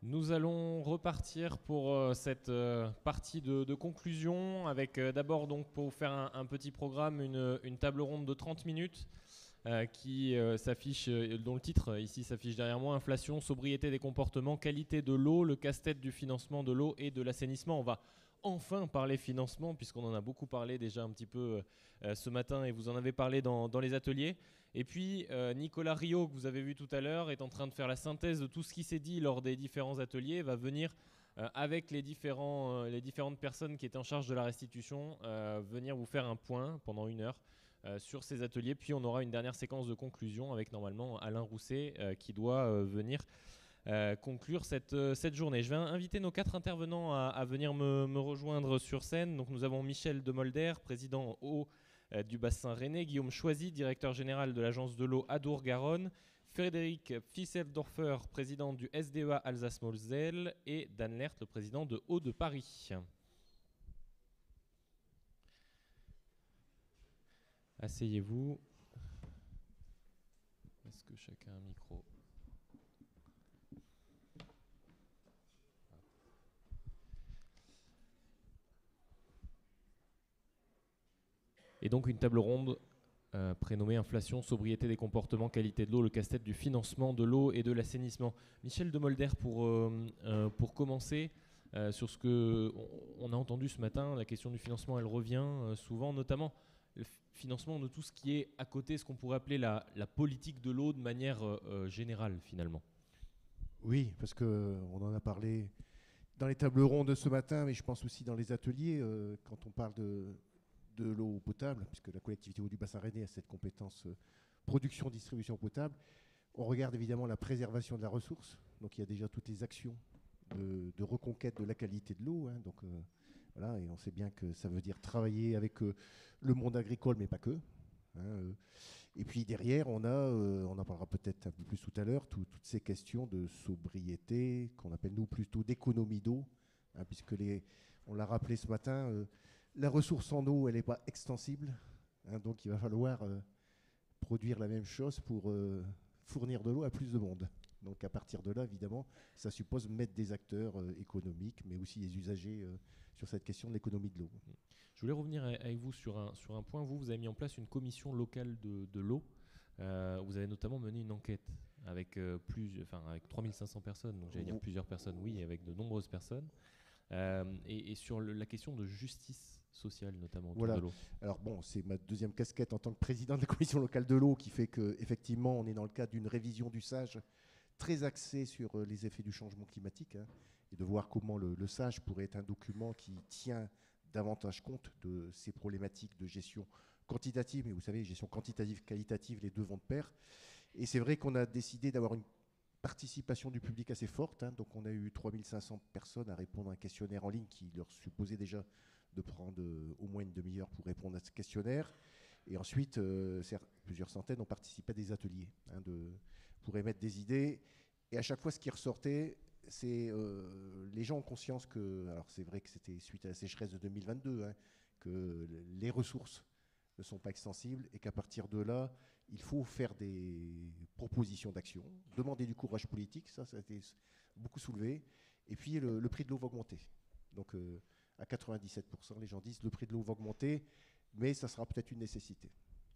Nous allons repartir pour cette partie de conclusion avec d'abord donc pour vous faire un petit programme, une table ronde de 30 minutes qui s'affiche, dont le titre ici s'affiche derrière moi, inflation, sobriété des comportements, qualité de l'eau, le casse-tête du financement de l'eau et de l'assainissement. On va enfin parler financement puisqu'on en a beaucoup parlé déjà un petit peu ce matin et vous en avez parlé dans les ateliers. Et puis Nicolas Rio, que vous avez vu tout à l'heure, est en train de faire la synthèse de tout ce qui s'est dit lors des différents ateliers, va venir avec les différentes personnes qui étaient en charge de la restitution, venir vous faire un point pendant 1 heure sur ces ateliers. Puis on aura une dernière séquence de conclusion avec normalement Alain Rousset qui doit venir conclure cette journée. Je vais inviter nos 4 intervenants à venir me rejoindre sur scène. Donc nous avons Michel Demolder, président eau du bassin rennais, Guillaume Choisy, directeur général de l'agence de l'eau Adour-Garonne, Frédéric Fisseldorfer, président du SDEA Alsace-Moselle et Dan Lert, le président de Eau de Paris. Asseyez-vous. Est-ce que chacun a un micro ? Et donc une table ronde prénommée Inflation, sobriété des comportements, qualité de l'eau, le casse-tête du financement de l'eau et de l'assainissement. Michel Demolder, pour commencer, sur ce qu'on a entendu ce matin, la question du financement, elle revient souvent, notamment le financement de tout ce qui est à côté, ce qu'on pourrait appeler la politique de l'eau de manière générale finalement. Oui, parce qu'on en a parlé dans les tables rondes ce matin, mais je pense aussi dans les ateliers, quand on parle de l'eau potable, puisque la collectivité eau du bassin rennais a cette compétence production-distribution potable. On regarde évidemment la préservation de la ressource, donc il y a déjà toutes les actions de reconquête de la qualité de l'eau, hein, donc voilà, et on sait bien que ça veut dire travailler avec le monde agricole, mais pas que. Hein, et puis derrière, on en parlera peut-être un peu plus tout à l'heure, toutes ces questions de sobriété, qu'on appelle nous plutôt d'économie d'eau, hein, puisque on l'a rappelé ce matin, la ressource en eau, elle n'est pas extensible, hein, donc il va falloir produire la même chose pour fournir de l'eau à plus de monde. Donc à partir de là, évidemment, ça suppose mettre des acteurs économiques, mais aussi des usagers sur cette question de l'économie de l'eau. Je voulais revenir avec vous sur un point. Vous avez mis en place une commission locale de l'eau. Vous avez notamment mené une enquête avec, avec 3500 personnes, donc j'allais dire plusieurs personnes, oui, avec de nombreuses personnes. Et sur la question de justice sociale, notamment autour de l'eau. Alors bon, c'est ma deuxième casquette en tant que président de la commission locale de l'eau qui fait qu'effectivement, on est dans le cadre d'une révision du SAGE très axée sur les effets du changement climatique, hein, et de voir comment le SAGE pourrait être un document qui tient davantage compte de ces problématiques de gestion quantitative. Mais vous savez, gestion quantitative, qualitative, les deux vont de pair. Et c'est vrai qu'on a décidé d'avoir une participation du public assez forte, hein, donc on a eu 3500 personnes à répondre à un questionnaire en ligne qui leur supposait déjà de prendre au moins une demi-heure pour répondre à ce questionnaire. Et ensuite, plusieurs centaines ont participé à des ateliers, hein, pour émettre des idées. Et à chaque fois, ce qui ressortait, c'est les gens ont conscience que, alors c'est vrai que c'était suite à la sécheresse de 2022, hein, que les ressources ne sont pas extensibles et qu'à partir de là, il faut faire des propositions d'action, demander du courage politique, ça a été beaucoup soulevé. Et puis le prix de l'eau va augmenter. Donc à 97%, les gens disent le prix de l'eau va augmenter, mais ça sera peut-être une nécessité.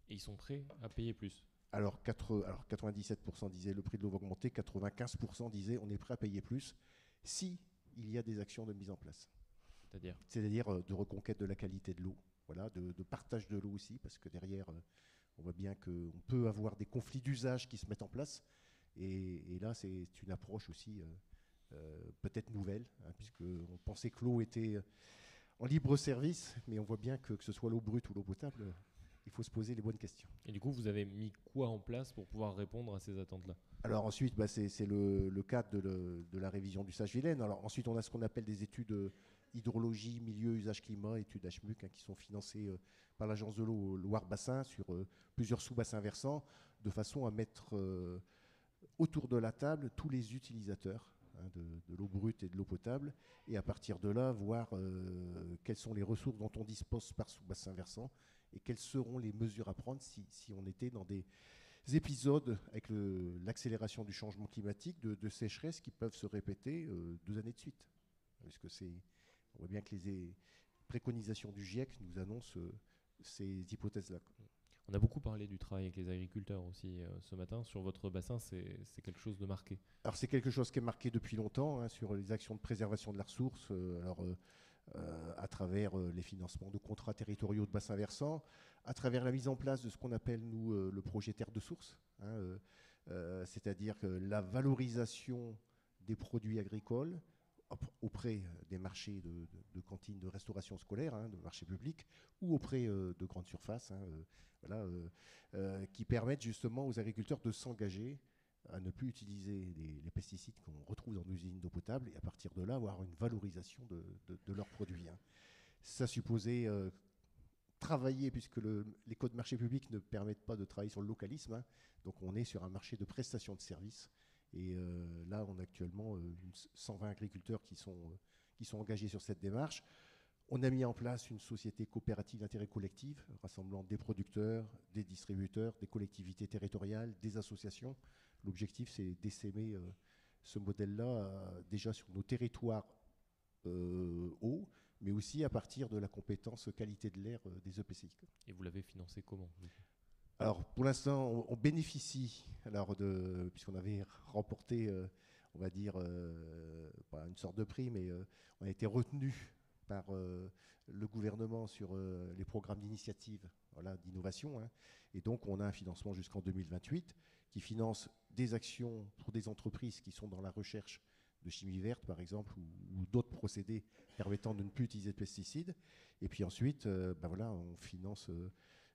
Et ils sont prêts à payer plus. Alors 97% disaient le prix de l'eau va augmenter, 95% disaient on est prêt à payer plus si il y a des actions de mise en place. C'est-à-dire de reconquête de la qualité de l'eau, voilà, de partage de l'eau aussi, parce que derrière, on voit bien qu'on peut avoir des conflits d'usage qui se mettent en place. Et là, c'est une approche aussi peut-être nouvelle, hein, puisqu'on pensait que l'eau était en libre service, mais on voit bien que ce soit l'eau brute ou l'eau potable, il faut se poser les bonnes questions. Et du coup, vous avez mis quoi en place pour pouvoir répondre à ces attentes-là ? Alors ensuite, c'est le cadre de la révision du SAGE-Vilaine. Alors ensuite, on a ce qu'on appelle des études hydrologie, milieu, usage climat, études HMUC, hein, qui sont financées par l'agence de l'eau Loire-Bassin sur plusieurs sous-bassins versants, de façon à mettre autour de la table tous les utilisateurs, hein, de l'eau brute et de l'eau potable, et à partir de là, voir quelles sont les ressources dont on dispose par sous-bassin versant et quelles seront les mesures à prendre si on était dans des épisodes avec l'accélération du changement climatique, de sécheresse qui peuvent se répéter 2 années de suite. Parce que on voit bien que les préconisations du GIEC nous annoncent ces hypothèses-là. On a beaucoup parlé du travail avec les agriculteurs aussi ce matin. Sur votre bassin, c'est quelque chose de marqué. Alors c'est quelque chose qui est marqué depuis longtemps sur les actions de préservation de la ressource, à travers les financements de contrats territoriaux de bassin versant, à travers la mise en place de ce qu'on appelle, nous, le projet Terre de source, c'est-à-dire que la valorisation des produits agricoles auprès des marchés de cantines de restauration scolaire, de marchés publics, ou auprès de grandes surfaces, qui permettent justement aux agriculteurs de s'engager à ne plus utiliser les pesticides qu'on retrouve dans nos usines d'eau potable et à partir de là avoir une valorisation de leurs produits. Ça supposait travailler, puisque les codes marchés publics ne permettent pas de travailler sur le localisme, donc on est sur un marché de prestation de services. Et là, on a actuellement 120 agriculteurs qui sont engagés sur cette démarche. On a mis en place une société coopérative d'intérêt collectif, rassemblant des producteurs, des distributeurs, des collectivités territoriales, des associations. L'objectif, c'est d'essaimer ce modèle-là déjà sur nos territoires hauts, mais aussi à partir de la compétence qualité de l'air des EPCI. Et vous l'avez financé comment ? Alors, pour l'instant, on bénéficie, puisqu'on avait remporté, on va dire, pas une sorte de prix, mais on a été retenu par le gouvernement sur les programmes d'initiative, d'innovation. Et donc, on a un financement jusqu'en 2028 qui finance des actions pour des entreprises qui sont dans la recherche de chimie verte, par exemple, ou d'autres procédés permettant de ne plus utiliser de pesticides. Et puis ensuite, on finance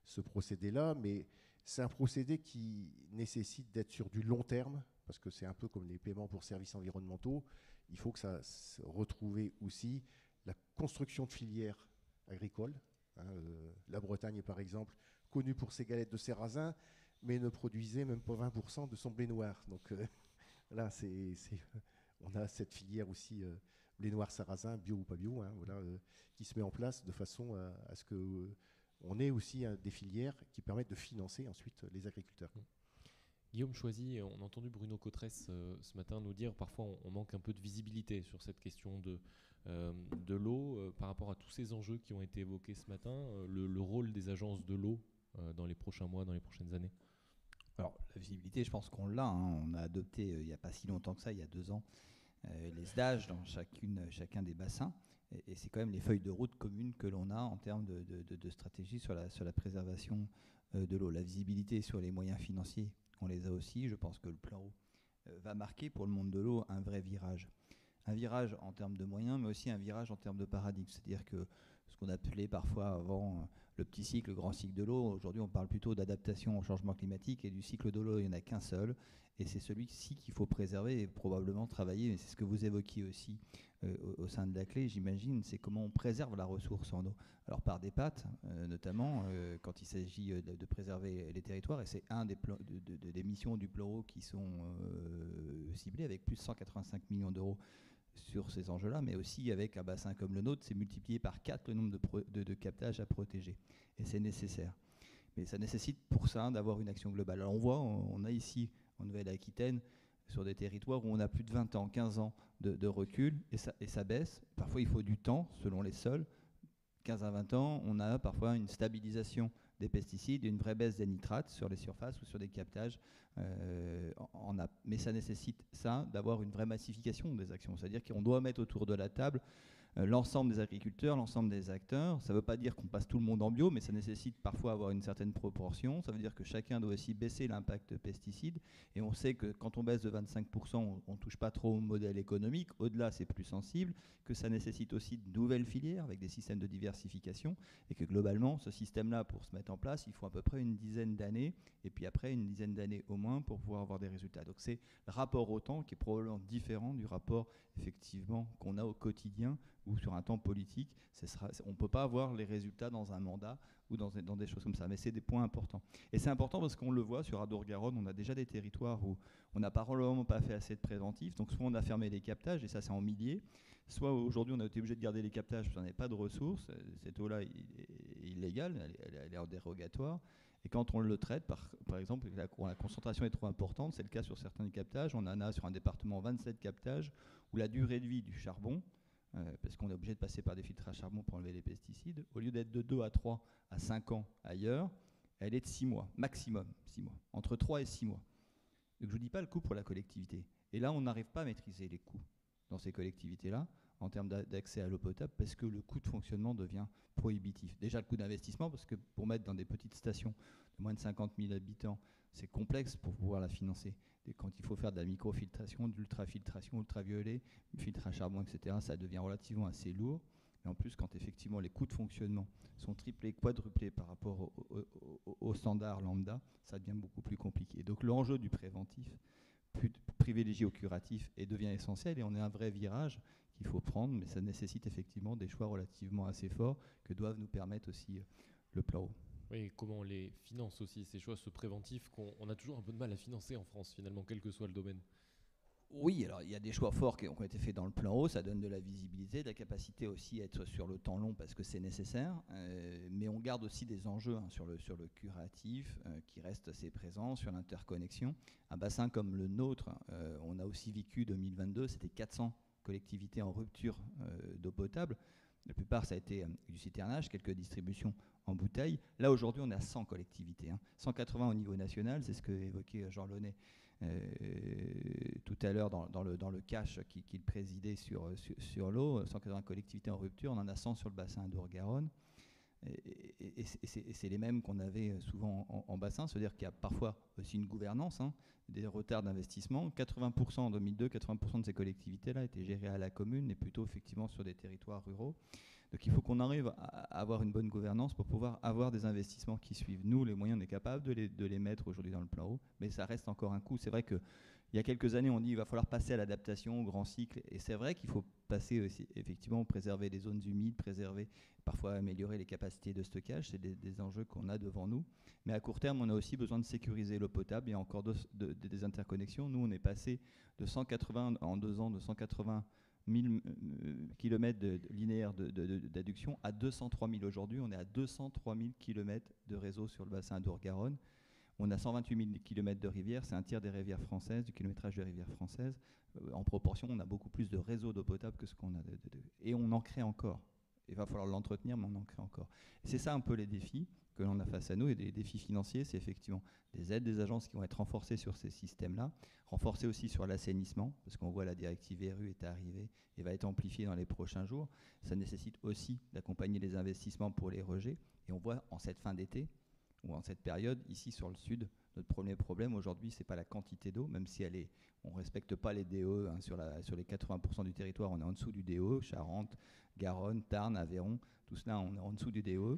ce procédé-là, mais c'est un procédé qui nécessite d'être sur du long terme, parce que c'est un peu comme les paiements pour services environnementaux. Il faut que ça retrouve aussi la construction de filières agricoles. La Bretagne, par exemple, connue pour ses galettes de sarrasin, mais ne produisait même pas 20% de son blé noir. Donc là, on a cette filière aussi, blé noir sarrasin, bio ou pas bio, qui se met en place de façon à ce que on ait aussi des filières qui permettent de financer ensuite les agriculteurs. Guillaume Choisy, on a entendu Bruno Cotresse ce matin nous dire parfois on manque un peu de visibilité sur cette question de l'eau par rapport à tous ces enjeux qui ont été évoqués ce matin, le rôle des agences de l'eau dans les prochains mois, dans les prochaines années. Alors la visibilité, je pense qu'on l'a. On a adopté il n'y a pas si longtemps que ça, il y a 2 ans, les SDAGE dans chacun des bassins. Et c'est quand même les feuilles de route communes que l'on a en termes de stratégie sur la préservation de l'eau. La visibilité sur les moyens financiers, on les a aussi. Je pense que le plan eau va marquer pour le monde de l'eau un vrai virage. Un virage en termes de moyens, mais aussi un virage en termes de paradigme. C'est-à-dire que ce qu'on appelait parfois avant le petit cycle, le grand cycle de l'eau, aujourd'hui on parle plutôt d'adaptation au changement climatique, et du cycle de l'eau, il n'y en a qu'un seul. Et c'est celui-ci qu'il faut préserver et probablement travailler. Mais c'est ce que vous évoquiez aussi au sein de la clé, j'imagine, c'est comment on préserve la ressource en eau. Alors par des pattes, notamment quand il s'agit de préserver les territoires, et c'est un des missions du plan eau qui sont ciblées avec plus de 185 millions d'euros sur ces enjeux-là, mais aussi avec un bassin comme le nôtre, c'est multiplié par 4 le nombre de captages à protéger. Et c'est nécessaire. Mais ça nécessite pour ça d'avoir une action globale. Alors on voit, on a ici en Nouvelle-Aquitaine, sur des territoires où on a plus de 20 ans, 15 ans de recul, et ça baisse. Parfois, il faut du temps, selon les sols. 15 à 20 ans, on a parfois une stabilisation des pesticides et une vraie baisse des nitrates sur les surfaces ou sur des captages. Mais ça nécessite d'avoir une vraie massification des actions. C'est-à-dire qu'on doit mettre autour de la table l'ensemble des agriculteurs, l'ensemble des acteurs. Ça ne veut pas dire qu'on passe tout le monde en bio, mais ça nécessite parfois avoir une certaine proportion. Ça veut dire que chacun doit aussi baisser l'impact pesticides. Et on sait que quand on baisse de 25%, on ne touche pas trop au modèle économique. Au-delà, c'est plus sensible, que ça nécessite aussi de nouvelles filières avec des systèmes de diversification, et que globalement, ce système-là, pour se mettre en place, il faut à peu près une dizaine d'années, et puis après une dizaine d'années au moins pour pouvoir avoir des résultats. Donc c'est le rapport au temps qui est probablement différent du rapport effectivement qu'on a au quotidien ou sur un temps politique. On ne peut pas avoir les résultats dans un mandat ou dans des choses comme ça, mais c'est des points importants. Et c'est important parce qu'on le voit sur Adour-Garonne, on a déjà des territoires où on n'a probablement pas fait assez de préventif, donc soit on a fermé les captages, et ça c'est en milliers, soit aujourd'hui on a été obligé de garder les captages parce qu'on n'avait pas de ressources, cette eau-là est illégale, elle est en dérogatoire, Et quand on le traite, par exemple, la concentration est trop importante, c'est le cas sur certains captages, on en a sur un département 27 captages, où la durée de vie du charbon, parce qu'on est obligé de passer par des filtres à charbon pour enlever les pesticides, au lieu d'être de 2 à 3 à 5 ans ailleurs, elle est de 6 mois, maximum 6 mois, entre 3 et 6 mois. Donc je ne dis pas le coût pour la collectivité. Et là, on n'arrive pas à maîtriser les coûts dans ces collectivités-là, en termes d'accès à l'eau potable, parce que le coût de fonctionnement devient prohibitif. Déjà, le coût d'investissement, parce que pour mettre dans des petites stations de moins de 50 000 habitants, c'est complexe pour pouvoir la financer. Et quand il faut faire de la microfiltration, de l'ultrafiltration, ultraviolet, filtre à charbon, etc., ça devient relativement assez lourd. Et en plus, quand effectivement les coûts de fonctionnement sont triplés, quadruplés par rapport au standard lambda, ça devient beaucoup plus compliqué. Donc l'enjeu du préventif, privilégié au curatif, et devient essentiel. Et on est un vrai virage qu'il faut prendre, mais ça nécessite effectivement des choix relativement assez forts que doivent nous permettre aussi le plan eau. Oui, et comment on les finance aussi, ces choix, ce préventif qu'on a toujours un peu de mal à financer en France, finalement, quel que soit le domaine. Oui, alors il y a des choix forts qui ont été faits dans le plan eau, ça donne de la visibilité, de la capacité aussi à être sur le temps long parce que c'est nécessaire, mais on garde aussi des enjeux sur le curatif qui restent assez présents, sur l'interconnexion. Un bassin comme le nôtre, on a aussi vécu 2022, c'était 400 collectivités en rupture d'eau potable. La plupart, ça a été du citernage, quelques distributions en bouteille. Là, aujourd'hui, on est à 100 collectivités, 180 au niveau national, c'est ce que évoquait Jean Launay tout à l'heure dans le cache qu'il présidait sur l'eau. 180 collectivités en rupture, on en a 100 sur le bassin Adour-Garonne. Et c'est les mêmes qu'on avait souvent en bassin, c'est-à-dire qu'il y a parfois aussi une gouvernance, des retards d'investissement. 80% en 2002, 80% de ces collectivités-là étaient gérées à la commune et plutôt effectivement sur des territoires ruraux. Donc il faut qu'on arrive à avoir une bonne gouvernance pour pouvoir avoir des investissements qui suivent. Nous, les moyens, on est capable de les mettre aujourd'hui dans le plan eau, mais ça reste encore un coût. C'est vrai qu'il y a quelques années, on dit qu'il va falloir passer à l'adaptation, au grand cycle, et c'est vrai qu'il faut passer aussi, effectivement, préserver les zones humides, préserver, parfois améliorer les capacités de stockage, c'est des enjeux qu'on a devant nous. Mais à court terme, on a aussi besoin de sécuriser l'eau potable. Il y a encore des interconnexions. Nous, on est passé de 180 en 2 ans, de 180 000 km linéaires d'adduction à 203 000 aujourd'hui. On est à 203 000 km de réseau sur le bassin Adour-Garonne. On a 128 000 km de rivières, c'est un tiers des rivières françaises, du kilométrage des rivières françaises. En proportion, on a beaucoup plus de réseaux d'eau potable que ce qu'on a. Et on en crée encore. Il va falloir l'entretenir, mais on en crée encore. Et c'est ça un peu les défis que l'on a face à nous. Et des défis financiers, c'est effectivement des aides des agences qui vont être renforcées sur ces systèmes-là, renforcées aussi sur l'assainissement, parce qu'on voit la directive RU est arrivée et va être amplifiée dans les prochains jours. Ça nécessite aussi d'accompagner les investissements pour les rejets. Et on voit en cette fin d'été, ou en cette période, ici sur le sud, notre premier problème aujourd'hui, ce n'est pas la quantité d'eau, même si on ne respecte pas les DE, sur les 80% du territoire, on est en dessous du DE, Charente, Garonne, Tarn, Aveyron, tout cela, on est en dessous du DE.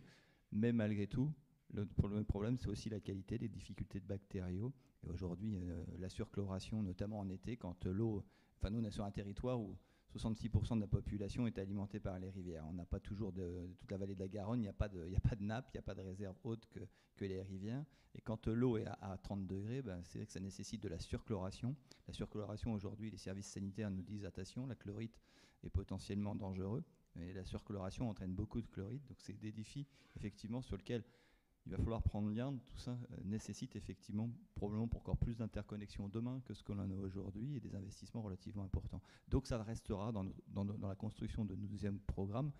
Mais malgré tout, le problème, c'est aussi la qualité, les difficultés de bactériaux. Et aujourd'hui, la surchloration, notamment en été, quand l'eau... Enfin, nous, on est sur un territoire où 66% de la population est alimentée par les rivières. On n'a pas toujours toute la vallée de la Garonne, il n'y a pas de nappe, il n'y a pas de réserve haute que les rivières. Et quand l'eau est à 30 degrés, c'est vrai que ça nécessite de la surchloration. La surchloration, aujourd'hui, les services sanitaires nous disent attention, la chlorite est potentiellement dangereux. Et la surchloration entraîne beaucoup de chlorite. Donc c'est des défis, effectivement, sur lesquels il va falloir prendre garde. Tout ça nécessite effectivement probablement pour encore plus d'interconnexions demain que ce que l'on a aujourd'hui et des investissements relativement importants. Donc ça restera dans la construction de nos deuxième programme.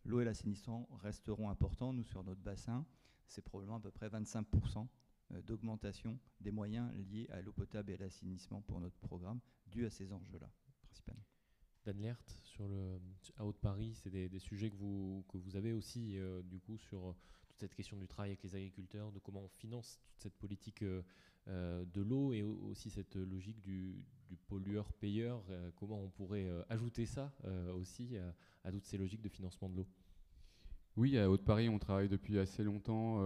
L'eau et l'assainissement resteront importants. Nous, sur notre bassin, c'est probablement à peu près 25% d'augmentation des moyens liés à l'eau potable et à l'assainissement pour notre programme, dû à ces enjeux-là, principalement. Dan Leert, à Haute-Paris, c'est des sujets que vous avez aussi, du coup, sur toute cette question du travail avec les agriculteurs, de comment on finance toute cette politique de l'eau et aussi cette logique du pollueur-payeur, comment on pourrait ajouter ça aussi à toutes ces logiques de financement de l'eau. Oui, à Haute-Paris, on travaille depuis assez longtemps,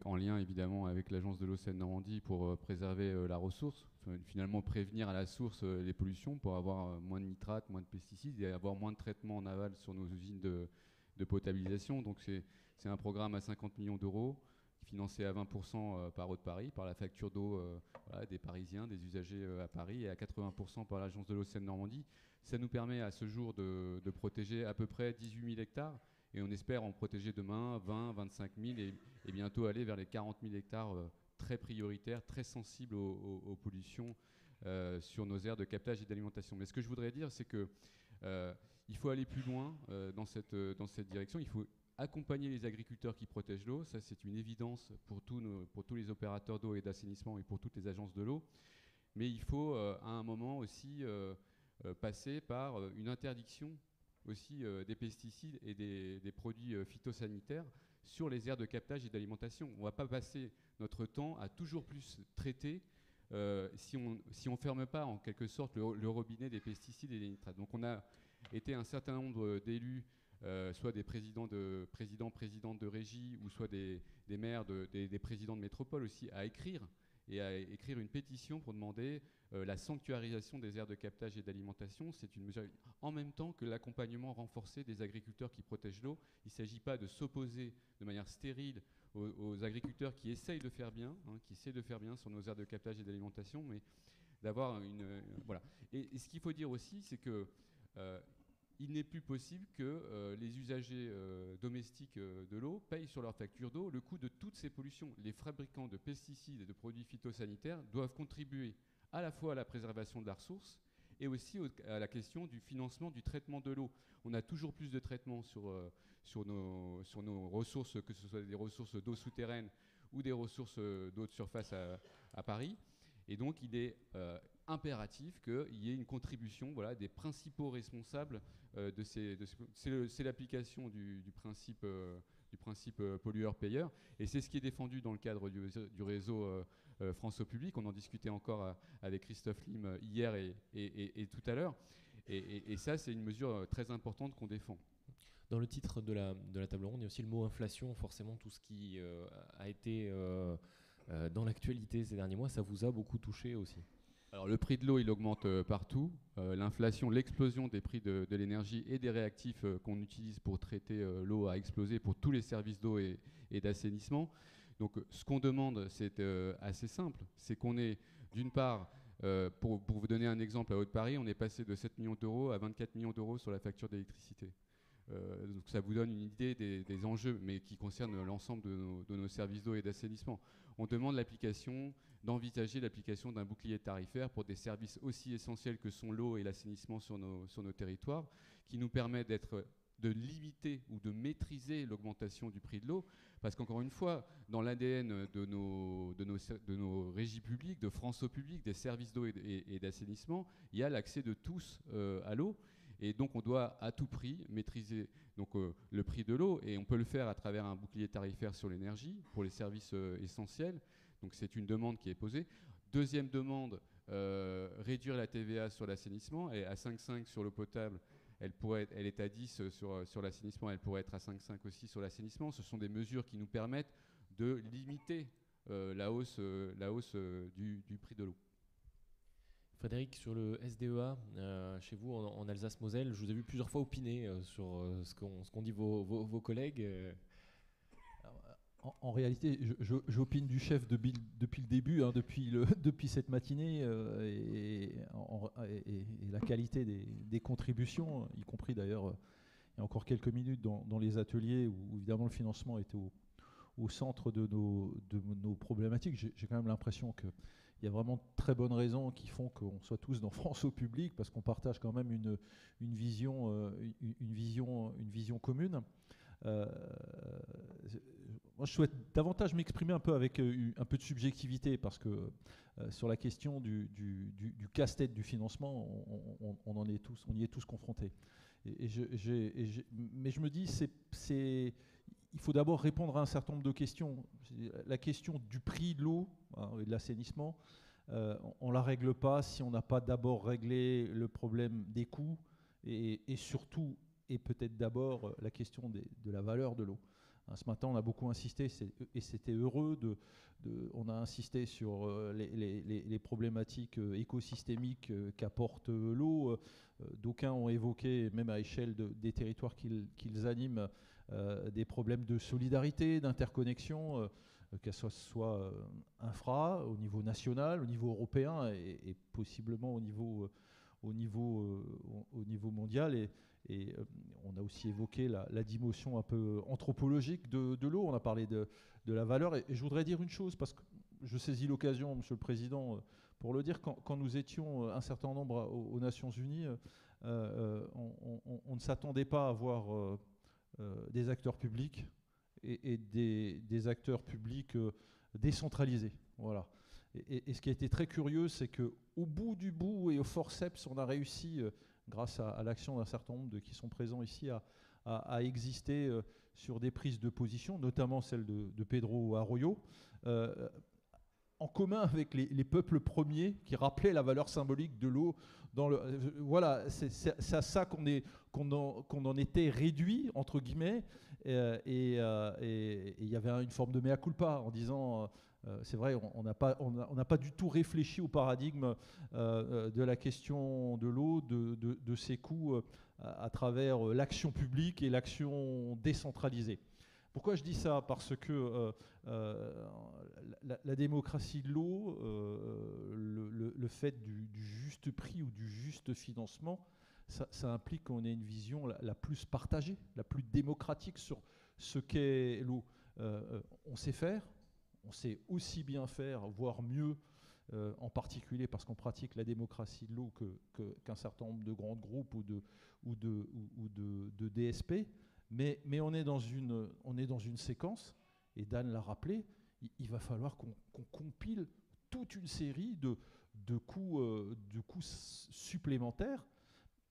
en lien évidemment avec l'agence de l'eau Seine-Normandie pour préserver la ressource, finalement prévenir à la source les pollutions pour avoir moins de nitrates, moins de pesticides et avoir moins de traitements en aval sur nos usines de potabilisation. Donc c'est un programme à 50 millions d'euros, financé à 20% par Haute-Paris, par la facture d'eau des Parisiens, des usagers à Paris, et à 80% par l'agence de l'eau Seine-Normandie. Ça nous permet à ce jour de protéger à peu près 18 000 hectares. Et on espère en protéger demain 20, 25 000 et bientôt aller vers les 40 000 hectares très prioritaires, très sensibles aux pollutions sur nos aires de captage et d'alimentation. Mais ce que je voudrais dire, c'est que il faut aller plus loin dans cette direction. Il faut accompagner les agriculteurs qui protègent l'eau. Ça, c'est une évidence pour tous les opérateurs d'eau et d'assainissement et pour toutes les agences de l'eau. Mais il faut à un moment aussi passer par une interdiction aussi des pesticides et des produits phytosanitaires sur les aires de captage et d'alimentation. On ne va pas passer notre temps à toujours plus traiter si on ne ferme pas en quelque sorte le robinet des pesticides et des nitrates. Donc on a été un certain nombre d'élus, soit des présidentes de régie, ou soit des maires, des présidents de métropole aussi, à écrire une pétition pour demander la sanctuarisation des aires de captage et d'alimentation. C'est une mesure en même temps que l'accompagnement renforcé des agriculteurs qui protègent l'eau. Il ne s'agit pas de s'opposer de manière stérile aux agriculteurs qui essayent de faire bien, sur nos aires de captage et d'alimentation, mais d'avoir voilà. Et ce qu'il faut dire aussi, c'est que il n'est plus possible que les usagers domestiques de l'eau payent sur leur facture d'eau le coût de toutes ces pollutions. Les fabricants de pesticides et de produits phytosanitaires doivent contribuer à la fois à la préservation de la ressource et aussi à la question du financement du traitement de l'eau. On a toujours plus de traitements sur nos ressources, que ce soit des ressources d'eau souterraine ou des ressources d'eau de surface à Paris. Et donc, il est impératif qu'il y ait une contribution, voilà, des principaux responsables c'est l'application du principe pollueur-payeur. Et c'est ce qui est défendu dans le cadre du réseau France au public. On en discutait encore avec Christophe Lim hier et tout à l'heure. Et ça, c'est une mesure très importante qu'on défend. Dans le titre de la table ronde, il y a aussi le mot inflation, forcément tout ce qui a été dans l'actualité ces derniers mois, ça vous a beaucoup touché aussi. Alors le prix de l'eau, il augmente partout. L'inflation, l'explosion des prix de l'énergie et des réactifs qu'on utilise pour traiter l'eau a explosé pour tous les services d'eau et d'assainissement. Donc ce qu'on demande, c'est assez simple. C'est qu'on ait, d'une part, pour vous donner un exemple, à Haute-Paris, on est passé de 7 millions d'euros à 24 millions d'euros sur la facture d'électricité. Donc ça vous donne une idée des enjeux, mais qui concernent l'ensemble de nos services d'eau et d'assainissement. On demande d'envisager l'application d'un bouclier tarifaire pour des services aussi essentiels que sont l'eau et l'assainissement sur nos territoires, qui nous permet de limiter ou de maîtriser l'augmentation du prix de l'eau. Parce qu'encore une fois, dans l'ADN de nos régies publiques, de France au public, des services d'eau et d'assainissement, il y a l'accès de tous à l'eau. Et donc, on doit à tout prix maîtriser le prix de l'eau. Et on peut le faire à travers un bouclier tarifaire sur l'énergie pour les services essentiels. Donc, c'est une demande qui est posée. Deuxième demande, réduire la TVA sur l'assainissement. Et à 5,5 sur l'eau potable, elle est à 10 sur l'assainissement. Elle pourrait être à 5,5 aussi sur l'assainissement. Ce sont des mesures qui nous permettent de limiter la hausse du prix de l'eau. Frédéric, sur le SDEA, chez vous en Alsace-Moselle, je vous ai vu plusieurs fois opiner sur ce qu'ont dit vos collègues. En réalité, j'opine du chef depuis le début, hein, depuis cette matinée, et la qualité des contributions, y compris d'ailleurs il y a encore quelques minutes dans les ateliers où évidemment le financement était au centre de nos problématiques. J'ai quand même l'impression qu'il y a vraiment de très bonnes raisons qui font qu'on soit tous dans France au public, parce qu'on partage quand même une vision commune. Moi, je souhaite davantage m'exprimer un peu avec un peu de subjectivité, parce que sur la question du casse-tête du financement, on y est tous confrontés. Mais je me dis, il faut d'abord répondre à un certain nombre de questions. La question du prix de l'eau, hein, et de l'assainissement, on ne la règle pas si on n'a pas d'abord réglé le problème des coûts et surtout, et peut-être d'abord, la question de la valeur de l'eau. Hein, ce matin, on a beaucoup insisté, et c'était heureux, on a insisté sur les problématiques écosystémiques qu'apporte l'eau. D'aucuns ont évoqué, même à échelle des territoires qu'ils animent, des problèmes de solidarité, d'interconnexion, qu'elle soit infra, au niveau national, au niveau européen et possiblement au au niveau mondial. Et on a aussi évoqué la dimension un peu anthropologique de l'eau. On a parlé de la valeur. Et je voudrais dire une chose, parce que je saisis l'occasion, Monsieur le Président, pour le dire. Quand nous étions un certain nombre aux Nations Unies, on ne s'attendait pas à voir des acteurs publics et des acteurs publics décentralisés. Voilà. Et ce qui a été très curieux, c'est qu'au bout du bout et au forceps, on a réussi, grâce à l'action d'un certain nombre qui sont présents ici, à exister sur des prises de position, notamment celle de Pedro Arroyo, en commun avec les peuples premiers qui rappelaient la valeur symbolique de l'eau. Voilà, c'est à ça qu'on en était réduit, entre guillemets, et il y avait une forme de mea culpa en disant... c'est vrai, on n'a pas du tout réfléchi au paradigme de la question de l'eau, de ses coûts à travers l'action publique et l'action décentralisée. Pourquoi je dis ça? Parce que la démocratie de l'eau, le fait du juste prix ou du juste financement, ça implique qu'on ait une vision la plus partagée, la plus démocratique sur ce qu'est l'eau. On sait faire. On sait aussi bien faire, voire mieux, en particulier parce qu'on pratique la démocratie de l'eau qu'un certain nombre de grands groupes ou de DSP. Mais on est dans une séquence, et Dan l'a rappelé, il va falloir qu'on compile toute une série de coûts supplémentaires.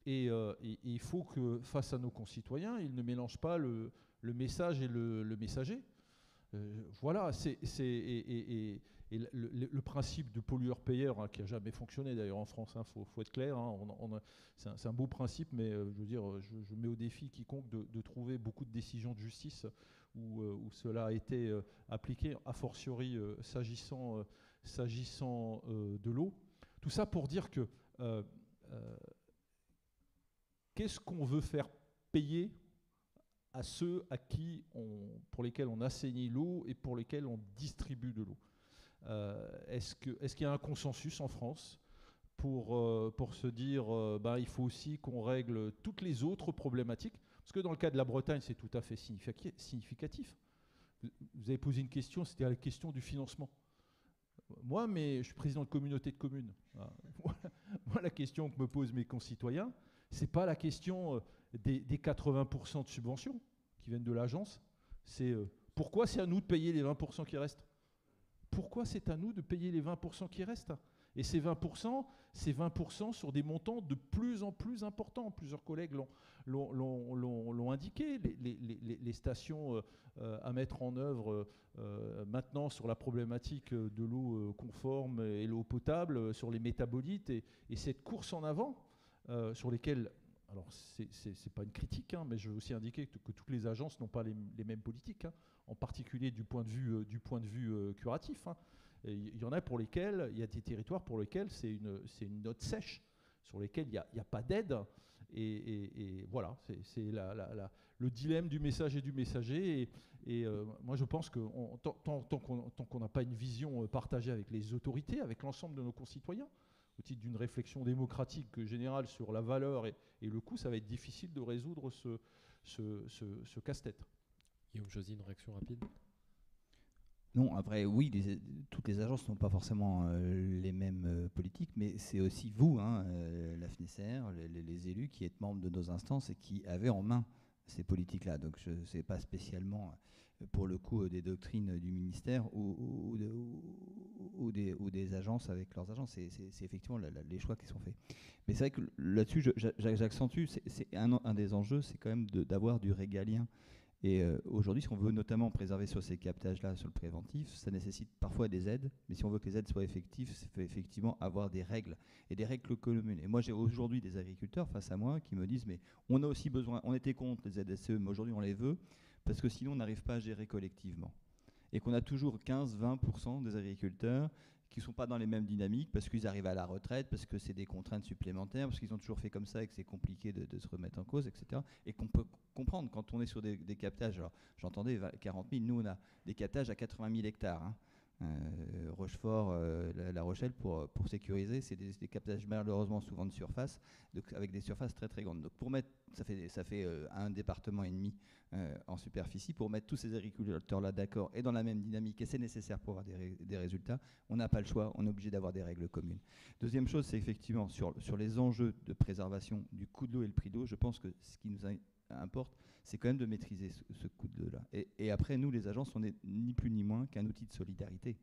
Et il faut que, face à nos concitoyens, ils ne mélangent pas le message et le messager. Voilà, le principe de pollueur-payeur, qui n'a jamais fonctionné d'ailleurs en France, faut être clair, c'est un beau principe, mais je veux dire, je mets au défi quiconque de trouver beaucoup de décisions de justice où cela a été appliqué, a fortiori s'agissant de l'eau. Tout ça pour dire que qu'est-ce qu'on veut faire payer à ceux pour lesquels on assainit l'eau et pour lesquels on distribue de l'eau. Est-ce qu'il y a un consensus en France pour se dire il faut aussi qu'on règle toutes les autres problématiques? Parce que dans le cas de la Bretagne, c'est tout à fait significatif. Vous avez posé une question, c'était la question du financement. Moi, je suis président de communauté de communes. Moi, la question que me posent mes concitoyens, c'est pas la question des 80% de subventions qui viennent de l'agence, c'est pourquoi c'est à nous de payer les 20% qui restent? Pourquoi c'est à nous de payer les 20% qui restent? Et ces 20%, c'est 20% sur des montants de plus en plus importants. Plusieurs collègues l'ont indiqué. Les stations à mettre en œuvre maintenant sur la problématique de l'eau conforme et l'eau potable, sur les métabolites, et cette course en avant sur lesquelles... Alors, c'est pas une critique, mais je veux aussi indiquer que toutes les agences n'ont pas les mêmes politiques, en particulier du point de vue curatif. Il y en a pour lesquels, il y a des territoires pour lesquels c'est une note sèche, sur lesquels il n'y a pas d'aide. Et voilà, c'est le dilemme du message et du messager. Et moi, je pense que tant qu'on n'a pas une vision partagée avec les autorités, avec l'ensemble de nos concitoyens, au titre d'une réflexion démocratique générale sur la valeur et le coût, ça va être difficile de résoudre ce casse-tête. Guillaume Chauzy, une réaction rapide? Non, après, oui, toutes les agences n'ont pas forcément les mêmes politiques, mais c'est aussi vous, la FNESR, les élus, qui êtes membres de nos instances et qui avez en main ces politiques-là. Donc, je ne sais pas spécialement, pour le coup, des doctrines du ministère ou des agences avec leurs agences. C'est effectivement les choix qui sont faits. Mais c'est vrai que là-dessus, j'accentue, c'est un des enjeux, c'est quand même d'avoir du régalien. Et aujourd'hui, si on veut notamment préserver sur ces captages-là, sur le préventif, ça nécessite parfois des aides. Mais si on veut que les aides soient effectives, il faut effectivement avoir des règles, et des règles communes. Et moi, j'ai aujourd'hui des agriculteurs face à moi qui me disent, mais on a aussi besoin, on était contre les aides SCE, mais aujourd'hui on les veut, parce que sinon on n'arrive pas à gérer collectivement. Et qu'on a toujours 15-20% des agriculteurs qui ne sont pas dans les mêmes dynamiques, parce qu'ils arrivent à la retraite, parce que c'est des contraintes supplémentaires, parce qu'ils ont toujours fait comme ça et que c'est compliqué de se remettre en cause, etc. Et qu'on peut comprendre quand on est sur des captages. Alors, j'entendais 40 000, nous on a des captages à 80 000 hectares. Rochefort, La Rochelle, pour sécuriser. C'est des captages malheureusement souvent de surface, avec des surfaces très très grandes. Donc pour mettre, ça fait un département et demi en superficie. Pour mettre tous ces agriculteurs-là d'accord et dans la même dynamique, et c'est nécessaire pour avoir des résultats, on n'a pas le choix, on est obligé d'avoir des règles communes. Deuxième chose, c'est effectivement sur les enjeux de préservation du coût de l'eau et le prix de l'eau, je pense que ce qui nous importe, c'est quand même de maîtriser ce coût de l'eau-là. Et après, nous, les agences, on n'est ni plus ni moins qu'un outil de solidarité.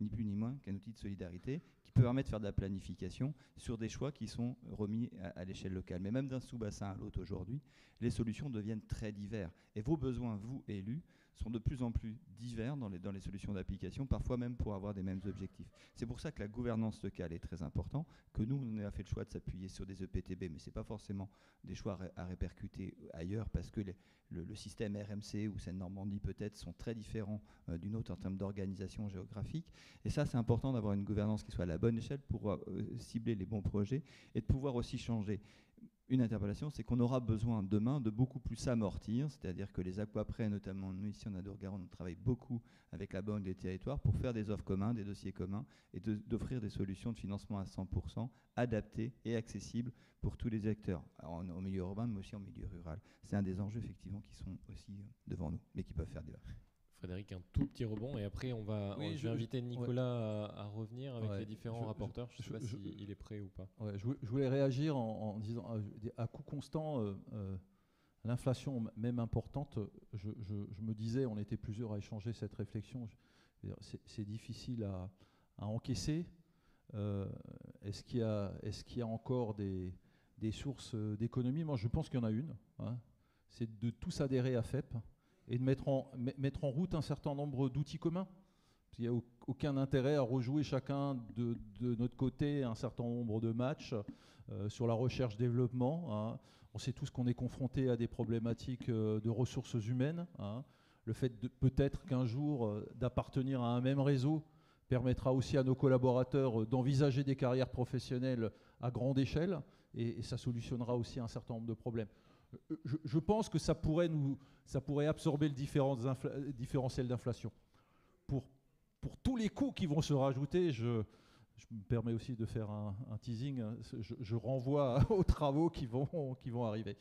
Ni plus ni moins qu'un outil de solidarité qui peut permettre de faire de la planification sur des choix qui sont remis à l'échelle locale. Mais même d'un sous-bassin à l'autre aujourd'hui, les solutions deviennent très diverses. Et vos besoins, vous, élus, sont de plus en plus divers dans les solutions d'application, parfois même pour avoir des mêmes objectifs. C'est pour ça que la gouvernance locale est très importante, que nous, on a fait le choix de s'appuyer sur des EPTB, mais ce n'est pas forcément des choix à répercuter ailleurs, parce que le système RMC ou Seine-Normandie peut-être sont très différents d'une autre en termes d'organisation géographique. Et ça, c'est important d'avoir une gouvernance qui soit à la bonne échelle pour cibler les bons projets et de pouvoir aussi changer. Une interpellation, c'est qu'on aura besoin demain de beaucoup plus s'amortir, c'est-à-dire que les aquaprès, notamment nous ici en Adour-Garonne, on travaille beaucoup avec la Banque des territoires pour faire des offres communs, des dossiers communs et d'offrir des solutions de financement à 100% adaptées et accessibles pour tous les acteurs, au milieu urbain mais aussi en milieu rural. C'est un des enjeux effectivement qui sont aussi devant nous, mais qui peuvent faire débat. Frédéric, un tout petit rebond et après je vais inviter Nicolas à revenir avec les différents rapporteurs. Je ne sais pas s'il est prêt ou pas. Ouais, je voulais réagir en disant à coût constant, l'inflation même importante, je me disais, on était plusieurs à échanger cette réflexion, c'est difficile à encaisser. Est-ce qu'il y a encore des sources d'économie? Moi je pense qu'il y en a une, hein. C'est de tous adhérer à FEP et de mettre en route un certain nombre d'outils communs. Il n'y a aucun intérêt à rejouer chacun de notre côté un certain nombre de matchs sur la recherche-développement. Hein. On sait tous qu'on est confronté à des problématiques de ressources humaines. Hein. Le fait peut-être qu'un jour d'appartenir à un même réseau permettra aussi à nos collaborateurs d'envisager des carrières professionnelles à grande échelle et ça solutionnera aussi un certain nombre de problèmes. Je pense que ça pourrait absorber le différentiel d'inflation. Pour tous les coûts qui vont se rajouter, je me permets aussi de faire un teasing, je renvoie aux travaux qui vont arriver.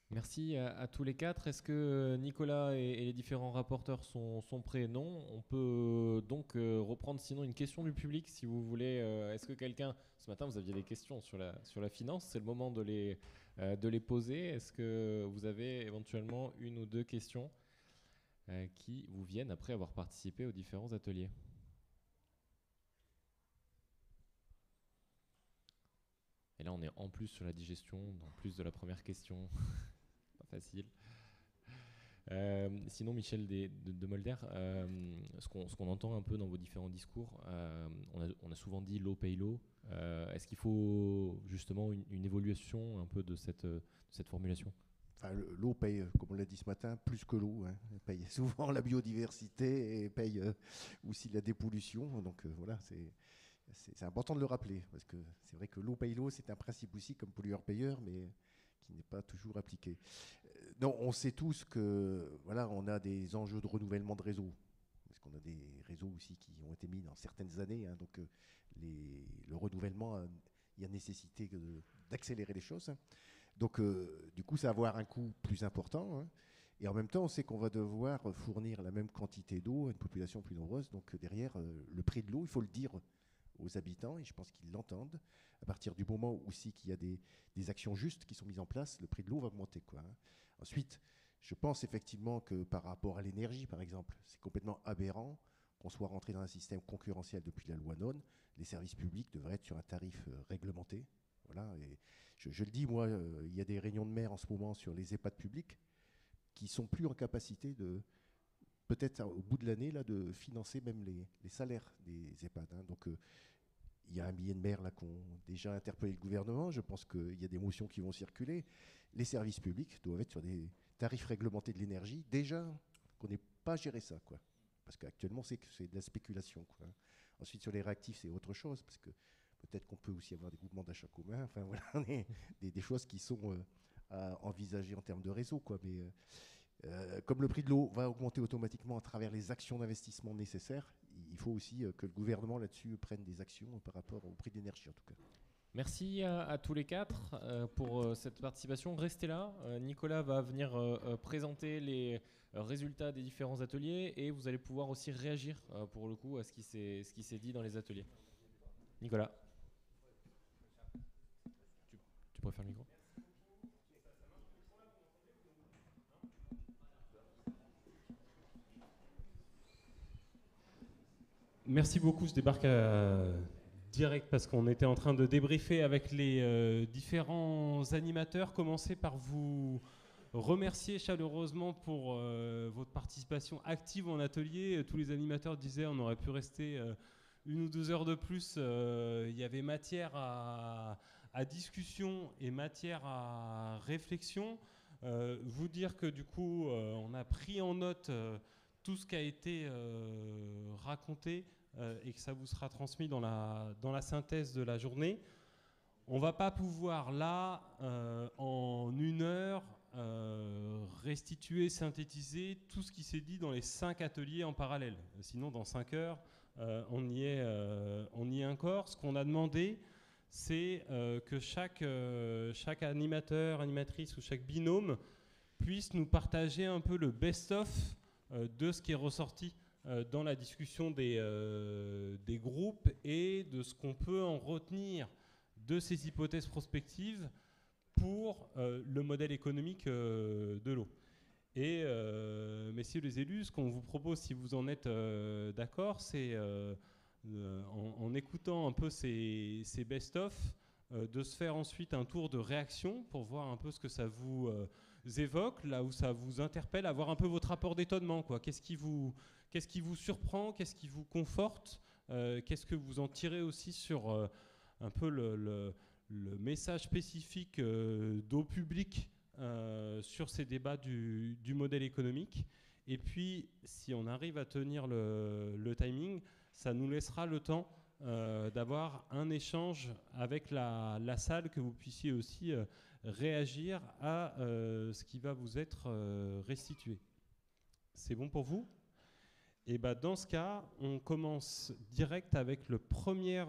Merci à tous les quatre. Est-ce que Nicolas et les différents rapporteurs sont prêts? Non. On peut donc reprendre sinon une question du public si vous voulez. Est-ce que quelqu'un, ce matin vous aviez des questions sur la finance, c'est le moment de les poser. Est-ce que vous avez éventuellement une ou deux questions qui vous viennent après avoir participé aux différents ateliers? Et là on est en plus sur la digestion, en plus de la première question. Facile. Sinon, Michel de Molder, ce qu'on entend un peu dans vos différents discours, on a souvent dit l'eau paye l'eau. Est-ce qu'il faut justement une évolution un peu de cette formulation? Enfin, l'eau paye, comme on l'a dit ce matin, plus que l'eau. Hein. Elle paye souvent la biodiversité et paye aussi la dépollution. Donc voilà, c'est important de le rappeler, parce que c'est vrai que l'eau paye l'eau, c'est un principe aussi comme pollueur-payeur, mais qui n'est pas toujours appliqué. Non, on sait tous que voilà, on a des enjeux de renouvellement de réseaux, parce qu'on a des réseaux aussi qui ont été mis dans certaines années, hein, donc le renouvellement, il y a nécessité d'accélérer les choses. Donc du coup, ça va avoir un coût plus important, hein, et en même temps, on sait qu'on va devoir fournir la même quantité d'eau à une population plus nombreuse, donc derrière, le prix de l'eau, il faut le dire aux habitants, et je pense qu'ils l'entendent. À partir du moment aussi qu'il y a des actions justes qui sont mises en place, le prix de l'eau va augmenter, quoi, hein. Ensuite, je pense effectivement que par rapport à l'énergie, par exemple, c'est complètement aberrant qu'on soit rentré dans un système concurrentiel depuis la loi NON. Les services publics devraient être sur un tarif réglementé. Voilà, et je le dis, moi, il y a des réunions de maires en ce moment sur les EHPAD publics qui sont plus en capacité de, peut-être au bout de l'année, là, de financer même les salaires des EHPAD, hein. Donc, il y a un billet de maire là qu'on déjà interpellé le gouvernement. Je pense qu'il y a des motions qui vont circuler. Les services publics doivent être sur des tarifs réglementés de l'énergie. Déjà, qu'on n'ait pas géré ça, quoi. Parce qu'actuellement, c'est de la spéculation, quoi. Ensuite, sur les réactifs, c'est autre chose, parce que peut-être qu'on peut aussi avoir des groupements d'achat communs. Enfin, voilà, des choses qui sont à envisager en termes de réseau, quoi. Mais Comme le prix de l'eau va augmenter automatiquement à travers les actions d'investissement nécessaires, il faut aussi que le gouvernement là-dessus prenne des actions par rapport au prix de l'énergie en tout cas. Merci à tous les quatre pour cette participation. Restez là. Nicolas va venir présenter les résultats des différents ateliers et vous allez pouvoir aussi réagir pour le coup à ce qui s'est dit dans les ateliers. Nicolas. Tu préfères le micro ? Merci beaucoup, je débarque direct parce qu'on était en train de débriefer avec les différents animateurs. Commencer par vous remercier chaleureusement pour votre participation active en atelier. Tous les animateurs disaient on aurait pu rester 1 ou 2 heures de plus. Il y avait matière à discussion et matière à réflexion. Vous dire que du coup on a pris en note tout ce qui a été raconté et que ça vous sera transmis dans la synthèse de la journée. On ne va pas pouvoir là, en 1 heure, restituer, synthétiser tout ce qui s'est dit dans les 5 ateliers en parallèle. Sinon, dans 5 heures, on y est encore. Ce qu'on a demandé, c'est que chaque animateur, animatrice ou chaque binôme puisse nous partager un peu le best-of de ce qui est ressorti dans la discussion des groupes et de ce qu'on peut en retenir de ces hypothèses prospectives pour le modèle économique de l'eau. Et messieurs les élus, ce qu'on vous propose, si vous en êtes d'accord, c'est en écoutant un peu ces best-of, de se faire ensuite un tour de réaction pour voir un peu ce que ça vous évoque, là où ça vous interpelle, avoir un peu votre rapport d'étonnement, quoi. Qu'est-ce qui vous surprend, qu'est-ce qui vous conforte, qu'est-ce que vous en tirez aussi sur un peu le message spécifique d'eau publique sur ces débats du modèle économique. Et puis, si on arrive à tenir le timing, ça nous laissera le temps d'avoir un échange avec la salle, que vous puissiez aussi réagir à ce qui va vous être restitué. C'est bon pour vous ? Et ben dans ce cas, on commence direct avec le premier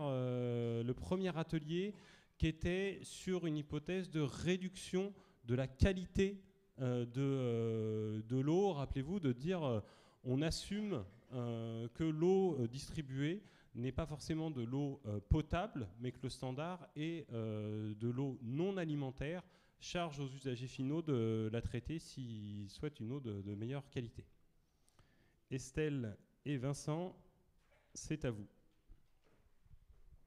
atelier qui était sur une hypothèse de réduction de la qualité de l'eau. Rappelez-vous de dire on assume que l'eau distribuée n'est pas forcément de l'eau potable, mais que le standard est de l'eau non alimentaire, charge aux usagers finaux de la traiter s'ils souhaitent une eau de meilleure qualité. Estelle et Vincent, c'est à vous.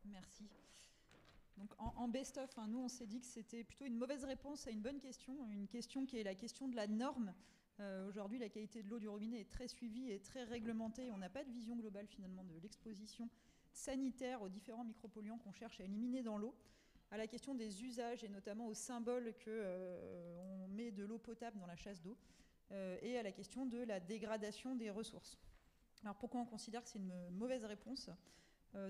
Merci. Donc en best-of, nous on s'est dit que c'était plutôt une mauvaise réponse à une bonne question, une question qui est la question de la norme. Aujourd'hui, la qualité de l'eau du robinet est très suivie et très réglementée. On n'a pas de vision globale finalement de l'exposition sanitaire aux différents micropolluants qu'on cherche à éliminer dans l'eau, à la question des usages et notamment au symbole qu'on met de l'eau potable dans la chasse d'eau, et à la question de la dégradation des ressources. Alors pourquoi on considère que c'est une mauvaise réponse ?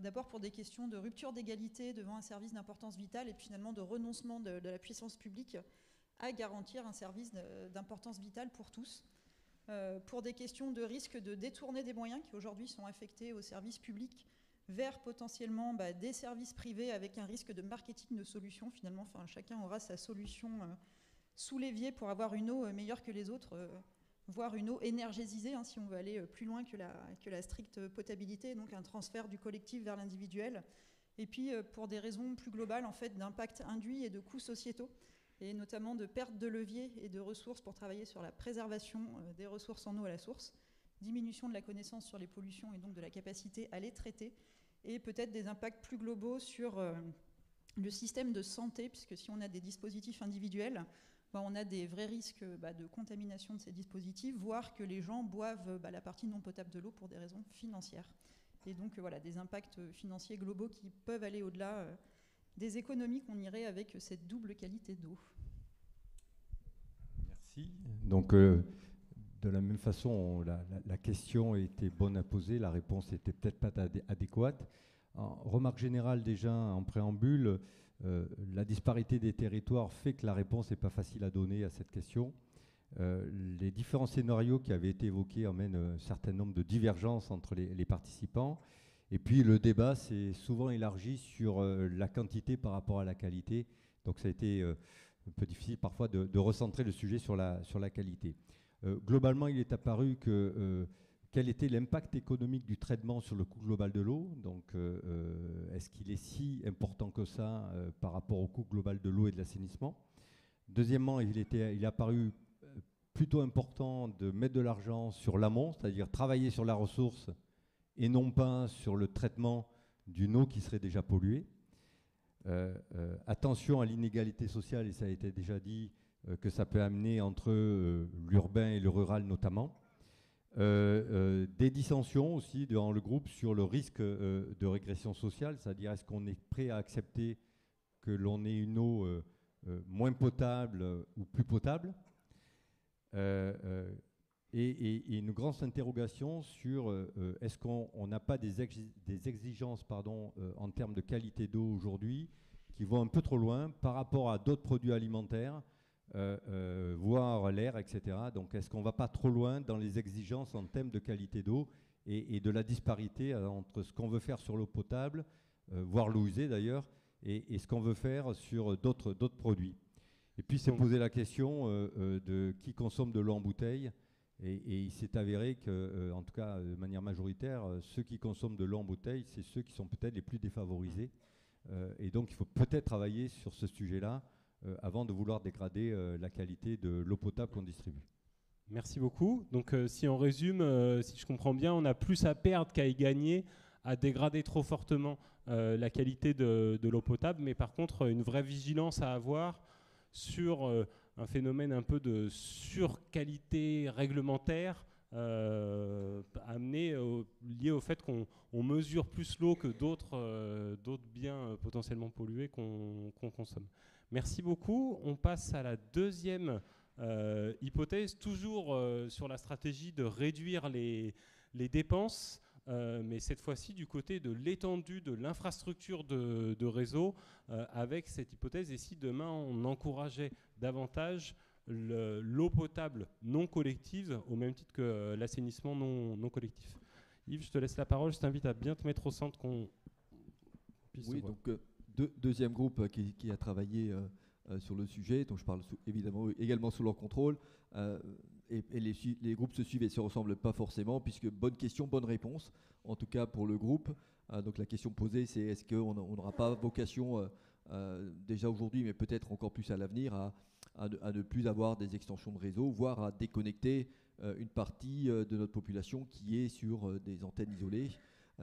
D'abord pour des questions de rupture d'égalité devant un service d'importance vitale et puis finalement de renoncement de la puissance publique à garantir un service d'importance vitale pour tous. Pour des questions de risque de détourner des moyens qui aujourd'hui sont affectés aux services publics vers potentiellement des services privés avec un risque de marketing de solutions finalement. Enfin, chacun aura sa solution sous l'évier pour avoir une eau meilleure que les autres, voire une eau énergésisée, si on veut aller plus loin que la stricte potabilité, donc un transfert du collectif vers l'individuel. Et puis pour des raisons plus globales en fait, d'impact induit et de coûts sociétaux, et notamment de perte de levier et de ressources pour travailler sur la préservation des ressources en eau à la source, diminution de la connaissance sur les pollutions et donc de la capacité à les traiter, et peut-être des impacts plus globaux sur le système de santé, puisque si on a des dispositifs individuels, on a des vrais risques de contamination de ces dispositifs, voire que les gens boivent la partie non potable de l'eau pour des raisons financières. Et donc voilà, des impacts financiers globaux qui peuvent aller au-delà des économies qu'on irait avec cette double qualité d'eau. Merci. Donc de la même façon, la question était bonne à poser, la réponse n'était peut-être pas adéquate. En remarque générale déjà en préambule, la disparité des territoires fait que la réponse n'est pas facile à donner à cette question. Les différents scénarios qui avaient été évoqués amènent un certain nombre de divergences entre les participants. Et puis le débat s'est souvent élargi sur la quantité par rapport à la qualité. Donc ça a été un peu difficile parfois de recentrer le sujet sur la qualité. Globalement, il est apparu que quel était l'impact économique du traitement sur le coût global de l'eau. Donc est-ce qu'il est si important que ça par rapport au coût global de l'eau et de l'assainissement? Deuxièmement, il est apparu plutôt important de mettre de l'argent sur l'amont, c'est-à-dire travailler sur la ressource et non pas sur le traitement d'une eau qui serait déjà polluée. Attention à l'inégalité sociale, et ça a été déjà dit, que ça peut amener entre l'urbain et le rural notamment. Des dissensions aussi dans le groupe sur le risque de régression sociale, c'est-à-dire est-ce qu'on est prêt à accepter que l'on ait une eau moins potable ou plus potable, et une grande interrogation sur est-ce qu'on n'a pas des exigences en termes de qualité d'eau aujourd'hui qui vont un peu trop loin par rapport à d'autres produits alimentaires, voire l'air, etc. Donc est-ce qu'on ne va pas trop loin dans les exigences en termes de qualité d'eau et de la disparité entre ce qu'on veut faire sur l'eau potable, voire l'eau usée d'ailleurs, et ce qu'on veut faire sur d'autres produits. Et puis c'est poser la question de qui consomme de l'eau en bouteille. Et il s'est avéré que, en tout cas de manière majoritaire, ceux qui consomment de l'eau en bouteille, c'est ceux qui sont peut-être les plus défavorisés. Et donc il faut peut-être travailler sur ce sujet-là avant de vouloir dégrader la qualité de l'eau potable qu'on distribue. Merci beaucoup. Donc si on résume, si je comprends bien, on a plus à perdre qu'à y gagner à dégrader trop fortement la qualité de l'eau potable, mais par contre une vraie vigilance à avoir sur un phénomène un peu de surqualité réglementaire lié au fait qu'on mesure plus l'eau que d'autres biens potentiellement pollués qu'on consomme. Merci beaucoup. On passe à la deuxième hypothèse, toujours sur la stratégie de réduire les dépenses, mais cette fois-ci du côté de l'étendue de l'infrastructure de réseau, avec cette hypothèse, et si demain on encourageait davantage l'eau potable non collective au même titre que l'assainissement non collectif. Yves, je te laisse la parole, je t'invite à bien te mettre au centre qu'on puisse Oui, se voir. donc deuxième groupe qui a travaillé sur le sujet, dont je parle évidemment également sous leur contrôle, et les groupes se suivent et ne se ressemblent pas forcément, puisque bonne question, bonne réponse, en tout cas pour le groupe. Donc la question posée, c'est est-ce qu'on n'aura pas vocation, déjà aujourd'hui, mais peut-être encore plus à l'avenir, à ne plus avoir des extensions de réseau, voire à déconnecter une partie de notre population qui est sur des antennes isolées.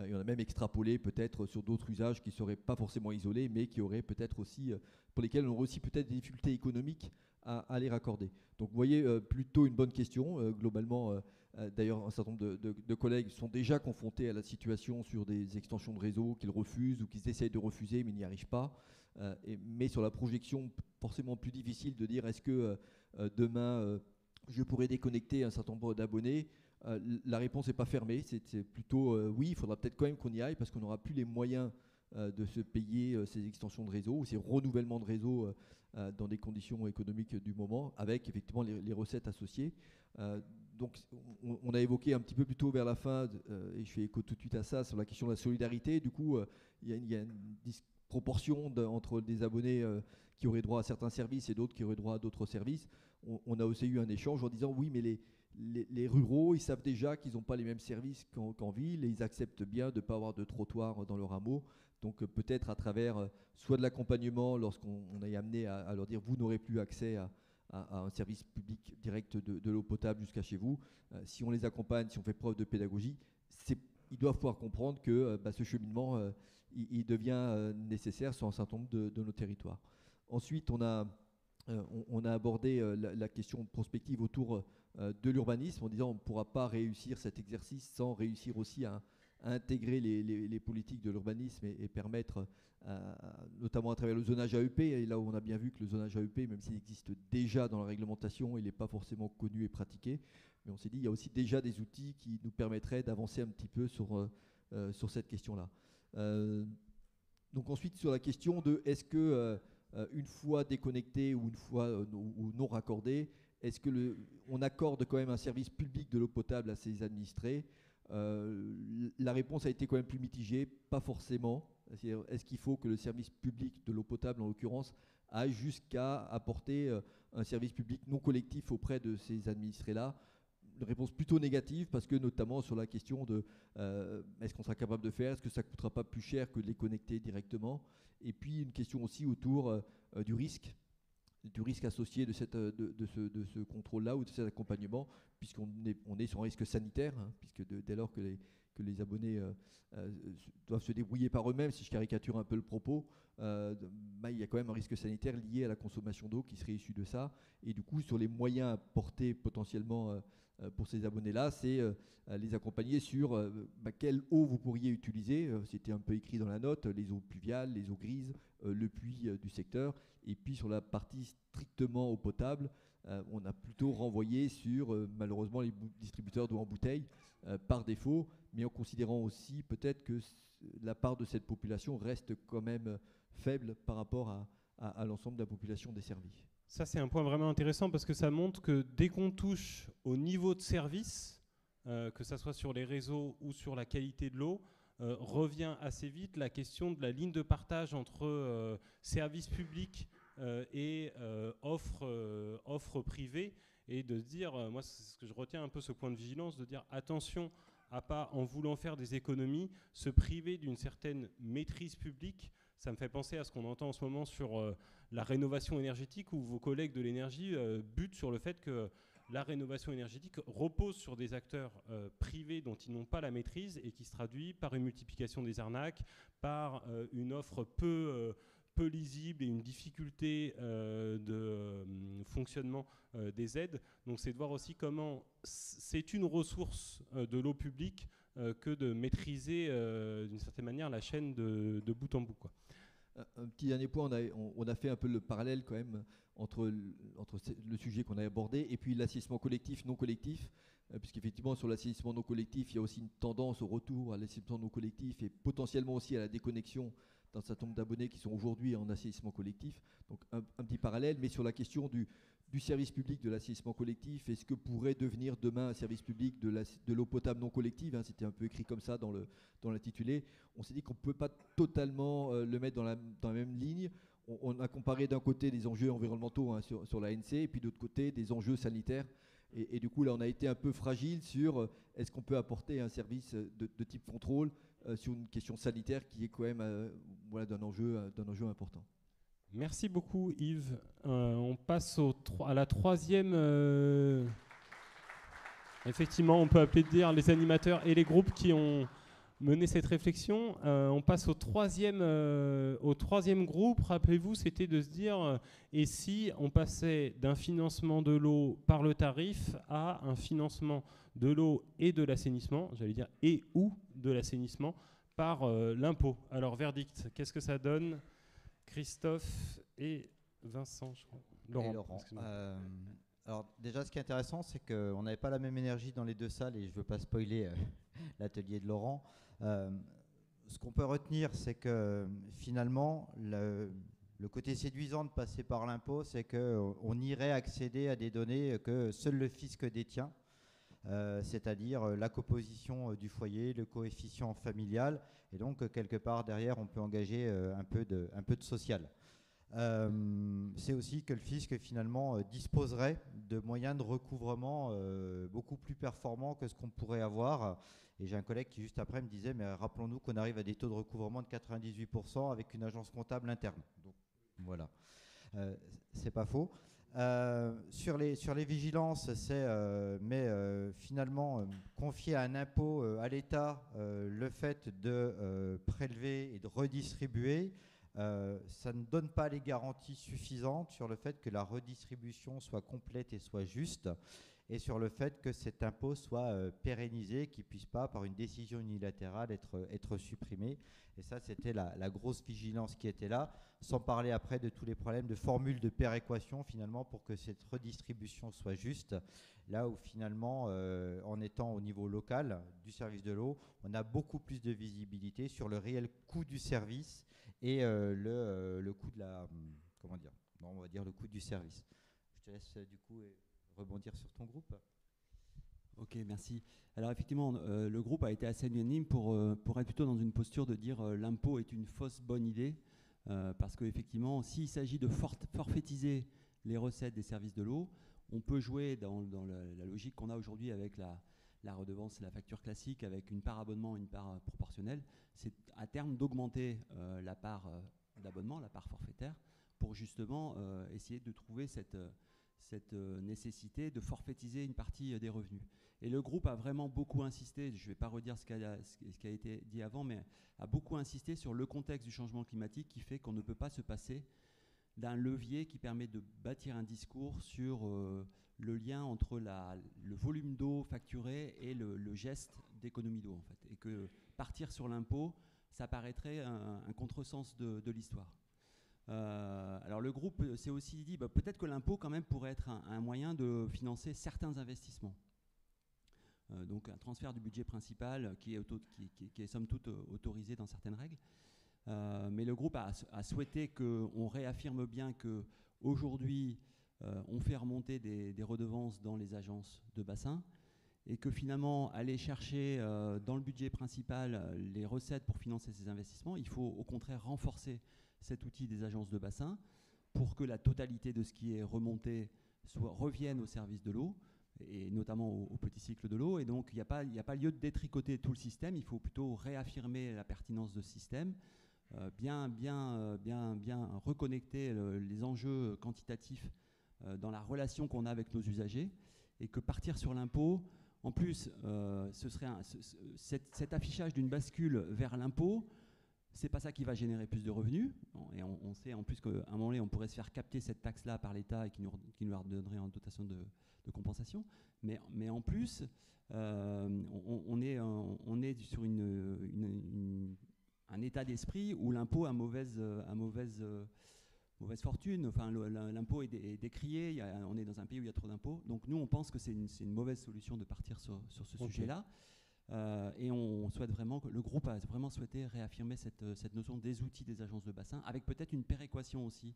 Et on a même extrapolé peut-être sur d'autres usages qui ne seraient pas forcément isolés, mais qui auraient peut-être aussi, pour lesquels on aurait aussi peut-être des difficultés économiques à les raccorder. Donc vous voyez, plutôt une bonne question. Globalement, d'ailleurs, un certain nombre de collègues sont déjà confrontés à la situation sur des extensions de réseau qu'ils refusent ou qu'ils essayent de refuser mais n'y arrivent pas. Mais sur la projection, forcément plus difficile de dire est-ce que demain je pourrais déconnecter un certain nombre d'abonnés. La réponse n'est pas fermée, c'est plutôt oui, il faudra peut-être quand même qu'on y aille parce qu'on n'aura plus les moyens de se payer ces extensions de réseau ou ces renouvellements de réseau dans des conditions économiques du moment, avec effectivement les recettes associées. Donc on a évoqué un petit peu plus tôt vers la fin, et je fais écho tout de suite à ça, sur la question de la solidarité. Du coup, il y a une disproportion entre des abonnés qui auraient droit à certains services et d'autres qui auraient droit à d'autres services. On a aussi eu un échange en disant oui, mais les ruraux, ils savent déjà qu'ils n'ont pas les mêmes services qu'en ville et ils acceptent bien de ne pas avoir de trottoir dans leur hameau. Donc peut-être à travers soit de l'accompagnement lorsqu'on est amené à leur dire vous n'aurez plus accès à un service public direct de l'eau potable jusqu'à chez vous. Si on les accompagne, si on fait preuve de pédagogie, ils doivent pouvoir comprendre que ce cheminement, il devient nécessaire sur un certain nombre de nos territoires. Ensuite, on a abordé la question prospective autour de l'urbanisme en disant on ne pourra pas réussir cet exercice sans réussir aussi à intégrer les politiques de l'urbanisme et permettre, notamment à travers le zonage AEP, et là où on a bien vu que le zonage AEP, même s'il existe déjà dans la réglementation, il n'est pas forcément connu et pratiqué, mais on s'est dit il y a aussi déjà des outils qui nous permettraient d'avancer un petit peu sur cette question-là. Donc ensuite sur la question de est-ce que une fois déconnecté ou une fois ou non raccordé, est-ce que on accorde quand même un service public de l'eau potable à ses administrés? La réponse a été quand même plus mitigée, pas forcément. Est-ce qu'il faut que le service public de l'eau potable, en l'occurrence, aille jusqu'à apporter un service public non collectif auprès de ces administrés-là? Une réponse plutôt négative, parce que notamment sur la question de est-ce qu'on sera capable de faire, est-ce que ça ne coûtera pas plus cher que de les connecter directement? Et puis une question aussi autour du risque associé de ce contrôle-là ou de cet accompagnement, puisqu'on est sur un risque sanitaire, hein, puisque dès lors que les abonnés doivent se débrouiller par eux-mêmes, si je caricature un peu le propos, il y a quand même un risque sanitaire lié à la consommation d'eau qui serait issue de ça. Et du coup, sur les moyens apportés potentiellement pour ces abonnés-là, c'est les accompagner sur quelle eau vous pourriez utiliser. C'était un peu écrit dans la note, les eaux pluviales, les eaux grises, le puits du secteur. Et puis sur la partie strictement eau potable, on a plutôt renvoyé sur malheureusement les distributeurs d'eau en bouteille par défaut, mais en considérant aussi peut-être que la part de cette population reste quand même faible par rapport à l'ensemble de la population desservie. Ça, c'est un point vraiment intéressant parce que ça montre que dès qu'on touche au niveau de service, que ce soit sur les réseaux ou sur la qualité de l'eau, revient assez vite la question de la ligne de partage entre services publics et offres privées, et de se dire, moi c'est ce que je retiens un peu, ce point de vigilance, de dire attention à pas, en voulant faire des économies, se priver d'une certaine maîtrise publique. Ça me fait penser à ce qu'on entend en ce moment sur la rénovation énergétique, où vos collègues de l'énergie butent sur le fait que la rénovation énergétique repose sur des acteurs privés dont ils n'ont pas la maîtrise et qui se traduit par une multiplication des arnaques, par une offre peu lisible et une difficulté de fonctionnement des aides. Donc c'est de voir aussi comment c'est une ressource de l'eau publique que de maîtriser d'une certaine manière la chaîne de bout en bout, quoi. Un petit dernier point, on a fait un peu le parallèle quand même entre le sujet qu'on a abordé et puis l'assainissement collectif, non collectif, puisqu'effectivement sur l'assainissement non collectif, il y a aussi une tendance au retour à l'assainissement non collectif et potentiellement aussi à la déconnexion d'un certain nombre d'abonnés qui sont aujourd'hui en assainissement collectif. Donc un petit parallèle, mais sur la question du service public de l'assainissement collectif, est-ce que pourrait devenir demain un service public de l'eau potable non collective, hein, c'était un peu écrit comme ça dans l'intitulé. On s'est dit qu'on ne peut pas totalement le mettre dans la même ligne. On a comparé d'un côté des enjeux environnementaux, hein, sur l'ANC, et puis d'autre côté des enjeux sanitaires. Et du coup, là, on a été un peu fragile sur est-ce qu'on peut apporter un service de type contrôle sur une question sanitaire qui est quand même d'un enjeu important. Merci beaucoup Yves. On passe à la troisième. Effectivement, on peut applaudir les animateurs et les groupes qui ont mené cette réflexion. On passe au troisième groupe. Rappelez-vous, c'était de se dire, et si on passait d'un financement de l'eau par le tarif à un financement de l'eau et de l'assainissement, j'allais dire et ou de l'assainissement, par l'impôt. Alors, verdict, qu'est-ce que ça donne ? Christophe et Vincent, je crois. Laurent. Alors déjà, ce qui est intéressant, c'est qu'on n'avait pas la même énergie dans les deux salles, et je ne veux pas spoiler l'atelier de Laurent. Ce qu'on peut retenir, c'est que finalement, le côté séduisant de passer par l'impôt, c'est qu'on irait accéder à des données que seul le fisc détient, c'est-à-dire la composition du foyer, le coefficient familial, et donc quelque part derrière, on peut engager un peu de social. C'est aussi que le fisc finalement disposerait de moyens de recouvrement beaucoup plus performants que ce qu'on pourrait avoir. Et j'ai un collègue qui juste après me disait, mais rappelons-nous qu'on arrive à des taux de recouvrement de 98% avec une agence comptable interne. Donc voilà, c'est pas faux. Sur les vigilances, c'est finalement confier à un impôt à l'État le fait de prélever et de redistribuer. Ça ne donne pas les garanties suffisantes sur le fait que la redistribution soit complète et soit juste, et sur le fait que cet impôt soit pérennisé, qu'il ne puisse pas, par une décision unilatérale, être supprimé. Et ça, c'était la grosse vigilance qui était là, sans parler après de tous les problèmes de formules de péréquation, finalement, pour que cette redistribution soit juste. Là où, finalement, en étant au niveau local du service de l'eau, on a beaucoup plus de visibilité sur le réel coût du service et le coût de la... comment dire ? Non, on va dire le coût du service. Je te laisse, du coup, rebondir sur ton groupe. Ok, merci. Alors effectivement, le groupe a été assez unanime pour être plutôt dans une posture de dire l'impôt est une fausse bonne idée, parce qu'effectivement, s'il s'agit de forfaitiser les recettes des services de l'eau, on peut jouer dans la logique qu'on a aujourd'hui avec la redevance et la facture classique, avec une part abonnement et une part proportionnelle. C'est à terme d'augmenter la part d'abonnement, la part forfaitaire, pour justement essayer de trouver cette nécessité de forfaitiser une partie des revenus. Et le groupe a vraiment beaucoup insisté, je ne vais pas redire ce qui a été dit avant, mais a beaucoup insisté sur le contexte du changement climatique qui fait qu'on ne peut pas se passer d'un levier qui permet de bâtir un discours sur le lien entre le volume d'eau facturé et le geste d'économie d'eau, en fait. Et que partir sur l'impôt, ça paraîtrait un contresens de l'histoire. Alors le groupe s'est aussi dit peut-être que l'impôt quand même pourrait être un moyen de financer certains investissements. Donc un transfert du budget principal qui est somme toute autorisé dans certaines règles. Mais le groupe a souhaité qu'on réaffirme bien qu'aujourd'hui on fait remonter des redevances dans les agences de bassin et que finalement aller chercher dans le budget principal les recettes pour financer ces investissements, il faut au contraire renforcer cet outil des agences de bassin pour que la totalité de ce qui est remonté revienne au service de l'eau et notamment au petit cycle de l'eau. Et donc il n'y a pas lieu de détricoter tout le système, il faut plutôt réaffirmer la pertinence de ce système, bien reconnecter les enjeux quantitatifs dans la relation qu'on a avec nos usagers, et que partir sur l'impôt, en plus, ce serait cet affichage d'une bascule vers l'impôt, c'est pas ça qui va générer plus de revenus. Et on sait en plus qu'à un moment donné, on pourrait se faire capter cette taxe-là par l'État et qui nous redonnerait en dotation de compensation. Mais en plus, on est sur un état d'esprit où l'impôt a mauvaise fortune. Enfin, l'impôt est décrié. On est dans un pays où il y a trop d'impôts. Donc nous, on pense que c'est une mauvaise solution de partir sur ce sujet-là. Et on souhaite vraiment, le groupe a vraiment souhaité réaffirmer cette notion des outils des agences de bassin, avec peut-être une péréquation aussi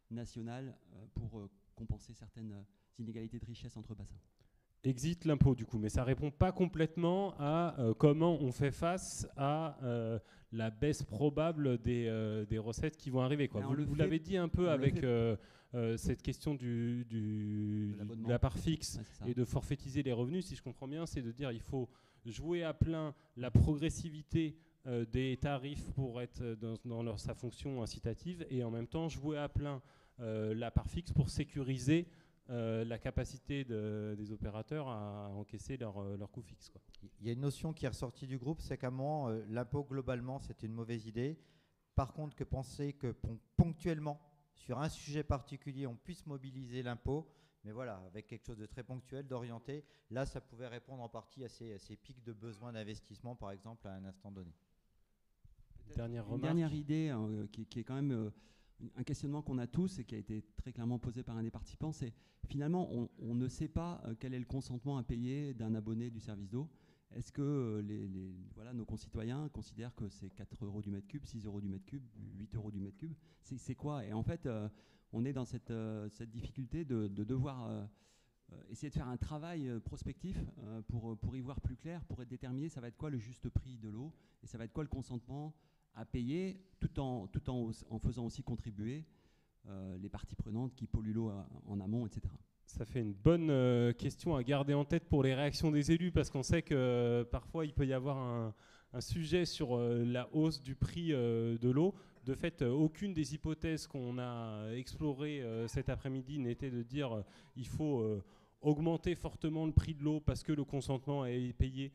nationale pour compenser certaines inégalités de richesse entre bassins. Exit l'impôt du coup, mais ça répond pas complètement à comment on fait face à la baisse probable des recettes qui vont arriver, quoi. Vous l'avez dit un peu avec cette question de la part fixe, ouais, et de forfaitiser les revenus, si je comprends bien, c'est de dire il faut jouer à plein la progressivité des tarifs pour être dans sa fonction incitative, et en même temps jouer à plein la part fixe pour sécuriser la capacité des opérateurs à encaisser leur coût fixe, quoi. Il y a une notion qui est ressortie du groupe, c'est qu'à un moment, l'impôt globalement, c'était une mauvaise idée. Par contre, que penser que ponctuellement, sur un sujet particulier, on puisse mobiliser l'impôt, mais voilà, avec quelque chose de très ponctuel, d'orienté, là, ça pouvait répondre en partie à ces pics de besoin d'investissement, par exemple, à un instant donné. Une dernière idée qui est quand même un questionnement qu'on a tous et qui a été très clairement posé par un des participants, c'est finalement on ne sait pas quel est le consentement à payer d'un abonné du service d'eau. Est-ce que nos concitoyens considèrent que c'est 4 € du mètre cube, 6 € du mètre cube, 8 € du mètre cube? C'est quoi? Et en fait, on est dans cette difficulté de devoir essayer de faire un travail prospectif pour y voir plus clair, pour déterminer ça va être quoi le juste prix de l'eau et ça va être quoi le consentement à payer, tout en faisant aussi contribuer les parties prenantes qui polluent l'eau en amont, etc. Ça fait une bonne question à garder en tête pour les réactions des élus, parce qu'on sait que parfois il peut y avoir un sujet sur la hausse du prix de l'eau. De fait, aucune des hypothèses qu'on a explorées cet après-midi n'était de dire il faut augmenter fortement le prix de l'eau parce que le consentement est payé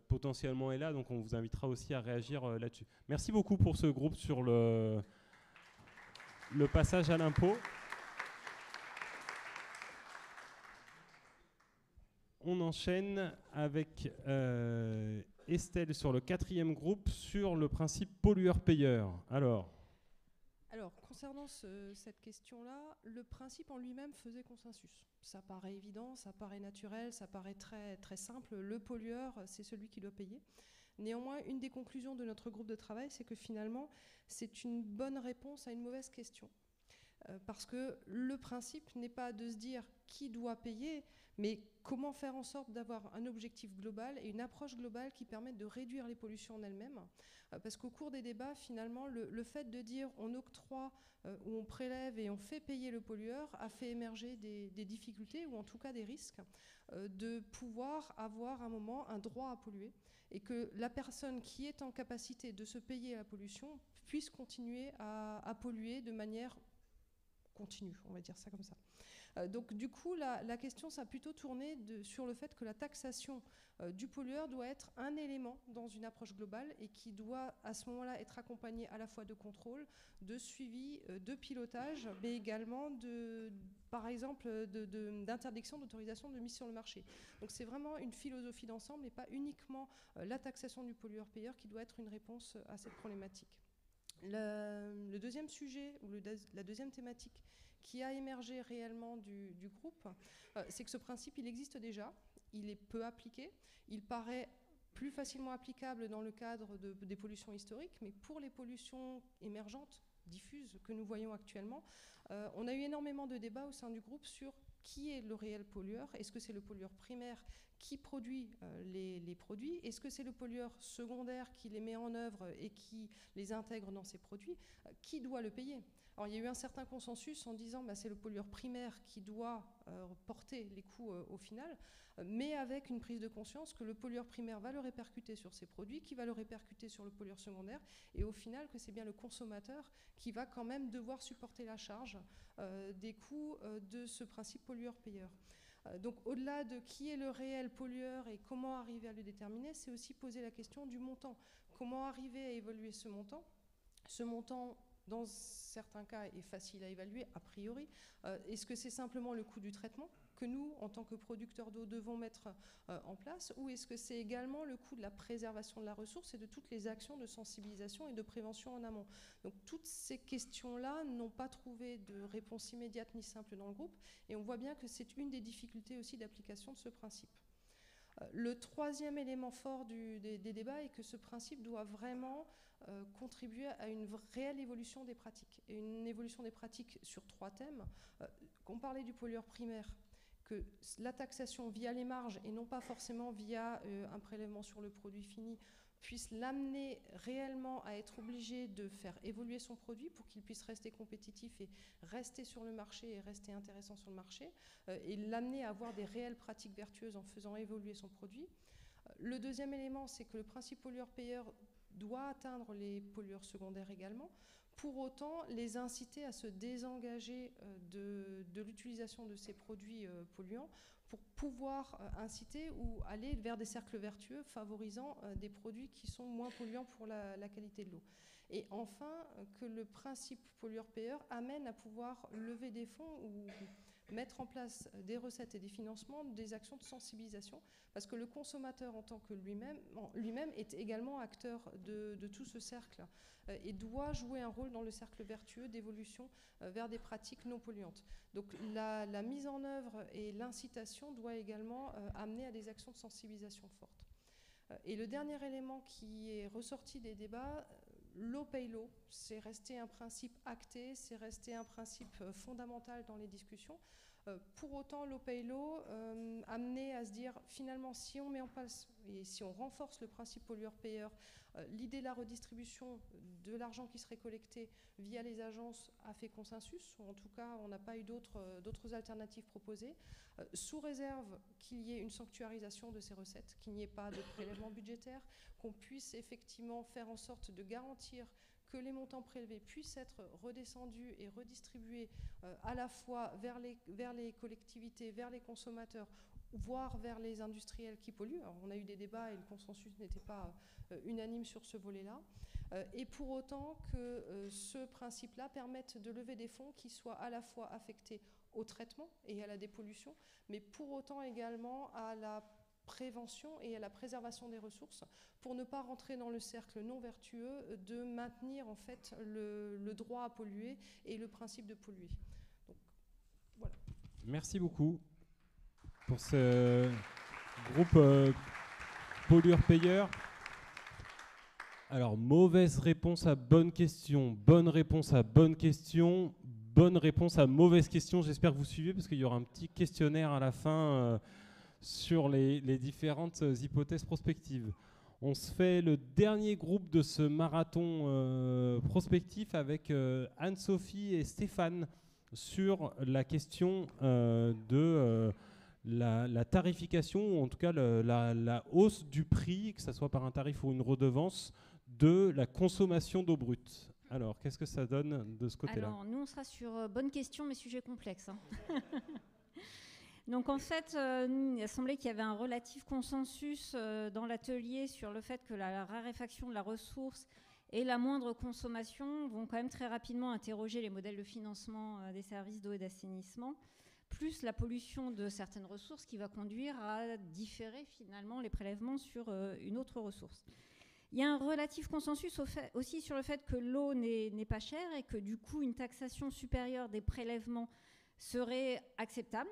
potentiellement est là. Donc on vous invitera aussi à réagir là-dessus. Merci beaucoup pour ce groupe sur le passage à l'impôt. On enchaîne avec Estelle sur le 4e groupe sur le principe pollueur-payeur. Alors, concernant cette question-là, le principe en lui-même faisait consensus. Ça paraît évident, ça paraît naturel, ça paraît très, très simple. Le pollueur, c'est celui qui doit payer. Néanmoins, une des conclusions de notre groupe de travail, c'est que finalement, c'est une bonne réponse à une mauvaise question. Parce que le principe n'est pas de se dire qui doit payer, mais comment faire en sorte d'avoir un objectif global et une approche globale qui permette de réduire les pollutions en elles-mêmes. Parce qu'au cours des débats, finalement, le fait de dire on octroie ou on prélève et on fait payer le pollueur a fait émerger des difficultés ou en tout cas des risques de pouvoir avoir à un moment un droit à polluer et que la personne qui est en capacité de se payer la pollution puisse continuer à polluer de manière continue, on va dire ça comme ça. Donc du coup, la question, ça a plutôt tourné sur le fait que la taxation du pollueur doit être un élément dans une approche globale et qui doit à ce moment-là être accompagné à la fois de contrôle, de suivi, de pilotage, mais également par exemple d'interdiction, d'autorisation de mise sur le marché. Donc c'est vraiment une philosophie d'ensemble et pas uniquement la taxation du pollueur-payeur qui doit être une réponse à cette problématique. Le deuxième sujet, ou la deuxième thématique qui a émergé réellement du groupe, c'est que ce principe, il existe déjà, il est peu appliqué, il paraît plus facilement applicable dans le cadre des pollutions historiques, mais pour les pollutions émergentes, diffuses, que nous voyons actuellement, on a eu énormément de débats au sein du groupe sur qui est le réel pollueur. Est-ce que c'est le pollueur primaire qui produit les produits? Est-ce que c'est le pollueur secondaire qui les met en œuvre et qui les intègre dans ses produits? Qui doit le payer? Alors, il y a eu un certain consensus en disant c'est le pollueur primaire qui doit porter les coûts au final, mais avec une prise de conscience que le pollueur primaire va le répercuter sur ses produits, qui va le répercuter sur le pollueur secondaire, et au final que c'est bien le consommateur qui va quand même devoir supporter la charge des coûts de ce principe pollueur-payeur. Donc au-delà de qui est le réel pollueur et comment arriver à le déterminer, c'est aussi poser la question du montant. Comment arriver à évaluer ce montant? Ce montant, dans certains cas, est facile à évaluer a priori. Est-ce que c'est simplement le coût du traitement que nous, en tant que producteurs d'eau, devons mettre en place, ou est-ce que c'est également le coût de la préservation de la ressource et de toutes les actions de sensibilisation et de prévention en amont? Donc toutes ces questions-là n'ont pas trouvé de réponse immédiate ni simple dans le groupe, et on voit bien que c'est une des difficultés aussi d'application de ce principe. Le troisième élément fort des débats est que ce principe doit vraiment contribuer à une réelle évolution des pratiques. Et une évolution des pratiques sur 3 thèmes. On parlait du pollueur primaire, que la taxation via les marges et non pas forcément via un prélèvement sur le produit fini puisse l'amener réellement à être obligé de faire évoluer son produit pour qu'il puisse rester compétitif et rester sur le marché et rester intéressant sur le marché, et l'amener à avoir des réelles pratiques vertueuses en faisant évoluer son produit. Le deuxième élément, c'est que le principe pollueur-payeur doit atteindre les pollueurs secondaires également, pour autant les inciter à se désengager de l'utilisation de ces produits polluants pour pouvoir inciter ou aller vers des cercles vertueux favorisant des produits qui sont moins polluants pour la qualité de l'eau. Et enfin, que le principe pollueur-payeur amène à pouvoir lever des fonds ou mettre en place des recettes et des financements, des actions de sensibilisation, parce que le consommateur en tant que lui-même est également acteur de tout ce cercle et doit jouer un rôle dans le cercle vertueux d'évolution vers des pratiques non polluantes. Donc la mise en œuvre et l'incitation doit également amener à des actions de sensibilisation fortes. Et le dernier élément qui est ressorti des débats, l'eau paye l'eau, c'est resté un principe acté, c'est resté un principe fondamental dans les discussions. Pour autant, l'eau paye l'eau, amené à se dire finalement si on met en place et si on renforce le principe pollueur-payeur, l'idée de la redistribution de l'argent qui serait collecté via les agences a fait consensus, ou en tout cas on n'a pas eu d'autres alternatives proposées, sous réserve qu'il y ait une sanctuarisation de ces recettes, qu'il n'y ait pas de prélèvement budgétaire, qu'on puisse effectivement faire en sorte de garantir que les montants prélevés puissent être redescendus et redistribués à la fois vers les collectivités, vers les consommateurs, voire vers les industriels qui polluent. Alors, on a eu des débats et le consensus n'était pas unanime sur ce volet-là. Et pour autant que ce principe-là permette de lever des fonds qui soient à la fois affectés au traitement et à la dépollution, mais pour autant également à la prévention et à la préservation des ressources pour ne pas rentrer dans le cercle non vertueux de maintenir en fait le droit à polluer et le principe de polluer. Donc, voilà. Merci beaucoup pour ce groupe pollueur-payeur. Alors, mauvaise réponse à bonne question, bonne réponse à bonne question, bonne réponse à mauvaise question. J'espère que vous suivez parce qu'il y aura un petit questionnaire à la fin sur les différentes hypothèses prospectives. On se fait le dernier groupe de ce marathon prospectif avec Anne-Sophie et Stéphane sur la question de la tarification, ou en tout cas la hausse du prix, que ce soit par un tarif ou une redevance, de la consommation d'eau brute. Alors, qu'est-ce que ça donne de ce côté-là? Alors, nous, on sera sur bonne question, mais sujet complexe. Hein. Donc, en fait, il a semblé qu'il y avait un relatif consensus dans l'atelier sur le fait que la raréfaction de la ressource et la moindre consommation vont quand même très rapidement interroger les modèles de financement des services d'eau et d'assainissement, plus la pollution de certaines ressources qui va conduire à différer finalement les prélèvements sur une autre ressource. Il y a un relatif consensus aussi sur le fait que l'eau n'est pas chère et que du coup une taxation supérieure des prélèvements serait acceptable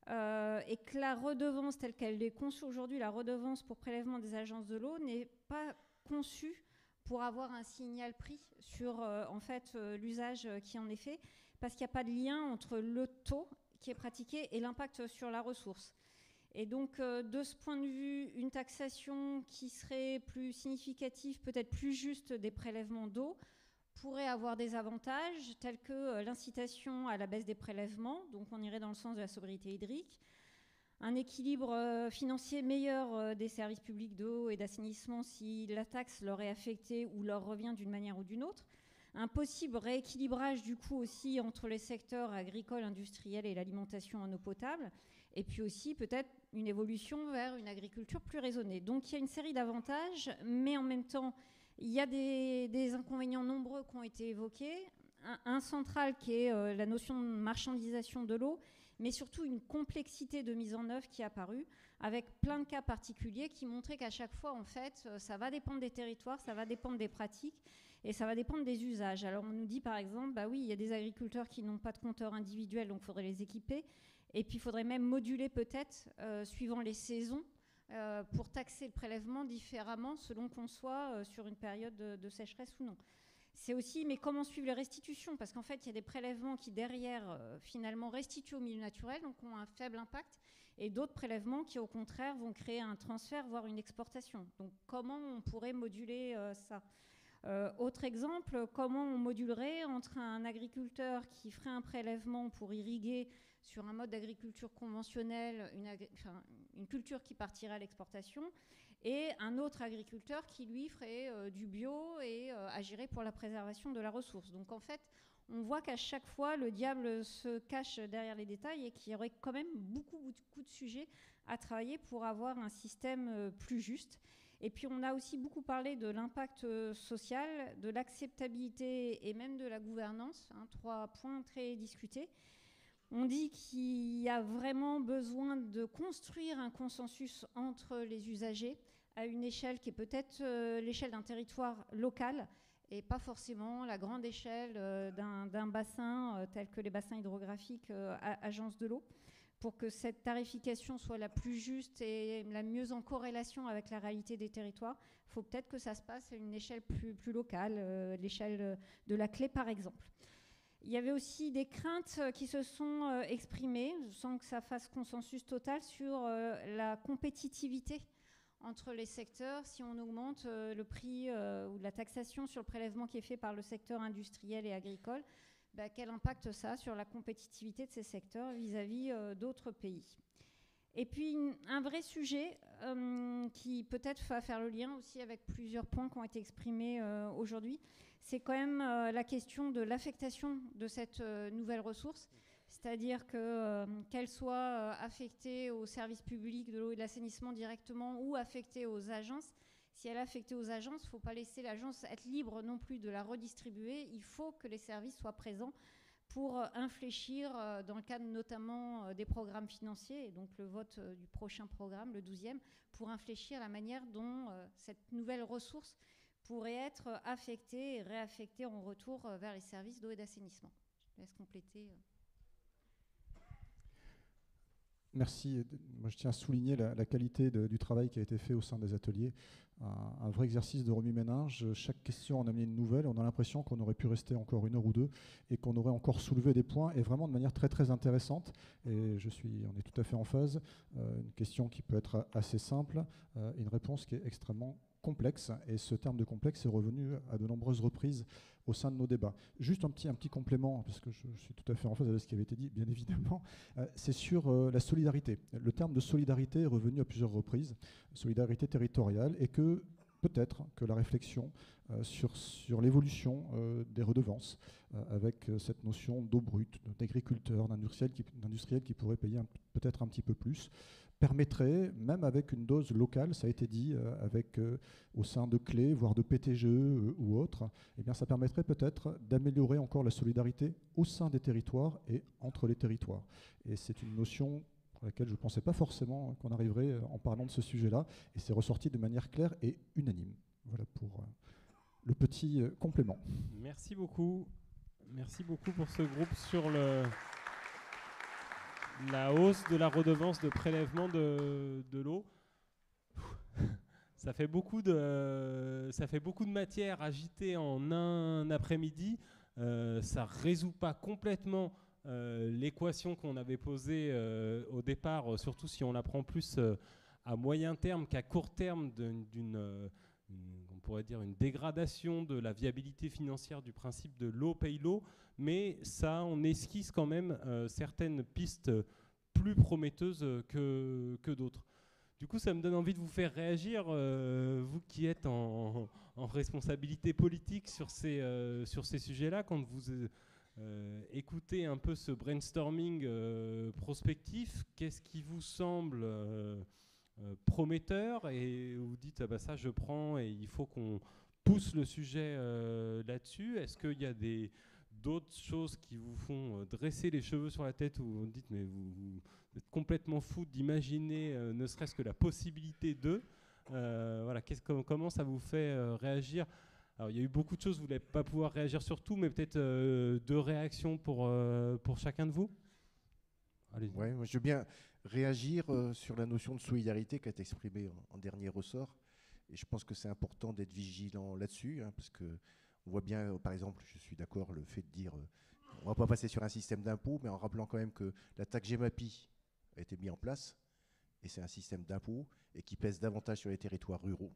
et que la redevance telle qu'elle est conçue aujourd'hui, la redevance pour prélèvement des agences de l'eau, n'est pas conçue pour avoir un signal prix sur en fait l'usage qui en est fait, parce qu'il n'y a pas de lien entre le taux qui est pratiqué et l'impact sur la ressource. Et donc, de ce point de vue, une taxation qui serait plus significative, peut-être plus juste des prélèvements d'eau, pourrait avoir des avantages tels que l'incitation à la baisse des prélèvements, donc on irait dans le sens de la sobriété hydrique, un équilibre financier meilleur des services publics d'eau et d'assainissement si la taxe leur est affectée ou leur revient d'une manière ou d'une autre, un possible rééquilibrage du coup aussi entre les secteurs agricoles, industriels et l'alimentation en eau potable, et puis aussi peut-être une évolution vers une agriculture plus raisonnée. Donc il y a une série d'avantages, mais en même temps, il y a des inconvénients nombreux qui ont été évoqués. Un central qui est la notion de marchandisation de l'eau, mais surtout une complexité de mise en œuvre qui est apparue, avec plein de cas particuliers qui montraient qu'à chaque fois, en fait, ça va dépendre des territoires, ça va dépendre des pratiques, et ça va dépendre des usages. Alors on nous dit par exemple, bah oui, il y a des agriculteurs qui n'ont pas de compteur individuel, donc il faudrait les équiper. Et puis il faudrait même moduler peut-être, suivant les saisons, pour taxer le prélèvement différemment selon qu'on soit sur une période de sécheresse ou non. C'est aussi, mais comment suivre les restitutions? Parce qu'en fait, il y a des prélèvements qui derrière, finalement, restituent au milieu naturel, donc ont un faible impact, et d'autres prélèvements qui, au contraire, vont créer un transfert, voire une exportation. Donc comment on pourrait moduler ça? Autre exemple, comment on modulerait entre un agriculteur qui ferait un prélèvement pour irriguer sur un mode d'agriculture conventionnelle, une culture qui partirait à l'exportation, et un autre agriculteur qui, lui, ferait du bio et agirait pour la préservation de la ressource. Donc, en fait, on voit qu'à chaque fois, le diable se cache derrière les détails et qu'il y aurait quand même beaucoup de sujets à travailler pour avoir un système plus juste. Et puis, on a aussi beaucoup parlé de l'impact social, de l'acceptabilité et même de la gouvernance, 3 points très discutés. On dit qu'il y a vraiment besoin de construire un consensus entre les usagers à une échelle qui est peut-être l'échelle d'un territoire local et pas forcément la grande échelle d'un bassin tel que les bassins hydrographiques agences de l'eau, pour que cette tarification soit la plus juste et la mieux en corrélation avec la réalité des territoires. Il faut peut-être que ça se passe à une échelle plus locale, l'échelle de la clé par exemple. Il y avait aussi des craintes qui se sont exprimées, sans que ça fasse consensus total, sur la compétitivité entre les secteurs. Si on augmente le prix ou la taxation sur le prélèvement qui est fait par le secteur industriel et agricole, bah, quel impact ça a sur la compétitivité de ces secteurs vis-à-vis d'autres pays? Et puis un vrai sujet qui peut-être va faire le lien aussi avec plusieurs points qui ont été exprimés aujourd'hui, c'est quand même la question de l'affectation de cette nouvelle ressource, c'est-à-dire qu'elle soit affectée au service public de l'eau et de l'assainissement directement ou affectée aux agences. Si elle est affectée aux agences, il ne faut pas laisser l'agence être libre non plus de la redistribuer. Il faut que les services soient présents pour infléchir, dans le cadre notamment des programmes financiers, et donc le vote du prochain programme, le 12e, pour infléchir la manière dont cette nouvelle ressource pourrait être affectée et réaffectée en retour vers les services d'eau et d'assainissement. Je laisse compléter. Merci. Moi, je tiens à souligner la qualité du travail qui a été fait au sein des ateliers. Un vrai exercice de remue-ménage. Chaque question en amenait une nouvelle. On a l'impression qu'on aurait pu rester encore 1 heure ou 2 et qu'on aurait encore soulevé des points, et vraiment de manière très très intéressante. Et on est tout à fait en phase. Une question qui peut être assez simple, une réponse qui est extrêmement complexe. Et ce terme de complexe est revenu à de nombreuses reprises au sein de nos débats. Juste un petit complément, parce que je suis tout à fait en phase avec ce qui avait été dit, bien évidemment, c'est sur la solidarité. Le terme de solidarité est revenu à plusieurs reprises, solidarité territoriale, et que peut-être que la réflexion sur l'évolution des redevances, avec cette notion d'eau brute, d'agriculteur, d'industriel qui pourrait payer peut-être un petit peu plus, permettrait, même avec une dose locale, ça a été dit, au sein de clés, voire de PTGE ou autres, eh bien, ça permettrait peut-être d'améliorer encore la solidarité au sein des territoires et entre les territoires. Et c'est une notion à laquelle je ne pensais pas forcément qu'on arriverait en parlant de ce sujet-là, et c'est ressorti de manière claire et unanime. Voilà pour le petit complément. Merci beaucoup. Merci beaucoup pour ce groupe sur la hausse de la redevance de prélèvement de l'eau. Ça fait beaucoup de matière agitée en un après-midi. Ça ne résout pas complètement l'équation qu'on avait posée au départ, surtout si on la prend plus à moyen terme qu'à court terme on pourrait dire une dégradation de la viabilité financière du principe de l'eau paye l'eau, mais ça, on esquisse quand même certaines pistes plus prometteuses que d'autres. Du coup, ça me donne envie de vous faire réagir, vous qui êtes en responsabilité politique sur ces sujets-là, quand vous écoutez un peu ce brainstorming prospectif, qu'est-ce qui vous semble prometteur, et vous dites ah bah ça je prends et il faut qu'on pousse le sujet là-dessus. Est-ce qu'il y a d'autres choses qui vous font dresser les cheveux sur la tête, où vous dites mais vous êtes complètement fou d'imaginer ne serait-ce que la possibilité de voilà, comment ça vous fait réagir? Alors il y a eu beaucoup de choses, vous n'allez pas pouvoir réagir sur tout, mais peut-être 2 réactions pour chacun de vous. Allez. Ouais, moi je veux bien réagir sur la notion de solidarité qui a été exprimée en dernier ressort. Et je pense que c'est important d'être vigilant là-dessus, hein, parce que on voit bien, par exemple, je suis d'accord, le fait de dire on ne va pas passer sur un système d'impôt, mais en rappelant quand même que la taxe GEMAPI a été mise en place, et c'est un système d'impôt et qui pèse davantage sur les territoires ruraux,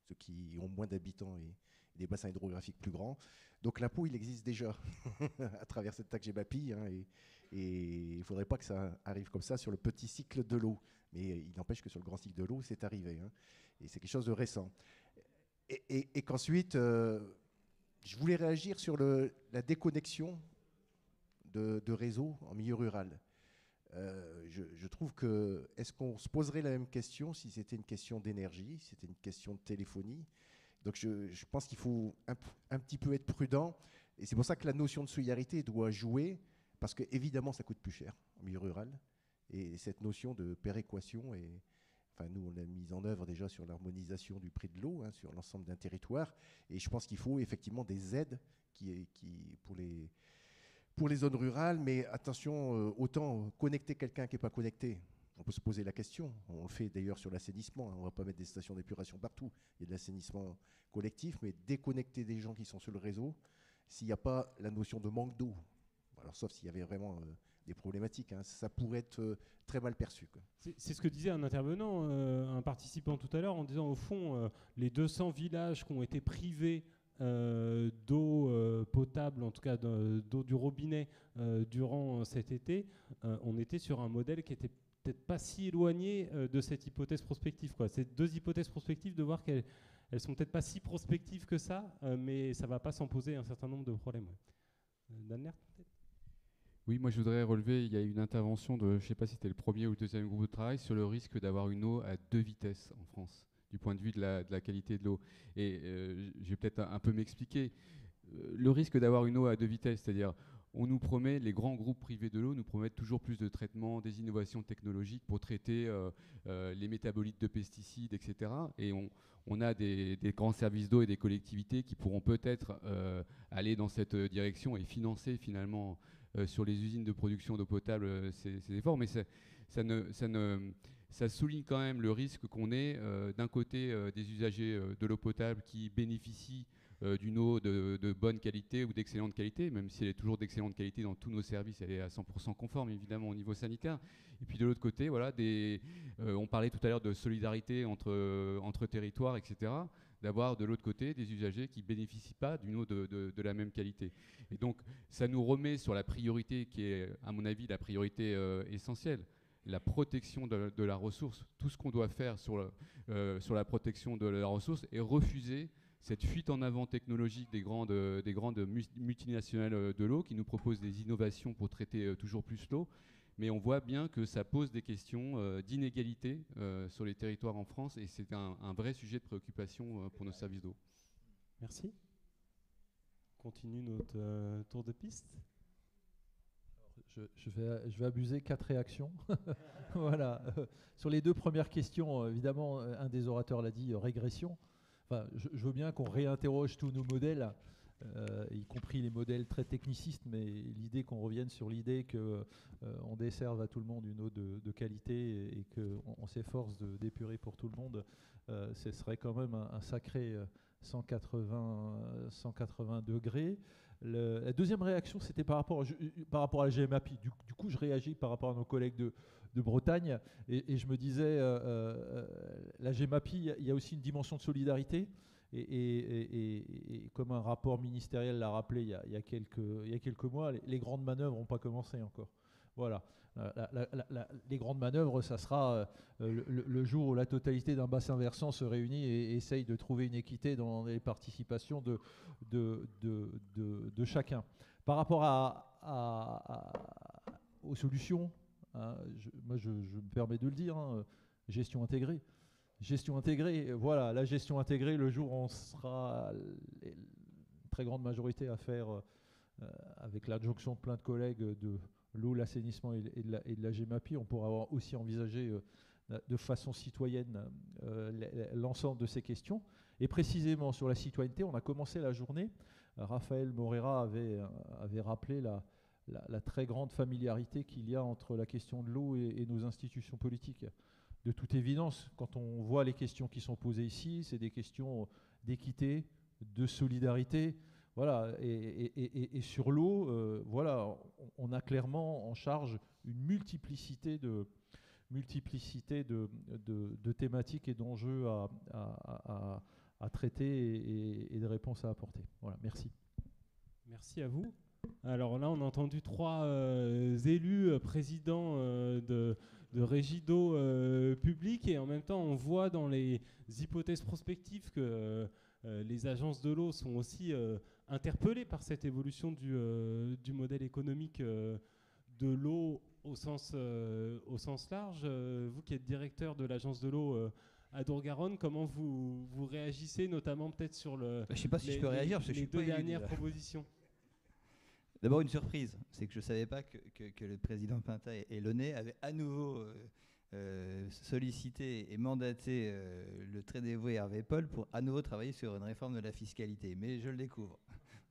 ceux qui ont moins d'habitants et des bassins hydrographiques plus grands. Donc l'impôt, il existe déjà à travers cette taxe GEMAPI, hein, et il ne faudrait pas que ça arrive comme ça sur le petit cycle de l'eau. Mais il n'empêche que sur le grand cycle de l'eau, c'est arrivé, hein, et c'est quelque chose de récent. Et qu'ensuite, je voulais réagir sur la déconnexion de réseaux en milieu rural. Je trouve que, est-ce qu'on se poserait la même question si c'était une question d'énergie, si c'était une question de téléphonie? Donc je pense qu'il faut un petit peu être prudent, et c'est pour ça que la notion de solidarité doit jouer, parce qu'évidemment ça coûte plus cher en milieu rural, et cette notion de péréquation, enfin nous on l'a mise en œuvre déjà sur l'harmonisation du prix de l'eau, hein, sur l'ensemble d'un territoire, et je pense qu'il faut effectivement des aides pour les zones rurales, mais attention, autant connecter quelqu'un qui n'est pas connecté, on peut se poser la question. On le fait d'ailleurs sur l'assainissement, hein. On ne va pas mettre des stations d'épuration partout. Il y a de l'assainissement collectif, mais déconnecter des gens qui sont sur le réseau, s'il n'y a pas la notion de manque d'eau, alors sauf s'il y avait vraiment des problématiques, hein, ça pourrait être très mal perçu, quoi. C'est ce que disait un intervenant, un participant tout à l'heure, en disant au fond, les 200 villages qui ont été privés d'eau potable, en tout cas d'eau du robinet durant cet été, on était sur un modèle qui était peut-être pas si éloigné de cette hypothèse prospective, quoi. Ces 2 hypothèses prospectives, de voir qu'elles sont peut-être pas si prospectives que ça, mais ça va pas s'en poser un certain nombre de problèmes. Ouais. Danner, peut-être. Oui, moi je voudrais relever, il y a eu une intervention de, je ne sais pas si c'était le premier ou le deuxième groupe de travail, sur le risque d'avoir une eau à 2 vitesses en France, du point de vue de la qualité de l'eau. Et je vais peut-être un peu m'expliquer. Le risque d'avoir une eau à 2 vitesses, c'est-à-dire on nous promet, les grands groupes privés de l'eau nous promettent toujours plus de traitements, des innovations technologiques pour traiter les métabolites de pesticides, etc. Et on a des grands services d'eau et des collectivités qui pourront peut-être aller dans cette direction et financer finalement sur les usines de production d'eau potable ces efforts, mais ça souligne quand même le risque qu'on ait d'un côté des usagers de l'eau potable qui bénéficient d'une eau de bonne qualité ou d'excellente qualité, même si elle est toujours d'excellente qualité dans tous nos services, elle est à 100% conforme évidemment au niveau sanitaire. Et puis de l'autre côté, voilà, on parlait tout à l'heure de solidarité entre territoires, etc., d'avoir de l'autre côté des usagers qui ne bénéficient pas d'une eau de la même qualité. Et donc ça nous remet sur la priorité qui est, à mon avis, la priorité essentielle, la protection de la ressource, tout ce qu'on doit faire sur la protection de la ressource, et refuser cette fuite en avant technologique des grandes multinationales de l'eau qui nous proposent des innovations pour traiter toujours plus l'eau. Mais on voit bien que ça pose des questions d'inégalité sur les territoires en France, et c'est un vrai sujet de préoccupation pour nos services d'eau. Merci. On continue notre tour de piste. Je vais abuser 4 réactions. Voilà. Sur les 2 premières questions, évidemment, un des orateurs l'a dit, régression. Enfin, je veux bien qu'on réinterroge tous nos modèles, y compris les modèles très technicistes, mais l'idée qu'on revienne sur l'idée qu'on desserve à tout le monde une eau de qualité et qu'on s'efforce d'épurer pour tout le monde, ce serait quand même un sacré 180 degrés. La deuxième réaction, c'était par rapport à la GMAPI. Du coup, je réagis par rapport à nos collègues de Bretagne, et je me disais, la GMAPI, il y a aussi une dimension de solidarité, et comme un rapport ministériel l'a rappelé il y a quelques mois, les grandes manœuvres n'ont pas commencé encore. Voilà. Les grandes manœuvres, ça sera le jour où la totalité d'un bassin versant se réunit et essaye de trouver une équité dans les participations de chacun. Par rapport aux solutions, hein, je me permets de le dire, hein, gestion intégrée. Gestion intégrée, voilà, la gestion intégrée, le jour où on sera une très grande majorité à faire, avec l'adjonction de plein de collègues de l'eau, l'assainissement et de la GMAPI, on pourra avoir aussi envisagé de façon citoyenne l'ensemble de ces questions. Et précisément sur la citoyenneté, on a commencé la journée. Raphaël Morera avait rappelé la très grande familiarité qu'il y a entre la question de l'eau et nos institutions politiques. De toute évidence, quand on voit les questions qui sont posées ici, c'est des questions d'équité, de solidarité. Voilà, et sur l'eau, voilà, on a clairement en charge une multiplicité de thématiques et d'enjeux à traiter et de réponses à apporter. Voilà, merci. Merci à vous. Alors là, on a entendu 3 élus présidents de régies d'eau publiques, et en même temps, on voit dans les hypothèses prospectives que les agences de l'eau sont aussi interpellées par cette évolution du modèle économique de l'eau au sens large. Vous qui êtes directeur de l'agence de l'eau Adour-Garonne, comment vous réagissez, notamment peut-être sur je sais pas si je peux réagir, parce que les 2 dernières propositions? D'abord, une surprise, c'est que je ne savais pas que le président Pintat et Launay avaient à nouveau sollicité et mandaté le très dévoué Hervé Paul pour à nouveau travailler sur une réforme de la fiscalité. Mais je le découvre.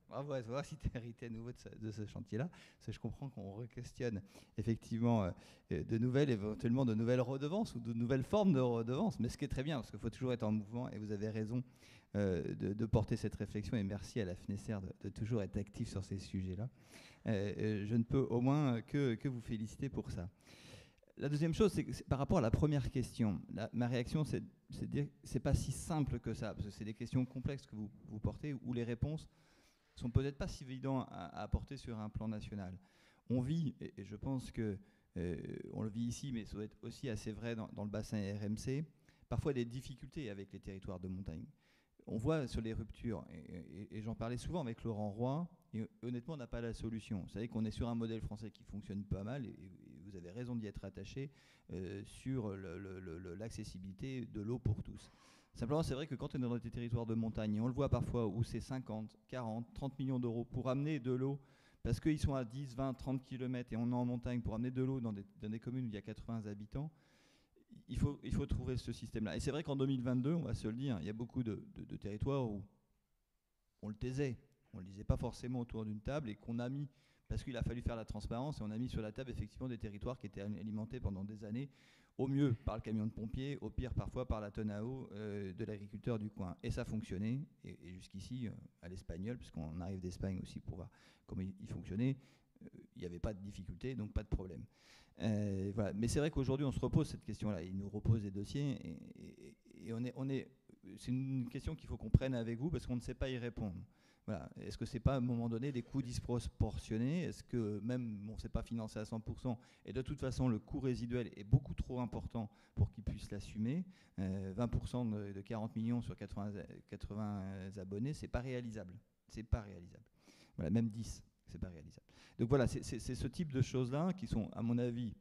Bravo à toi si tu as hérité à nouveau de ce chantier-là. Parce que je comprends qu'on re-questionne effectivement éventuellement de nouvelles redevances ou de nouvelles formes de redevances. Mais ce qui est très bien, parce qu'il faut toujours être en mouvement, et vous avez raison de porter cette réflexion, et merci à la FNESER de toujours être actif sur ces sujets-là. Je ne peux au moins que vous féliciter pour ça. La deuxième chose, c'est que par rapport à la première question, ma réaction, c'est de dire que ce n'est pas si simple que ça, parce que c'est des questions complexes que vous portez, où les réponses sont peut-être pas si évidentes à apporter sur un plan national. On vit, et je pense que on le vit ici, mais ça doit être aussi assez vrai dans le bassin RMC, parfois des difficultés avec les territoires de montagne. On voit sur les ruptures, et j'en parlais souvent avec Laurent Roy, et honnêtement, on n'a pas la solution. Vous savez qu'on est sur un modèle français qui fonctionne pas mal, et vous avez raison d'y être attaché, sur l'accessibilité de l'eau pour tous. Simplement, c'est vrai que quand on est dans des territoires de montagne, et on le voit parfois où c'est 50, 40, 30 millions d'euros pour amener de l'eau, parce qu'ils sont à 10, 20, 30 km et on est en montagne, pour amener de l'eau dans des communes où il y a 80 habitants, il faut trouver ce système-là. Et c'est vrai qu'en 2022, on va se le dire, il y a beaucoup de territoires où on le taisait, on ne le disait pas forcément autour d'une table, et qu'on a mis parce qu'il a fallu faire la transparence et on a mis sur la table effectivement des territoires qui étaient alimentés pendant des années, au mieux par le camion de pompier, au pire parfois par la tonne à eau de l'agriculteur du coin. Et ça fonctionnait, et jusqu'ici, à l'espagnol, puisqu'on arrive d'Espagne aussi pour voir comment il fonctionnait, il n'y avait pas de difficulté, donc pas de problème. Voilà. Mais c'est vrai qu'aujourd'hui, on se repose cette question-là. Il nous repose des dossiers, et c'est une question qu'il faut qu'on prenne avec vous, parce qu'on ne sait pas y répondre. Voilà. Est-ce que ce n'est pas à un moment donné des coûts disproportionnés? Est-ce que même on ne s'est pas financé à 100% et de toute façon le coût résiduel est beaucoup trop important pour qu'ils puissent l'assumer? 20% de 40 millions sur 80 abonnés, c'est pas réalisable. C'est pas réalisable. Voilà, même 10, c'est pas réalisable. Donc voilà, c'est ce type de choses-là qui sont, à mon avis,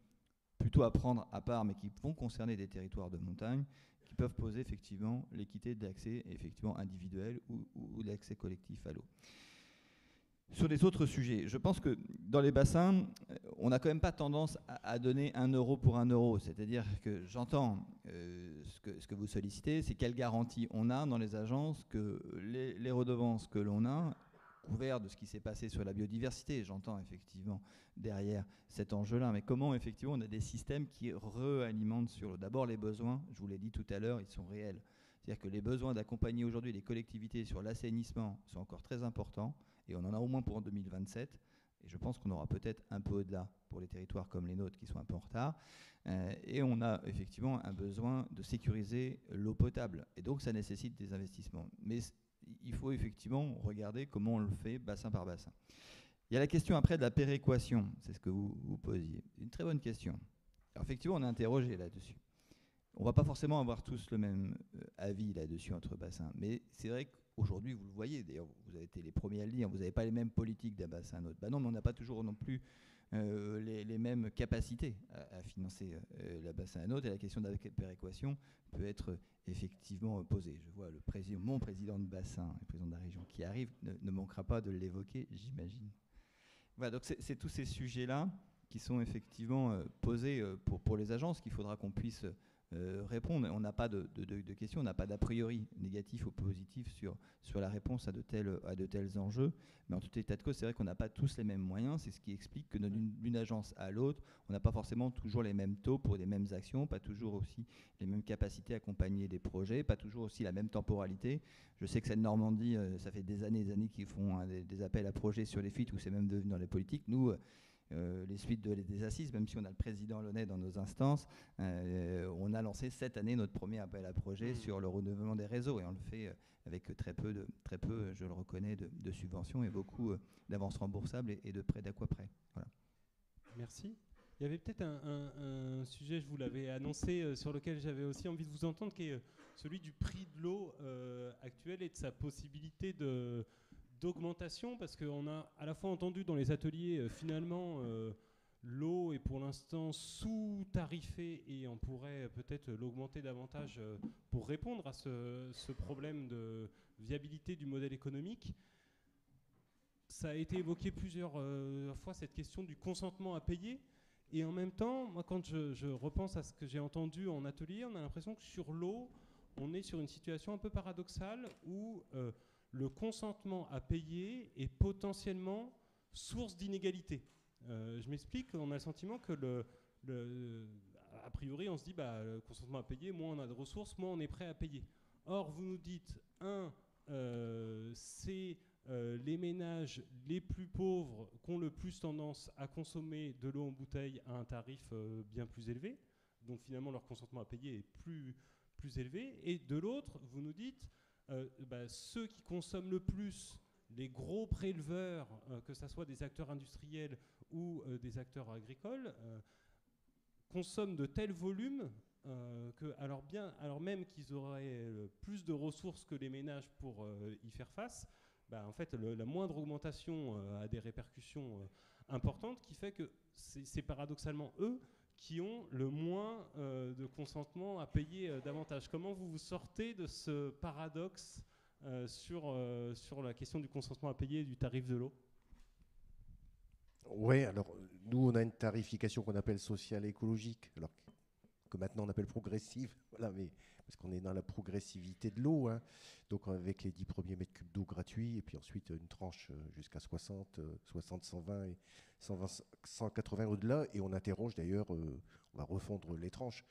plutôt à prendre à part, mais qui vont concerner des territoires de montagne, qui peuvent poser effectivement l'équité d'accès effectivement individuel ou d'accès collectif à l'eau. Sur les autres sujets, je pense que dans les bassins, on n'a quand même pas tendance à donner 1 euro pour 1 euro. C'est-à-dire que j'entends ce que vous sollicitez, c'est quelle garantie on a dans les agences que les redevances que l'on a, couvert de ce qui s'est passé sur la biodiversité, j'entends effectivement derrière cet enjeu-là, mais comment effectivement on a des systèmes qui réalimentent sur l'eau. D'abord les besoins, je vous l'ai dit tout à l'heure, ils sont réels. C'est-à-dire que les besoins d'accompagner aujourd'hui les collectivités sur l'assainissement sont encore très importants, et on en a au moins pour 2027, et je pense qu'on aura peut-être un peu au-delà pour les territoires comme les nôtres qui sont un peu en retard, et on a effectivement un besoin de sécuriser l'eau potable, et donc ça nécessite des investissements. Mais il faut effectivement regarder comment on le fait bassin par bassin. Il y a la question après de la péréquation, c'est ce que vous posiez. Une très bonne question. Alors effectivement, on est interrogé là-dessus. On ne va pas forcément avoir tous le même avis là-dessus entre bassins, mais c'est vrai qu'aujourd'hui, vous le voyez, d'ailleurs, vous avez été les premiers à le dire, vous n'avez pas les mêmes politiques d'un bassin à un autre. Ben non, mais on n'a pas toujours non plus les mêmes capacités à financer le bassin à un autre, et la question de la péréquation peut être effectivement posée. Je vois mon président de bassin, le président de la région qui arrive, ne manquera pas de l'évoquer, j'imagine. Voilà, donc c'est tous ces sujets-là qui sont effectivement posés pour les agences qu'il faudra qu'on puisse répondre. On n'a pas de questions, on n'a pas d'a priori négatif ou positif sur la réponse à de tels enjeux. Mais en tout état de cause, c'est vrai qu'on n'a pas tous les mêmes moyens. C'est ce qui explique que d'une agence à l'autre, on n'a pas forcément toujours les mêmes taux pour les mêmes actions, pas toujours aussi les mêmes capacités à accompagner des projets, pas toujours aussi la même temporalité. Je sais que Seine-Normandie, ça fait des années qu'ils font des appels à projets sur les fuites, où c'est même devenu dans les politiques. Nous, les suites des assises, même si on a le président Launay dans nos instances, on a lancé cette année notre premier appel à projet sur le renouvellement des réseaux, et on le fait avec très peu, je le reconnais, de subventions et beaucoup d'avances remboursables et de prêts d'Aquaprêt. Voilà. Merci. Il y avait peut-être un sujet, je vous l'avais annoncé, sur lequel j'avais aussi envie de vous entendre, qui est celui du prix de l'eau actuel et de sa possibilité d'augmentation, parce qu'on a à la fois entendu dans les ateliers, finalement, l'eau est pour l'instant sous-tarifée et on pourrait peut-être l'augmenter davantage pour répondre à ce problème de viabilité du modèle économique. Ça a été évoqué plusieurs fois, cette question du consentement à payer. Et en même temps, moi, quand je repense à ce que j'ai entendu en atelier, on a l'impression que sur l'eau, on est sur une situation un peu paradoxale où le consentement à payer est potentiellement source d'inégalité. Je m'explique, on a le sentiment que a priori, on se dit, le consentement à payer, moins on a de ressources, moins on est prêt à payer. Or, vous nous dites, c'est les ménages les plus pauvres qui ont le plus tendance à consommer de l'eau en bouteille à un tarif bien plus élevé. Donc finalement, leur consentement à payer est plus élevé. Et de l'autre, vous nous dites, ceux qui consomment le plus, les gros préleveurs, que ce soit des acteurs industriels ou des acteurs agricoles, consomment de tels volumes que, alors même qu'ils auraient plus de ressources que les ménages pour y faire face, en fait, la moindre augmentation a des répercussions importantes, qui fait que c'est paradoxalement eux qui ont le moins de consentement à payer davantage. Comment vous sortez de ce paradoxe sur la question du consentement à payer et du tarif de l'eau? Oui, alors nous, on a une tarification qu'on appelle sociale et écologique, alors que maintenant on appelle progressive, voilà, mais parce qu'on est dans la progressivité de l'eau, hein. Donc avec les 10 premiers mètres cubes d'eau gratuits, et puis ensuite une tranche jusqu'à 60, 120 et 120, 180 au-delà, et on interroge d'ailleurs, on va refondre les tranches.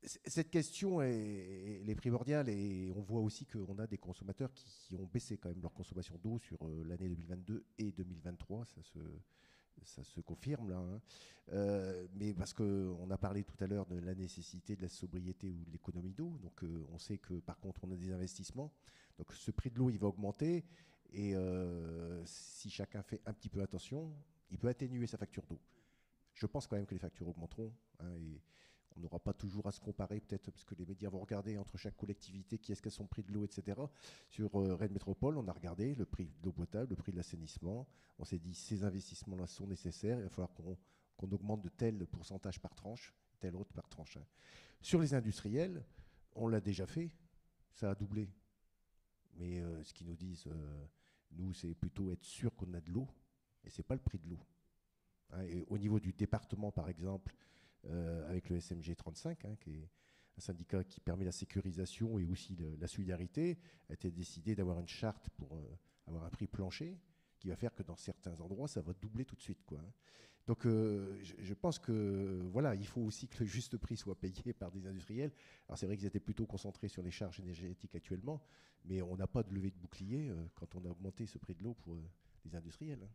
Cette question elle est primordiale, et on voit aussi qu'on a des consommateurs qui ont baissé quand même leur consommation d'eau sur l'année 2022 et 2023, ça se confirme là, hein. Mais parce qu'on a parlé tout à l'heure de la nécessité de la sobriété ou de l'économie d'eau, donc on sait que par contre on a des investissements, donc ce prix de l'eau il va augmenter, et si chacun fait un petit peu attention, il peut atténuer sa facture d'eau. Je pense quand même que les factures augmenteront, hein, et on n'aura pas toujours à se comparer, peut-être parce que les médias vont regarder entre chaque collectivité qui est-ce qu'a son prix de l'eau, etc. Sur Rennes Métropole, on a regardé le prix de l'eau potable, le prix de l'assainissement. On s'est dit, ces investissements-là sont nécessaires, il va falloir qu'on augmente de tel pourcentage par tranche, tel autre par tranche, hein. Sur les industriels, on l'a déjà fait, ça a doublé. Mais ce qu'ils nous disent, nous, c'est plutôt être sûr qu'on a de l'eau, et ce n'est pas le prix de l'eau, hein. Et au niveau du département, par exemple, avec le SMG 35, hein, qui est un syndicat qui permet la sécurisation et aussi la solidarité, a été décidé d'avoir une charte pour avoir un prix plancher qui va faire que dans certains endroits, ça va doubler tout de suite, quoi, hein. Donc je pense que voilà, il faut aussi que le juste prix soit payé par des industriels. Alors c'est vrai qu'ils étaient plutôt concentrés sur les charges énergétiques actuellement, mais on n'a pas de levée de bouclier quand on a augmenté ce prix de l'eau pour les industriels, hein.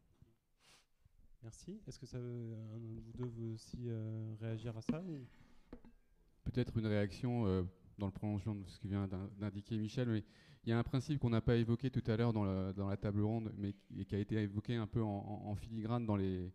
Merci. Est-ce que vous deux veut aussi réagir à ça ou... Peut-être une réaction dans le prolongement de ce que vient d'indiquer Michel, mais il y a un principe qu'on n'a pas évoqué tout à l'heure dans la table ronde, mais qui a été évoqué un peu en filigrane dans les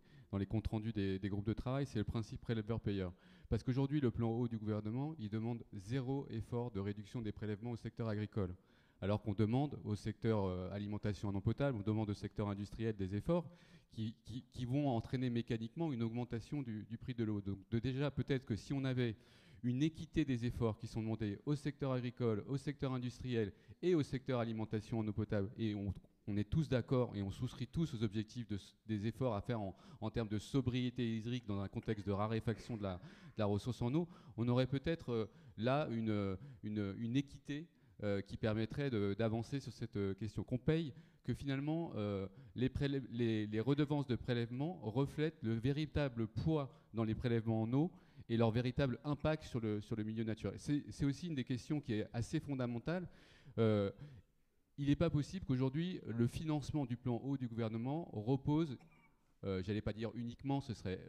comptes rendus des groupes de travail, c'est le principe prélèveur-payeur. Parce qu'aujourd'hui, le plan eau du gouvernement, il demande 0 effort de réduction des prélèvements au secteur agricole. Alors qu'on demande au secteur alimentation en eau potable, on demande au secteur industriel des efforts qui vont entraîner mécaniquement une augmentation du prix de l'eau. Donc déjà, peut-être que si on avait une équité des efforts qui sont demandés au secteur agricole, au secteur industriel et au secteur alimentation en eau potable, et on est tous d'accord et on souscrit tous aux objectifs des efforts à faire en termes de sobriété hydrique dans un contexte de raréfaction de la ressource en eau, on aurait peut-être là une équité qui permettrait d'avancer sur cette question, qu'on paye, que finalement les redevances de prélèvement reflètent le véritable poids dans les prélèvements en eau et leur véritable impact sur le milieu naturel. C'est aussi une des questions qui est assez fondamentale. Il n'est pas possible qu'aujourd'hui, le financement du plan eau du gouvernement repose, j'allais pas dire uniquement, ce serait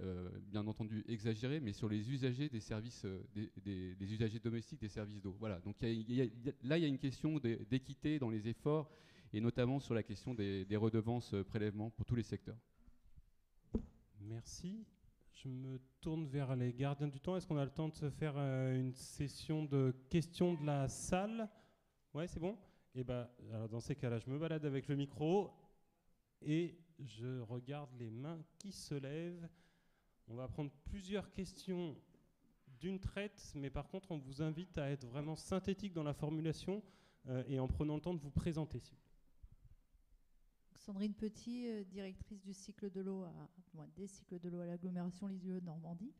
bien entendu exagéré, mais sur les usagers des services, des usagers domestiques des services d'eau. Voilà. Donc là, il y a une question d'équité dans les efforts, et notamment sur la question des redevances prélèvements pour tous les secteurs. Merci. Je me tourne vers les gardiens du temps. Est-ce qu'on a le temps de se faire une session de questions de la salle? Ouais, c'est bon. Et alors dans ces cas-là, je me balade avec le micro et je regarde les mains qui se lèvent. On va prendre plusieurs questions d'une traite, mais par contre, on vous invite à être vraiment synthétique dans la formulation et en prenant le temps de vous présenter. Sandrine Petit, directrice du cycle de l'eau des cycles de l'eau à l'agglomération Lisieux-Normandie.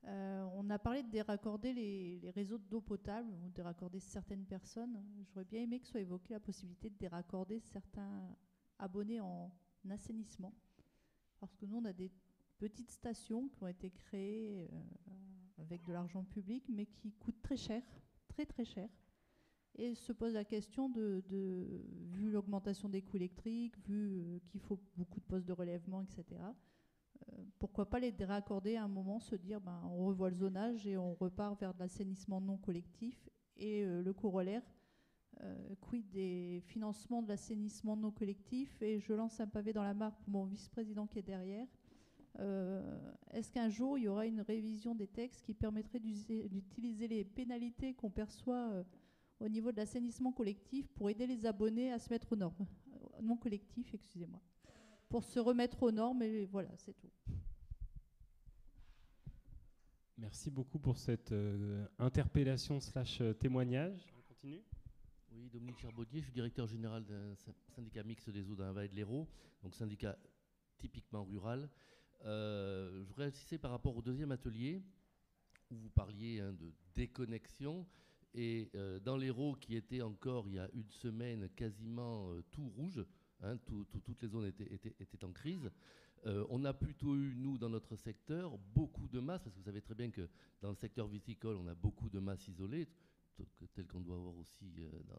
On a parlé de déraccorder les réseaux d'eau potable ou de déraccorder certaines personnes. J'aurais bien aimé que soit évoquée la possibilité de déraccorder certains abonnés en assainissement. Parce que nous, on a des petites stations qui ont été créées avec de l'argent public, mais qui coûtent très cher, très très cher. Et se pose la question vu l'augmentation des coûts électriques, vu qu'il faut beaucoup de postes de relèvement, etc., pourquoi pas les raccorder à un moment, se dire on revoit le zonage et on repart vers de l'assainissement non collectif. Et le corollaire, quid des financements de l'assainissement non collectif. Et je lance un pavé dans la mare pour mon vice-président qui est derrière. Est-ce qu'un jour il y aura une révision des textes qui permettrait d'utiliser les pénalités qu'on perçoit au niveau de l'assainissement collectif pour aider les abonnés à se mettre aux normes, non collectif, excusez-moi, pour se remettre aux normes, et voilà, c'est tout. Merci beaucoup pour cette interpellation / témoignage. On continue. Oui, Dominique Charbonnier, je suis directeur général d'un syndicat mixte des eaux d'un Vallée de l'Hérault, donc syndicat typiquement rural. Je voudrais insister par rapport au deuxième atelier. où vous parliez de déconnexion. Et dans l'Hérault, qui était encore il y a une semaine quasiment tout rouge, toutes les zones étaient en crise, on a plutôt eu, nous, dans notre secteur, beaucoup de masses, parce que vous savez très bien que dans le secteur viticole, on a beaucoup de masses isolées, telles qu'on doit avoir aussi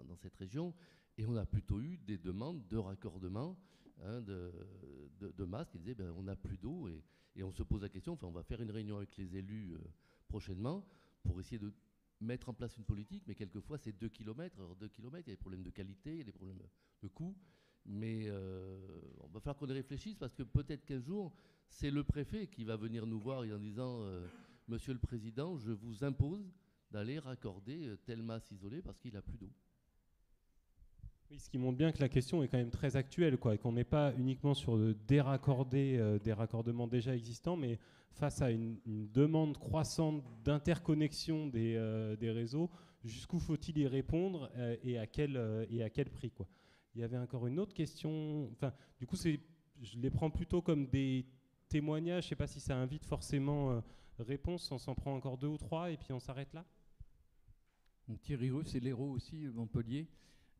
dans cette région, et on a plutôt eu des demandes de raccordement de masses qui disaient on n'a plus d'eau, et on se pose la question, on va faire une réunion avec les élus prochainement pour essayer de mettre en place une politique, mais quelquefois c'est 2 km. Alors 2 km, il y a des problèmes de qualité, il y a des problèmes de coût, mais on va falloir qu'on y réfléchisse, parce que peut-être qu'un jour, c'est le préfet qui va venir nous voir en disant Monsieur le Président, je vous impose d'aller raccorder telle masse isolée parce qu'il n'a plus d'eau. Oui, ce qui montre bien que la question est quand même très actuelle, et qu'on n'est pas uniquement sur des raccordements déjà existants, mais face à une demande croissante d'interconnexion des réseaux, jusqu'où faut-il y répondre et à quel prix, quoi. Il y avait encore une autre question, du coup je les prends plutôt comme des témoignages, je ne sais pas si ça invite forcément réponse, on s'en prend encore 2 ou 3 et puis on s'arrête là. Donc, Thierry Russe et l'Hérault aussi, Montpellier.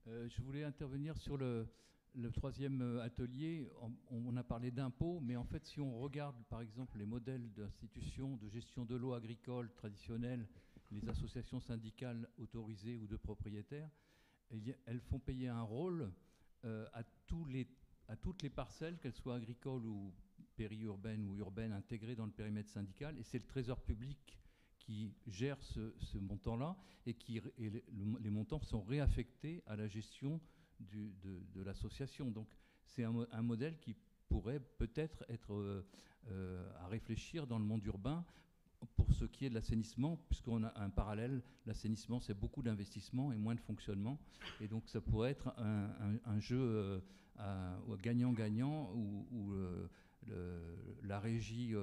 Je voulais intervenir sur le 3e atelier. On a parlé d'impôts, mais en fait, si on regarde par exemple les modèles d'institutions de gestion de l'eau agricole traditionnelles, les associations syndicales autorisées ou de propriétaires, elles font payer un rôle à toutes les parcelles, qu'elles soient agricoles ou périurbaines ou urbaines, intégrées dans le périmètre syndical. Et c'est le Trésor public qui gère ce montant-là, et les montants sont réaffectés à la gestion de l'association. Donc c'est un modèle qui pourrait peut-être être à réfléchir dans le monde urbain pour ce qui est de l'assainissement, puisqu'on a un parallèle. L'assainissement, c'est beaucoup d'investissement et moins de fonctionnement, et donc ça pourrait être un jeu gagnant-gagnant où la régie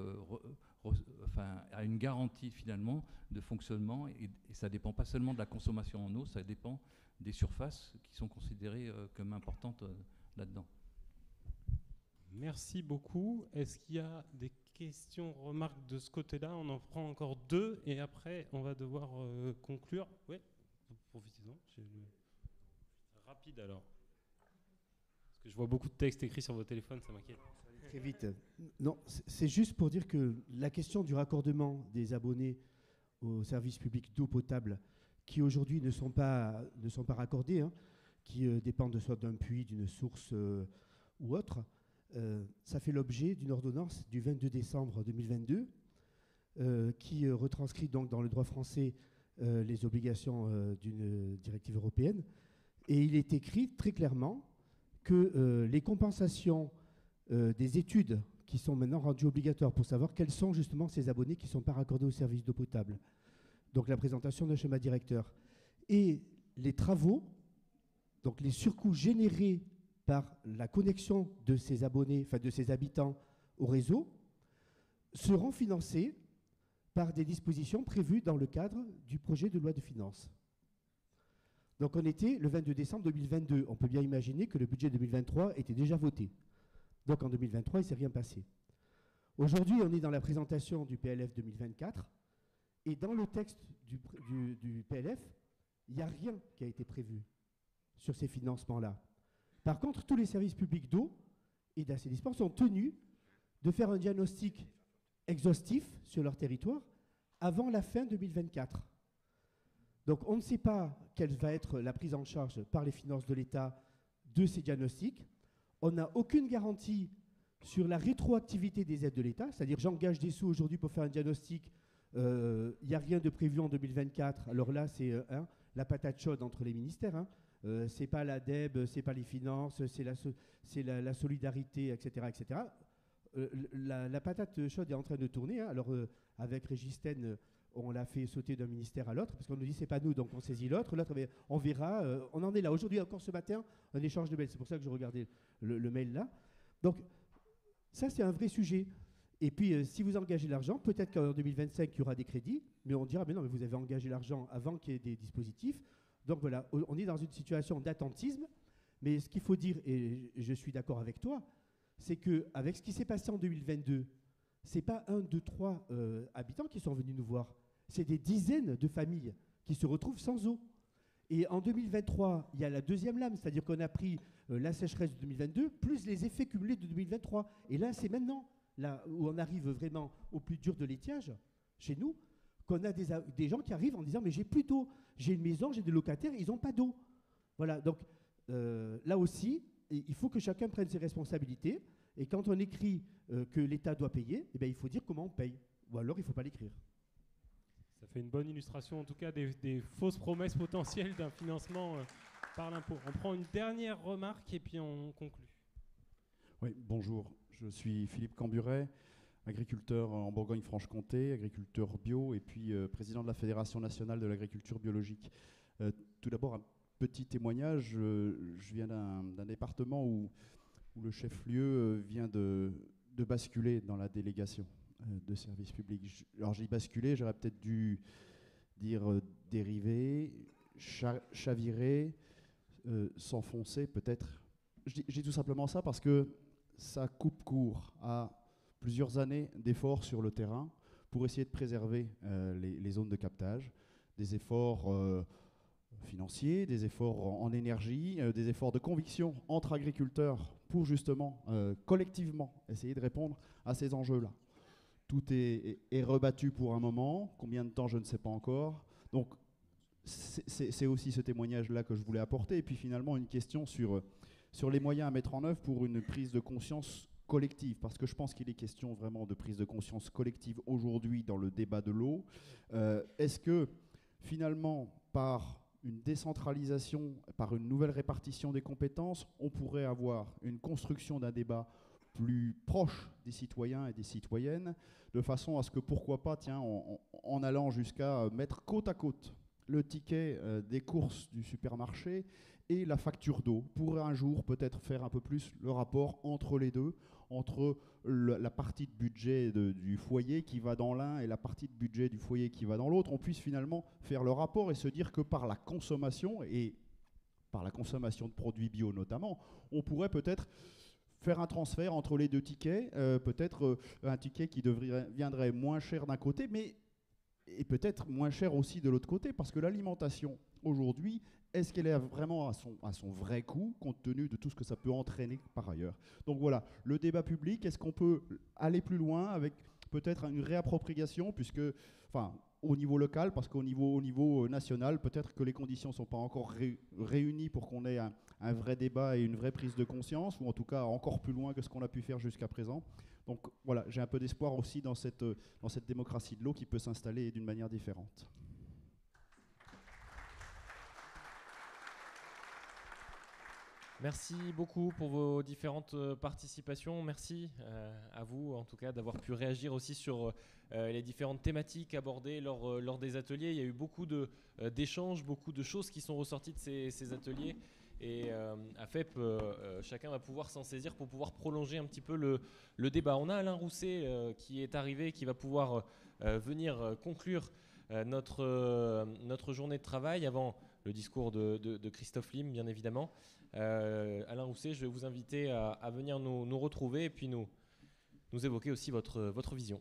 a une garantie finalement de fonctionnement, et ça ne dépend pas seulement de la consommation en eau, ça dépend des surfaces qui sont considérées comme importantes là-dedans. Merci beaucoup. Est-ce qu'il y a des questions, remarques de ce côté-là? On en prend encore 2 et après on va devoir conclure. Oui, profitez-en. Rapide alors. Parce que je vois beaucoup de textes écrits sur vos téléphones, ça m'inquiète. Très vite. Non, c'est juste pour dire que la question du raccordement des abonnés au service public d'eau potable, qui aujourd'hui ne sont pas raccordés, qui dépendent soit d'un puits, d'une source ou autre, ça fait l'objet d'une ordonnance du 22 décembre 2022 qui retranscrit donc dans le droit français les obligations d'une directive européenne. Et il est écrit très clairement que les compensations des études qui sont maintenant rendues obligatoires pour savoir quels sont justement ces abonnés qui ne sont pas raccordés au service d'eau potable, donc la présentation d'un schéma directeur, et les travaux, donc les surcoûts générés par la connexion de ces abonnés, enfin de ces habitants au réseau, seront financés par des dispositions prévues dans le cadre du projet de loi de finances. Donc on était le 22 décembre 2022. On peut bien imaginer que le budget 2023 était déjà voté. Donc en 2023, il ne s'est rien passé. Aujourd'hui, on est dans la présentation du PLF 2024, et dans le texte du PLF, il n'y a rien qui a été prévu sur ces financements-là. Par contre, tous les services publics d'eau et d'assainissement sont tenus de faire un diagnostic exhaustif sur leur territoire avant la fin 2024. Donc on ne sait pas quelle va être la prise en charge par les finances de l'État de ces diagnostics. On n'a aucune garantie sur la rétroactivité des aides de l'État, c'est-à-dire j'engage des sous aujourd'hui pour faire un diagnostic, il n'y a rien de prévu en 2024, alors là c'est la patate chaude entre les ministères, c'est pas l'ADEB, c'est pas les finances, c'est la solidarité, etc. etc. La patate chaude est en train de tourner, alors avec Régistène, on l'a fait sauter d'un ministère à l'autre, parce qu'on nous dit c'est pas nous, donc on saisit l'autre, on verra, on en est là. Aujourd'hui, encore ce matin, un échange de mails, c'est pour ça que je regardais le mail là. Donc ça, c'est un vrai sujet. Et puis, si vous engagez l'argent, peut-être qu'en 2025, il y aura des crédits, mais on dira, mais non, mais vous avez engagé l'argent avant qu'il y ait des dispositifs. Donc voilà, on est dans une situation d'attentisme, mais ce qu'il faut dire, et je suis d'accord avec toi, c'est qu'avec ce qui s'est passé en 2022, ce n'est pas 1, 2, 3 habitants qui sont venus nous voir. c'est des dizaines de familles qui se retrouvent sans eau. Et en 2023, il y a la deuxième lame, c'est-à-dire qu'on a pris la sécheresse de 2022 plus les effets cumulés de 2023. Et là, c'est maintenant, là où on arrive vraiment au plus dur de l'étiage, chez nous, qu'on a des gens qui arrivent en disant mais j'ai plus d'eau, j'ai une maison, j'ai des locataires, ils n'ont pas d'eau. Voilà, donc là aussi, il faut que chacun prenne ses responsabilités. Et quand on écrit que l'État doit payer, eh bien, il faut dire comment on paye. Ou alors il ne faut pas l'écrire. Ça fait une bonne illustration, en tout cas, des fausses promesses potentielles d'un financement par l'impôt. On prend une dernière remarque et puis on conclut. Oui, bonjour. Je suis Philippe Camburet, agriculteur en Bourgogne-Franche-Comté, agriculteur bio et puis président de la Fédération nationale de l'agriculture biologique. Tout d'abord, un petit témoignage. Je viens d'un département où le chef-lieu vient de basculer dans la délégation de services publics. Alors j'ai basculé, j'aurais peut-être dû dire dériver, chavirer, s'enfoncer peut-être. Je dis tout simplement ça parce que ça coupe court à plusieurs années d'efforts sur le terrain pour essayer de préserver les zones de captage, des efforts financiers, des efforts en énergie, des efforts de conviction entre agriculteurs pour justement collectivement essayer de répondre à ces enjeux-là. Tout est rebattu pour un moment. Combien de temps, je ne sais pas encore. Donc, c'est aussi ce témoignage-là que je voulais apporter. Et puis finalement, une question sur les moyens à mettre en œuvre pour une prise de conscience collective. Parce que je pense qu'il est question vraiment de prise de conscience collective aujourd'hui dans le débat de l'eau. Est-ce que finalement, par une décentralisation, par une nouvelle répartition des compétences, on pourrait avoir une construction d'un débat plus proche des citoyens et des citoyennes, de façon à ce que, pourquoi pas, tiens, en allant jusqu'à mettre côte à côte le ticket des courses du supermarché et la facture d'eau, pour un jour peut-être faire un peu plus le rapport entre les deux, entre la partie de budget du foyer qui va dans l'un et la partie de budget du foyer qui va dans l'autre, on puisse finalement faire le rapport et se dire que par la consommation, et par la consommation de produits bio notamment, on pourrait peut-être faire un transfert entre les deux tickets, peut-être un ticket qui viendrait moins cher d'un côté, mais et peut-être moins cher aussi de l'autre côté, parce que l'alimentation, aujourd'hui, est-ce qu'elle est vraiment à son vrai coût, compte tenu de tout ce que ça peut entraîner par ailleurs? Donc voilà, le débat public, est-ce qu'on peut aller plus loin avec peut-être une réappropriation, puisque, enfin, au niveau local, parce qu'au niveau national, peut-être que les conditions ne sont pas encore réunies pour qu'on ait un vrai débat et une vraie prise de conscience, ou en tout cas encore plus loin que ce qu'on a pu faire jusqu'à présent. Donc voilà, j'ai un peu d'espoir aussi dans cette démocratie de l'eau qui peut s'installer d'une manière différente. Merci beaucoup pour vos différentes participations. Merci à vous, en tout cas, d'avoir pu réagir aussi sur les différentes thématiques abordées lors des ateliers. Il y a eu beaucoup d'échanges, beaucoup de choses qui sont ressorties de ces ateliers. Et à FEP, chacun va pouvoir s'en saisir pour pouvoir prolonger un petit peu le débat. On a Alain Rousset qui est arrivé, qui va pouvoir venir conclure notre journée de travail avant le discours de Christophe Lim, bien évidemment. Alain Rousset, je vais vous inviter à venir nous retrouver et puis nous évoquer aussi votre vision.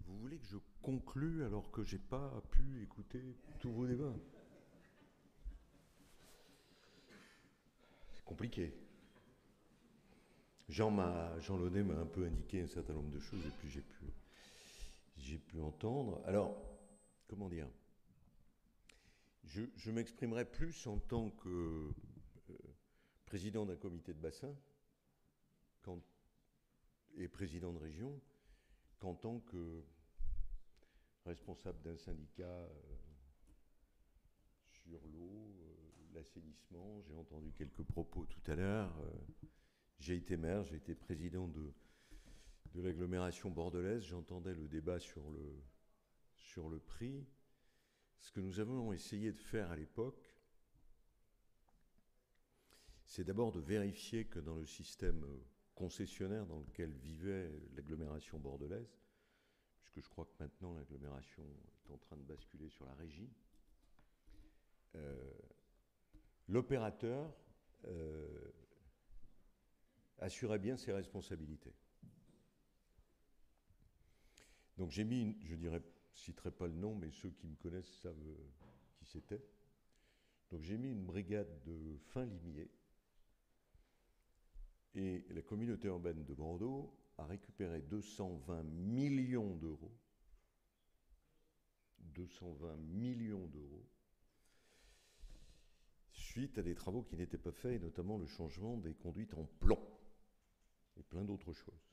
Vous voulez que je conclue alors que j'ai pas pu écouter tous vos débats? C'est compliqué. Jean Launay m'a un peu indiqué un certain nombre de choses et puis j'ai pu entendre. Alors, comment dire, je m'exprimerai plus en tant que président d'un comité de bassin et président de région qu'en tant que responsable d'un syndicat sur l'eau, l'assainissement. J'ai entendu quelques propos tout à l'heure. J'ai été maire, j'ai été président de l'agglomération bordelaise. J'entendais le débat sur le prix. Ce que nous avons essayé de faire à l'époque, c'est d'abord de vérifier que dans le système concessionnaire dans lequel vivait l'agglomération bordelaise, puisque je crois que maintenant l'agglomération est en train de basculer sur la régie, l'opérateur assurait bien ses responsabilités. Donc j'ai mis, je ne citerai pas le nom, mais ceux qui me connaissent savent qui c'était. Donc j'ai mis une brigade de fin limiers, et la communauté urbaine de Bordeaux a récupéré 220 millions d'euros. 220 millions d'euros suite à des travaux qui n'étaient pas faits, et notamment le changement des conduites en plomb et plein d'autres choses.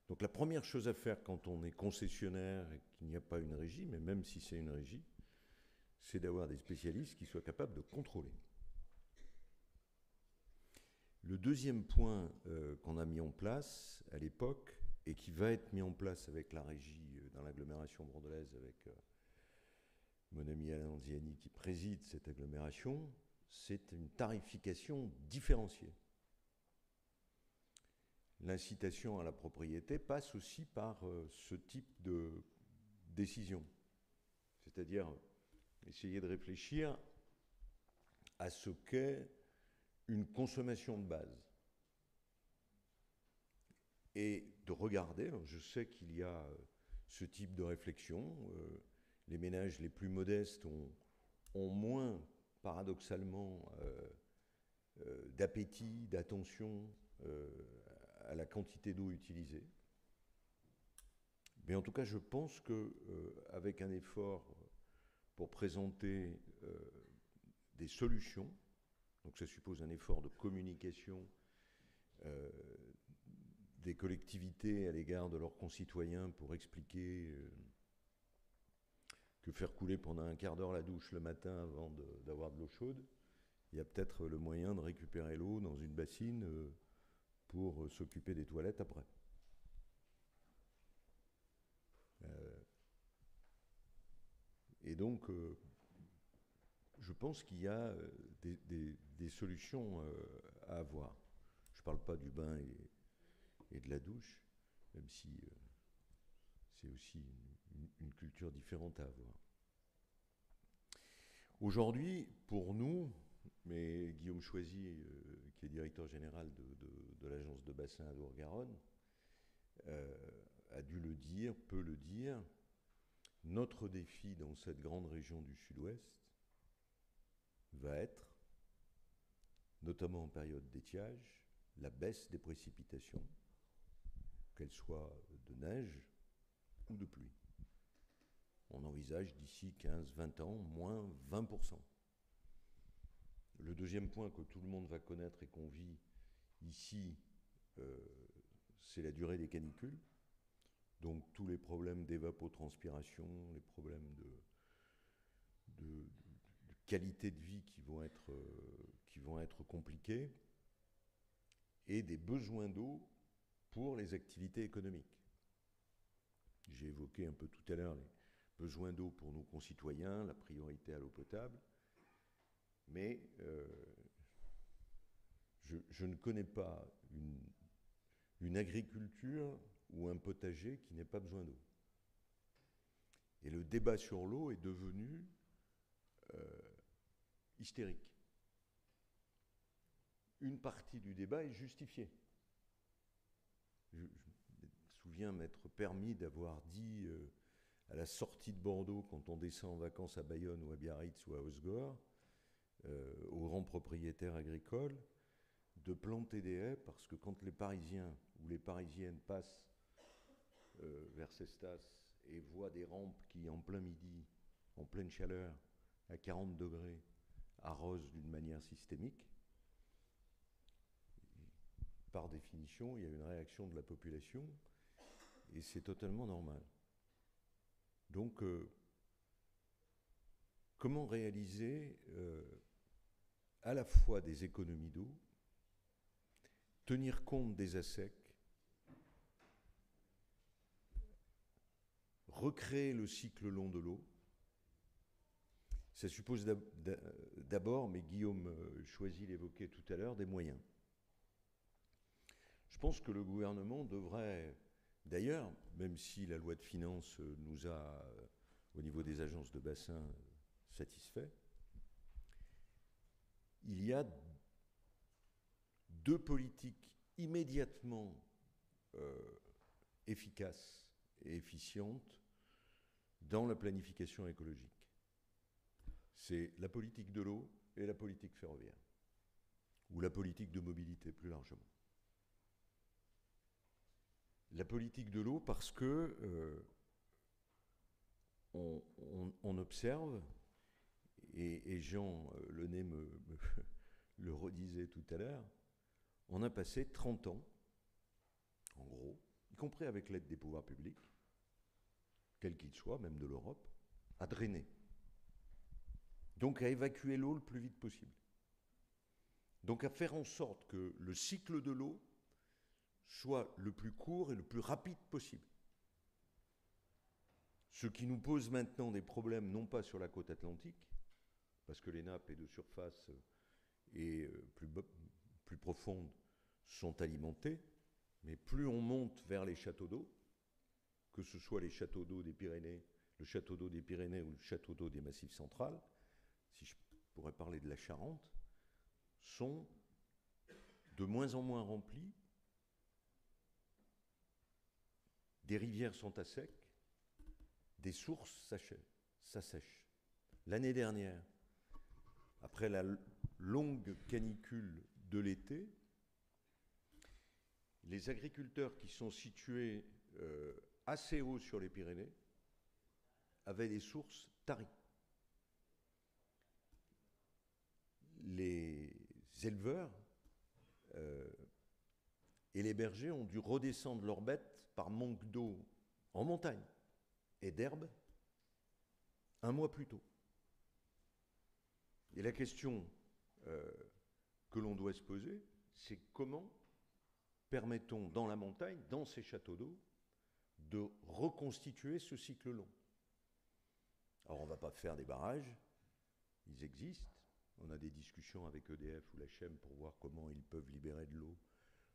Donc la première chose à faire quand on est concessionnaire et qu'il n'y a pas une régie, mais même si c'est une régie, c'est d'avoir des spécialistes qui soient capables de contrôler. Le deuxième point qu'on a mis en place à l'époque, et qui va être mis en place avec la régie dans l'agglomération bordelaise, avec mon ami Alain Ziani qui préside cette agglomération, c'est une tarification différenciée. L'incitation à la propriété passe aussi par ce type de décision. C'est-à-dire essayer de réfléchir à ce qu'est une consommation de base. Et de regarder, je sais qu'il y a ce type de réflexion, les ménages les plus modestes ont moins, paradoxalement, d'appétit, d'attention à la quantité d'eau utilisée. Mais en tout cas, je pense qu'avec un effort pour présenter des solutions, donc ça suppose un effort de communication des collectivités à l'égard de leurs concitoyens pour expliquer que faire couler pendant un quart d'heure la douche le matin avant d'avoir de l'eau chaude, il y a peut-être le moyen de récupérer l'eau dans une bassine pour s'occuper des toilettes après. Et donc, je pense qu'il y a des solutions à avoir. Je ne parle pas du bain et de la douche, même si c'est aussi une culture différente à avoir. Aujourd'hui, pour nous, mais Guillaume Choisy, qui est directeur général de l'agence de bassin Adour-Garonne, a dû le dire, peut le dire, notre défi dans cette grande région du Sud-Ouest va être, notamment en période d'étiage, la baisse des précipitations, qu'elles soient de neige ou de pluie. On envisage d'ici 15-20 ans, moins 20%. Le deuxième point que tout le monde va connaître et qu'on vit ici, c'est la durée des canicules. Donc tous les problèmes d'évapotranspiration, les problèmes de qualité de vie qui vont être compliqués, et des besoins d'eau pour les activités économiques. J'ai évoqué un peu tout à l'heure les besoins d'eau pour nos concitoyens, la priorité à l'eau potable, mais je ne connais pas une agriculture ou un potager qui n'ait pas besoin d'eau. Et le débat sur l'eau est devenu hystérique. Une partie du débat est justifiée. Je me souviens m'être permis d'avoir dit à la sortie de Bordeaux, quand on descend en vacances à Bayonne ou à Biarritz ou à Osgore, aux grands propriétaires agricoles, de planter des haies, parce que quand les Parisiens ou les Parisiennes passent vers Cestas et voient des rampes qui, en plein midi, en pleine chaleur, à 40 degrés, arrosent d'une manière systémique, par définition, il y a une réaction de la population, et c'est totalement normal. Donc, comment réaliser à la fois des économies d'eau, tenir compte des assecs, recréer le cycle long de l'eau? Ça suppose d'abord, mais Guillaume Choisy l'évoquait tout à l'heure, des moyens. Je pense que le gouvernement devrait, d'ailleurs, même si la loi de finances nous a, au niveau des agences de bassin, satisfait, il y a deux politiques immédiatement efficace et efficiente dans la planification écologique. C'est la politique de l'eau et la politique ferroviaire, ou la politique de mobilité plus largement. La politique de l'eau parce que on observe, et Jean Lenné le redisait tout à l'heure, on a passé 30 ans, en gros, y compris avec l'aide des pouvoirs publics, quels qu'ils soient, même de l'Europe, à drainer. Donc à évacuer l'eau le plus vite possible. Donc à faire en sorte que le cycle de l'eau soit le plus court et le plus rapide possible. Ce qui nous pose maintenant des problèmes, non pas sur la côte atlantique, parce que les nappes de surface et plus profondes sont alimentées, mais plus on monte vers les châteaux d'eau, que ce soit les châteaux d'eau des Pyrénées, le château d'eau des Pyrénées ou le château d'eau des Massifs centrales, si je pourrais parler de la Charente, sont de moins en moins remplis, des rivières sont à sec, des sources s'assèchent. L'année dernière, après la longue canicule de l'été, les agriculteurs qui sont situés assez haut sur les Pyrénées avaient des sources taries. Les éleveurs et les bergers ont dû redescendre leurs bêtes par manque d'eau en montagne et d'herbe un mois plus tôt. Et la question que l'on doit se poser, c'est comment permettons dans la montagne, dans ces châteaux d'eau, de reconstituer ce cycle long. Alors on ne va pas faire des barrages, ils existent. On a des discussions avec EDF ou la CHEM pour voir comment ils peuvent libérer de l'eau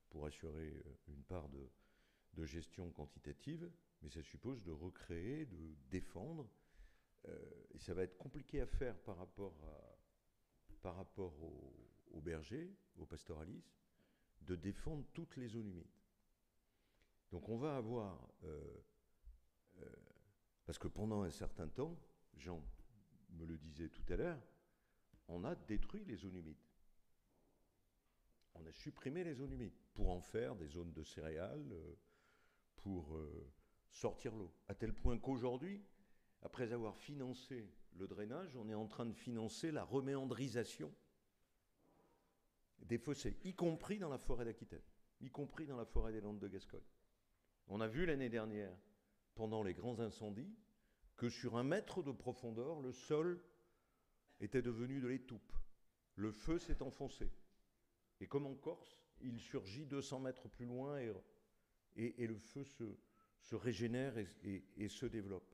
pour assurer une part de gestion quantitative, mais ça suppose de recréer, de défendre, et ça va être compliqué à faire par rapport aux bergers, au pastoralisme, de défendre toutes les zones humides. Donc on va avoir, parce que pendant un certain temps, Jean me le disait tout à l'heure, on a détruit les zones humides. On a supprimé les zones humides pour en faire des zones de céréales, pour sortir l'eau. À tel point qu'aujourd'hui, après avoir financé le drainage, on est en train de financer la reméandrisation des fossés, y compris dans la forêt d'Aquitaine, y compris dans la forêt des Landes de Gascogne. On a vu l'année dernière, pendant les grands incendies, que sur 1 mètre de profondeur, le sol était devenu de l'étoupe. Le feu s'est enfoncé. Et comme en Corse, il surgit 200 mètres plus loin et le feu se régénère et se développe.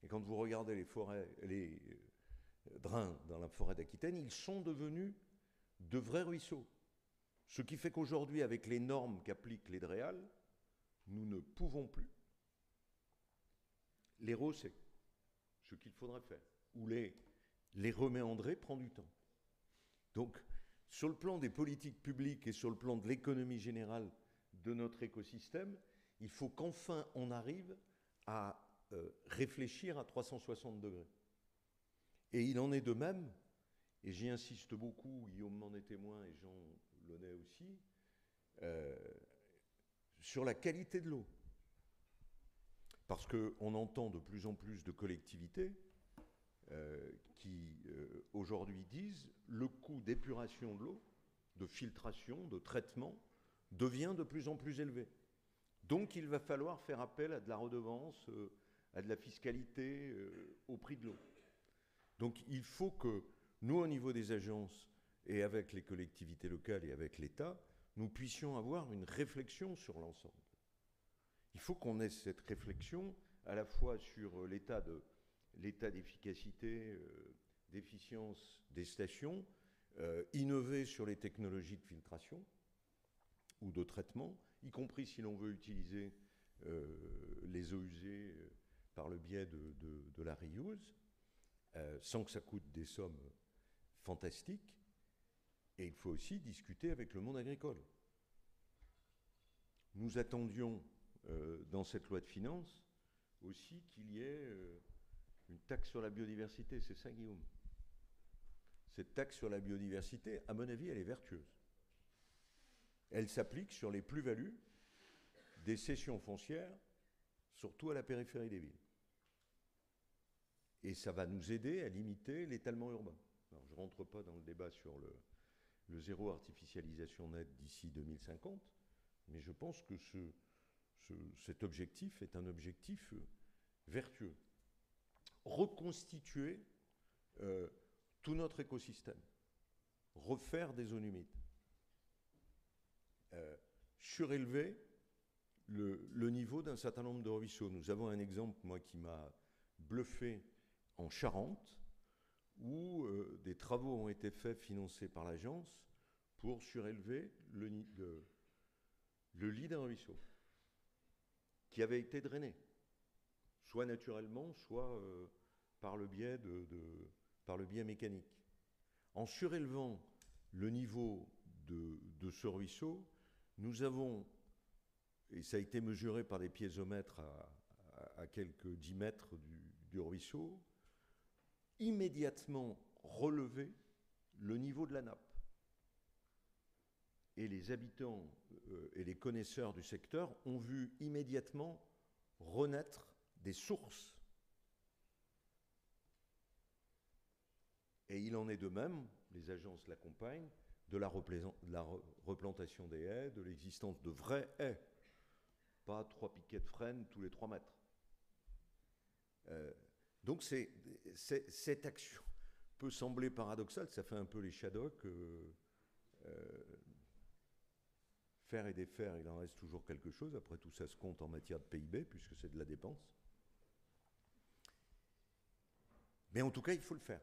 Et quand vous regardez les drains dans la forêt d'Aquitaine, ils sont devenus de vrais ruisseaux. Ce qui fait qu'aujourd'hui, avec les normes qu'appliquent les DREAL, nous ne pouvons plus les rosser, ce qu'il faudrait faire, ou les reméandrer prend du temps. Donc, sur le plan des politiques publiques et sur le plan de l'économie générale de notre écosystème, il faut qu'enfin on arrive à réfléchir à 360 degrés. Et il en est de même, et j'y insiste beaucoup, Guillaume m'en est témoin et Jean Lenné aussi, sur la qualité de l'eau. Parce qu'on entend de plus en plus de collectivités qui aujourd'hui disent le coût d'épuration de l'eau, de filtration, de traitement, devient de plus en plus élevé. Donc il va falloir faire appel à de la redevance, à de la fiscalité, au prix de l'eau. Donc il faut que nous, au niveau des agences et avec les collectivités locales et avec l'État, nous puissions avoir une réflexion sur l'ensemble. Il faut qu'on ait cette réflexion à la fois sur l'état d'efficacité, d'efficience des stations, innover sur les technologies de filtration ou de traitement, y compris si l'on veut utiliser les eaux usées par le biais de la reuse, sans que ça coûte des sommes fantastiques. Et il faut aussi discuter avec le monde agricole. nous attendions dans cette loi de finances aussi qu'il y ait une taxe sur la biodiversité. C'est ça, Guillaume? Cette taxe sur la biodiversité, à mon avis, elle est vertueuse. Elle s'applique sur les plus-values des cessions foncières, surtout à la périphérie des villes. Et ça va nous aider à limiter l'étalement urbain. Alors, je ne rentre pas dans le débat sur le zéro artificialisation nette d'ici 2050, mais je pense que cet objectif est un objectif vertueux. Reconstituer tout notre écosystème, refaire des zones humides, surélever le niveau d'un certain nombre de ruisseaux. Nous avons un exemple, moi, qui m'a bluffé en Charente, où des travaux ont été faits, financés par l'agence, pour surélever le lit d'un ruisseau, qui avait été drainé, soit naturellement, soit par le biais mécanique. En surélevant le niveau de ce ruisseau, nous avons, et ça a été mesuré par des piézomètres à quelques 10 mètres du ruisseau, immédiatement relevé le niveau de la nappe. Et les habitants et les connaisseurs du secteur ont vu immédiatement renaître des sources. Et il en est de même, les agences l'accompagnent, de la replantation des haies, de l'existence de vraies haies, pas 3 piquets de frêne tous les 3 mètres. Donc cette action peut sembler paradoxale, ça fait un peu les Shadocks, faire et défaire, il en reste toujours quelque chose, après tout ça se compte en matière de PIB, puisque c'est de la dépense. Mais en tout cas, il faut le faire.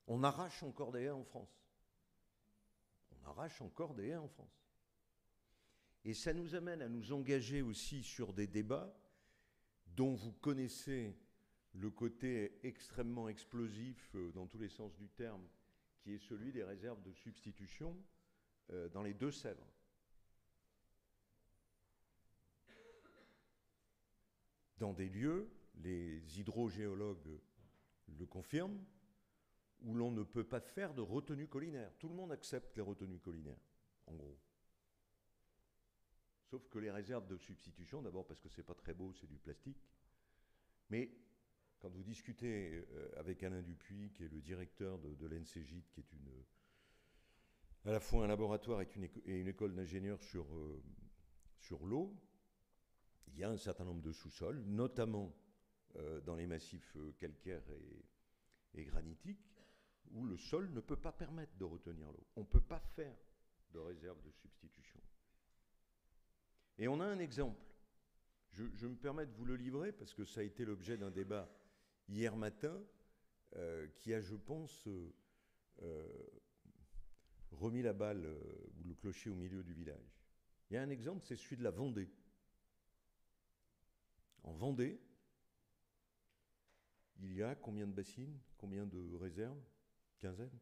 On arrache encore des haies en France. On arrache encore des haies en France. Et ça nous amène à nous engager aussi sur des débats dont vous connaissez le côté extrêmement explosif dans tous les sens du terme, qui est celui des réserves de substitution dans les Deux-Sèvres. Dans des lieux, les hydrogéologues le confirment, où l'on ne peut pas faire de retenue collinaire. Tout le monde accepte les retenues collinaires, en gros. Sauf que les réserves de substitution, d'abord parce que c'est pas très beau, c'est du plastique. Mais quand vous discutez avec Alain Dupuis, qui est le directeur de l'ENCGIT, qui est à la fois un laboratoire et une école d'ingénieurs sur l'eau, il y a un certain nombre de sous-sols, notamment dans les massifs calcaires et granitiques, où le sol ne peut pas permettre de retenir l'eau. On ne peut pas faire de réserve de substitution. Et on a un exemple. Je me permets de vous le livrer, parce que ça a été l'objet d'un débat hier matin, qui a, je pense, remis la balle ou le clocher au milieu du village. Il y a un exemple, c'est celui de la Vendée. En Vendée, il y a combien de bassines, combien de réserves? Quinzaine.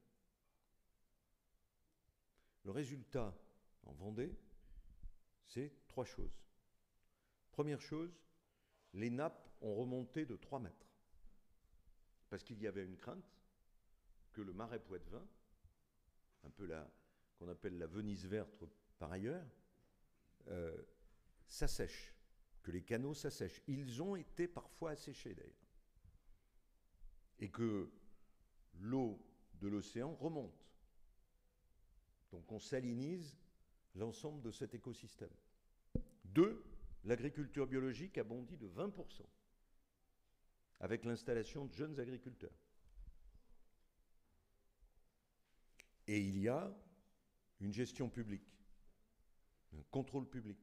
Le résultat en Vendée, c'est 3 choses. Première chose, les nappes ont remonté de 3 mètres. Parce qu'il y avait une crainte que le marais Poitevin, un peu qu'on appelle la Venise verte par ailleurs, s'assèche, que les canaux s'assèchent. Ils ont été parfois asséchés d'ailleurs. Et que l'eau de l'océan remonte. Donc on salinise l'ensemble de cet écosystème. 2, l'agriculture biologique a bondi de 20% avec l'installation de jeunes agriculteurs. Et il y a une gestion publique, un contrôle public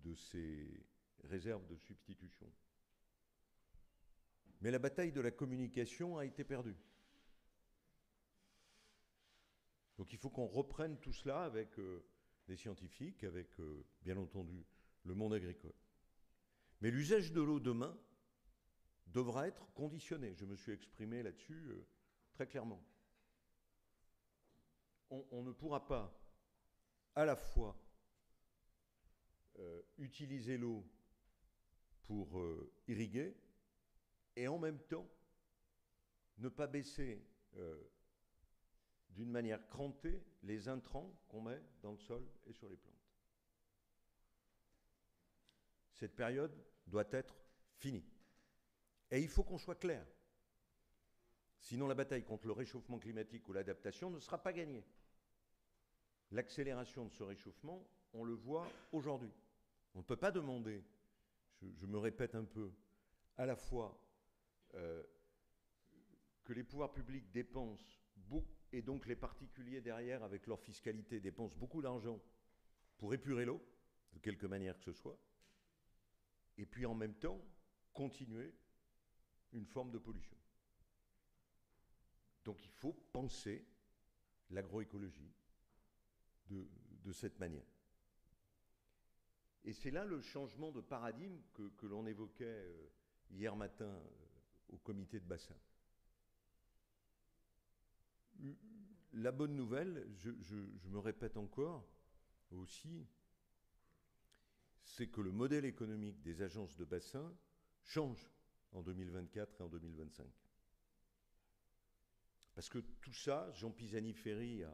de ces réserves de substitution. Mais la bataille de la communication a été perdue. Donc il faut qu'on reprenne tout cela avec des scientifiques, avec bien entendu le monde agricole. Mais l'usage de l'eau demain devra être conditionné. Je me suis exprimé là-dessus très clairement. On ne pourra pas à la fois utiliser l'eau pour irriguer et en même temps ne pas baisser d'une manière crantée les intrants qu'on met dans le sol et sur les plantes. Cette période doit être finie. Et il faut qu'on soit clair. Sinon, la bataille contre le réchauffement climatique ou l'adaptation ne sera pas gagnée. L'accélération de ce réchauffement, on le voit aujourd'hui. On ne peut pas demander, je me répète un peu, à la fois que les pouvoirs publics dépensent beaucoup, et donc les particuliers derrière, avec leur fiscalité, dépensent beaucoup d'argent pour épurer l'eau, de quelque manière que ce soit, et puis en même temps, continuer une forme de pollution. Donc il faut penser l'agroécologie de cette manière. Et c'est là le changement de paradigme que l'on évoquait hier matin au comité de bassin. La bonne nouvelle, je me répète encore aussi, c'est que le modèle économique des agences de bassin change en 2024 et en 2025. Parce que tout ça, Jean Pisani-Ferry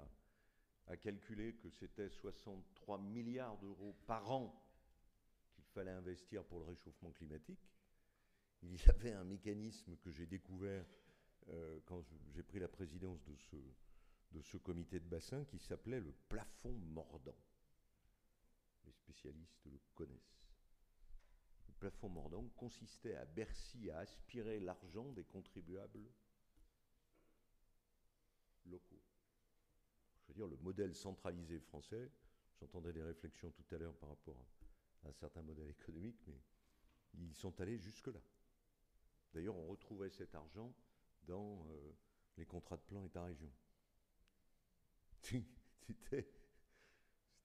a calculé que c'était 63 milliards d'euros par an qu'il fallait investir pour le réchauffement climatique. Il y avait un mécanisme que j'ai découvert quand j'ai pris la présidence de ce comité de bassin qui s'appelait le plafond mordant. Les spécialistes le connaissent. Le plafond mordant consistait à Bercy à aspirer l'argent des contribuables locaux. Je veux dire, le modèle centralisé français, j'entendais des réflexions tout à l'heure par rapport à un certain modèle économique, mais ils sont allés jusque-là. D'ailleurs, on retrouvait cet argent dans les contrats de plan État-région. C'était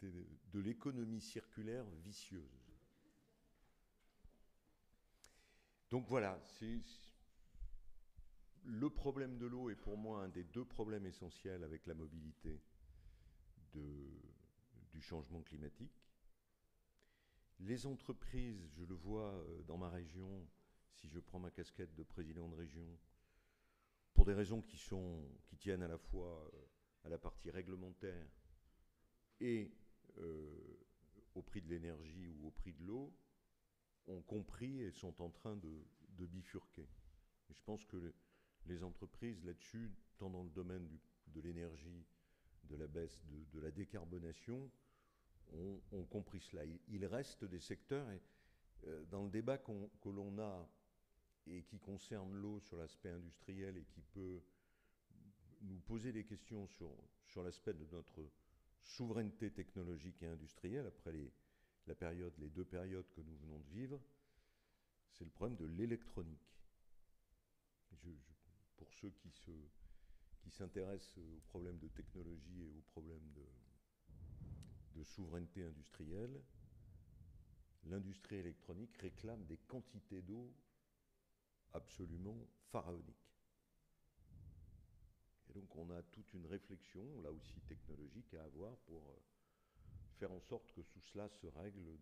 de l'économie circulaire vicieuse. Donc voilà, le problème de l'eau est pour moi un des deux problèmes essentiels avec la mobilité du changement climatique. Les entreprises, je le vois dans ma région, si je prends ma casquette de président de région, pour des raisons qui tiennent à la fois à la partie réglementaire et au prix de l'énergie ou au prix de l'eau, ont compris et sont en train de bifurquer. Et je pense que les entreprises là-dessus, tant dans le domaine de l'énergie, de la baisse, de la décarbonation, ont compris cela. Il reste des secteurs, et dans le débat que l'on a et qui concerne l'eau sur l'aspect industriel et qui peut nous poser des questions sur l'aspect de notre souveraineté technologique et industrielle après les deux périodes que nous venons de vivre, c'est le problème de l'électronique. Pour ceux qui s'intéressent aux problèmes de technologie et aux problèmes de souveraineté industrielle, l'industrie électronique réclame des quantités d'eau absolument pharaoniques. Et donc on a toute une réflexion, là aussi technologique, à avoir pour faire en sorte que tout cela se règle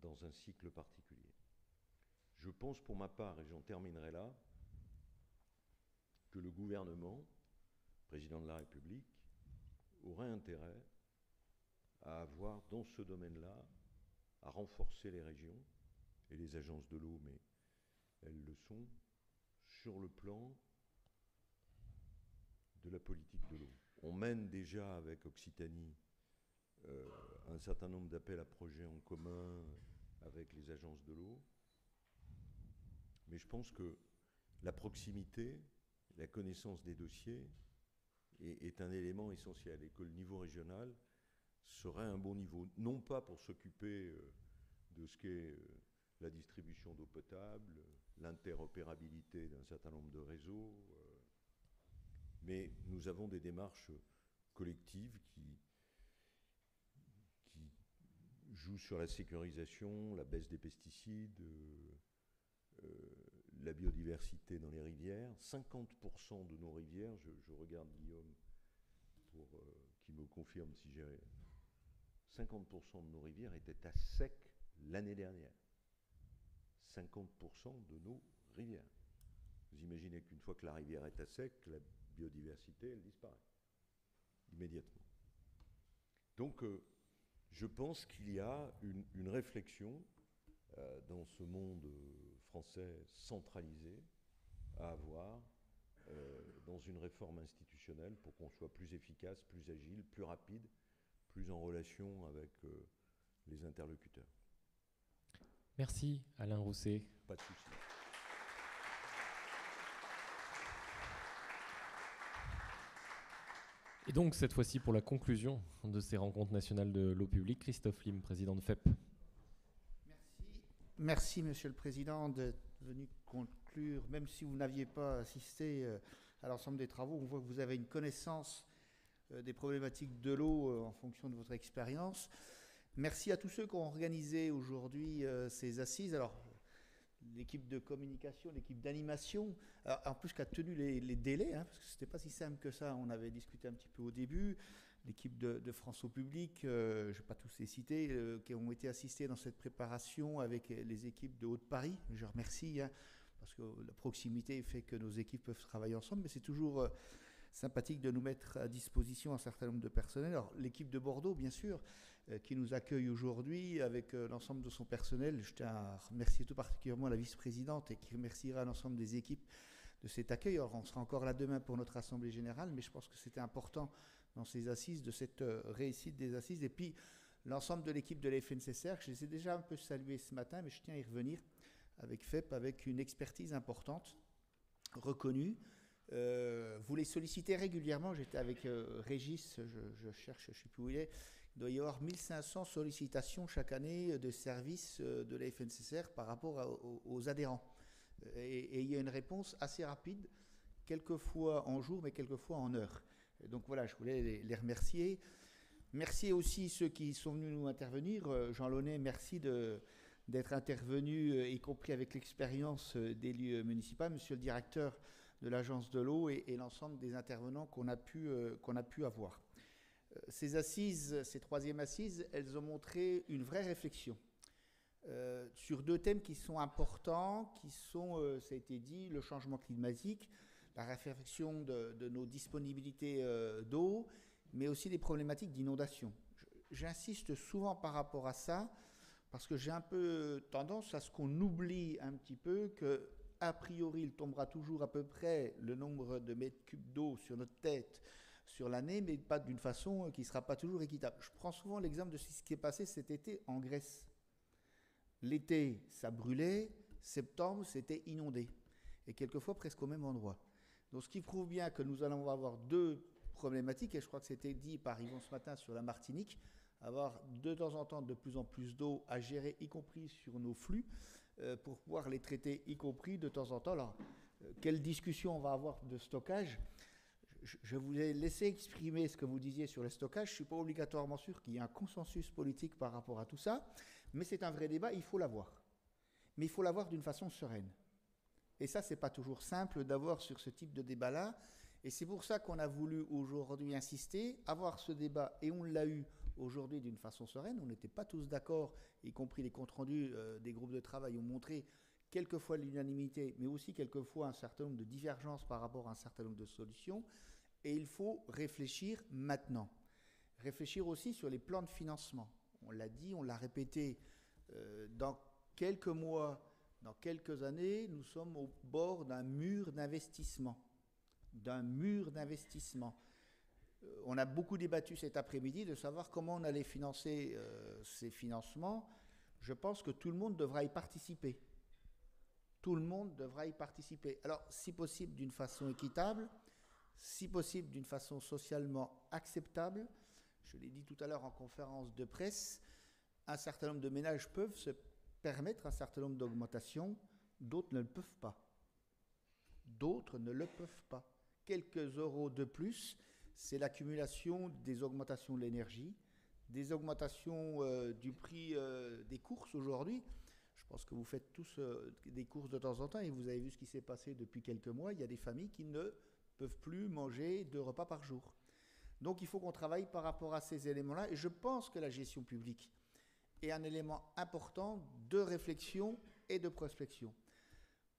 dans un cycle particulier. Je pense pour ma part, et j'en terminerai là, que le gouvernement, président de la République, aurait intérêt à avoir dans ce domaine-là, à renforcer les régions et les agences de l'eau, mais elles le sont, sur le plan de la politique de l'eau. On mène déjà avec Occitanie un certain nombre d'appels à projets en commun avec les agences de l'eau, mais je pense que la proximité, la connaissance des dossiers est un élément essentiel et que le niveau régional serait un bon niveau, non pas pour s'occuper de ce qu'est la distribution d'eau potable, l'interopérabilité d'un certain nombre de réseaux, mais nous avons des démarches collectives qui jouent sur la sécurisation, la baisse des pesticides, la biodiversité dans les rivières. 50% de nos rivières, je regarde Guillaume qui me confirme si j'ai 50% de nos rivières étaient à sec l'année dernière. 50% de nos rivières. Vous imaginez qu'une fois que la rivière est à sec, la biodiversité, elle disparaît immédiatement. Donc, je pense qu'il y a une réflexion dans ce monde français centralisé à avoir dans une réforme institutionnelle pour qu'on soit plus efficace, plus agile, plus rapide, plus en relation avec les interlocuteurs. Merci Alain Rousset. Pas de souci. Et donc cette fois-ci pour la conclusion de ces rencontres nationales de l'eau publique, Christophe Lim, président de FEP. Merci Monsieur le Président d'être venu conclure, même si vous n'aviez pas assisté à l'ensemble des travaux, on voit que vous avez une connaissance des problématiques de l'eau en fonction de votre expérience. Merci à tous ceux qui ont organisé aujourd'hui ces assises. Alors, l'équipe de communication, l'équipe d'animation, en plus qui a tenu les délais, hein, parce que ce n'était pas si simple que ça, on avait discuté un petit peu au début, l'équipe de France au Public, je ne vais pas tous les citer, qui ont été assistés dans cette préparation avec les équipes de Haute-Paris. Je remercie, hein, parce que la proximité fait que nos équipes peuvent travailler ensemble, mais c'est toujours sympathique de nous mettre à disposition un certain nombre de personnels. Alors, l'équipe de Bordeaux, bien sûr, qui nous accueille aujourd'hui avec l'ensemble de son personnel. Je tiens à remercier tout particulièrement la vice-présidente et qui remerciera l'ensemble des équipes de cet accueil. Alors, on sera encore là demain pour notre assemblée générale, mais je pense que c'était important dans ces assises, de cette réussite des assises. Et puis, l'ensemble de l'équipe de la FNCCR, je les ai déjà un peu salués ce matin, mais je tiens à y revenir avec FEP, avec une expertise importante, reconnue. Vous les sollicitez régulièrement. J'étais avec Régis, je cherche, je ne sais plus où il est. Il doit y avoir 1500 sollicitations chaque année de services de la FNCCR par rapport aux adhérents. Et il y a une réponse assez rapide, quelquefois en jour, mais quelquefois en heure. Et donc voilà, je voulais les remercier. Merci aussi ceux qui sont venus nous intervenir. Jean Launay, merci d'être intervenu, y compris avec l'expérience d'élu municipal. Monsieur le directeur de l'agence de l'eau et l'ensemble des intervenants qu'on a pu avoir. Ces assises, ces troisièmes assises, elles ont montré une vraie réflexion sur deux thèmes qui sont importants, qui sont, ça a été dit, le changement climatique, la réflexion de nos disponibilités d'eau, mais aussi les problématiques d'inondation. J'insiste souvent par rapport à ça, parce que j'ai un peu tendance à ce qu'on oublie un petit peu que a priori, il tombera toujours à peu près le nombre de mètres cubes d'eau sur notre tête sur l'année, mais pas d'une façon qui ne sera pas toujours équitable. Je prends souvent l'exemple de ce qui est passé cet été en Grèce. L'été, ça brûlait, septembre, c'était inondé, et quelquefois presque au même endroit. Donc ce qui prouve bien que nous allons avoir deux problématiques, et je crois que c'était dit par Yvon ce matin sur la Martinique, avoir de temps en temps de plus en plus d'eau à gérer, y compris sur nos flux, pour pouvoir les traiter, y compris de temps en temps. Alors, quelle discussion on va avoir de stockage ? Je vous ai laissé exprimer ce que vous disiez sur le stockage. Je ne suis pas obligatoirement sûr qu'il y ait un consensus politique par rapport à tout ça, mais c'est un vrai débat, il faut l'avoir. Mais il faut l'avoir d'une façon sereine. Et ça, ce n'est pas toujours simple d'avoir sur ce type de débat-là. Et c'est pour ça qu'on a voulu aujourd'hui insister, avoir ce débat, et on l'a eu aujourd'hui d'une façon sereine. On n'était pas tous d'accord, y compris les comptes rendus des groupes de travail ont montré quelquefois l'unanimité, mais aussi quelquefois un certain nombre de divergences par rapport à un certain nombre de solutions. Et il faut réfléchir maintenant. Réfléchir aussi sur les plans de financement. On l'a dit, on l'a répété, dans quelques mois, dans quelques années, nous sommes au bord d'un mur d'investissement. D'un mur d'investissement. On a beaucoup débattu cet après-midi de savoir comment on allait financer ces financements. Je pense que tout le monde devra y participer. Tout le monde devra y participer. Alors, si possible d'une façon équitable, si possible d'une façon socialement acceptable. Je l'ai dit tout à l'heure en conférence de presse, un certain nombre de ménages peuvent se permettre un certain nombre d'augmentations, d'autres ne le peuvent pas. D'autres ne le peuvent pas. Quelques euros de plus, c'est l'accumulation des augmentations de l'énergie, des augmentations du prix des courses aujourd'hui. Je pense que vous faites tous des courses de temps en temps et vous avez vu ce qui s'est passé depuis quelques mois. Il y a des familles qui ne peuvent plus manger 2 repas par jour. Donc il faut qu'on travaille par rapport à ces éléments-là, et je pense que la gestion publique est un élément important de réflexion et de prospection.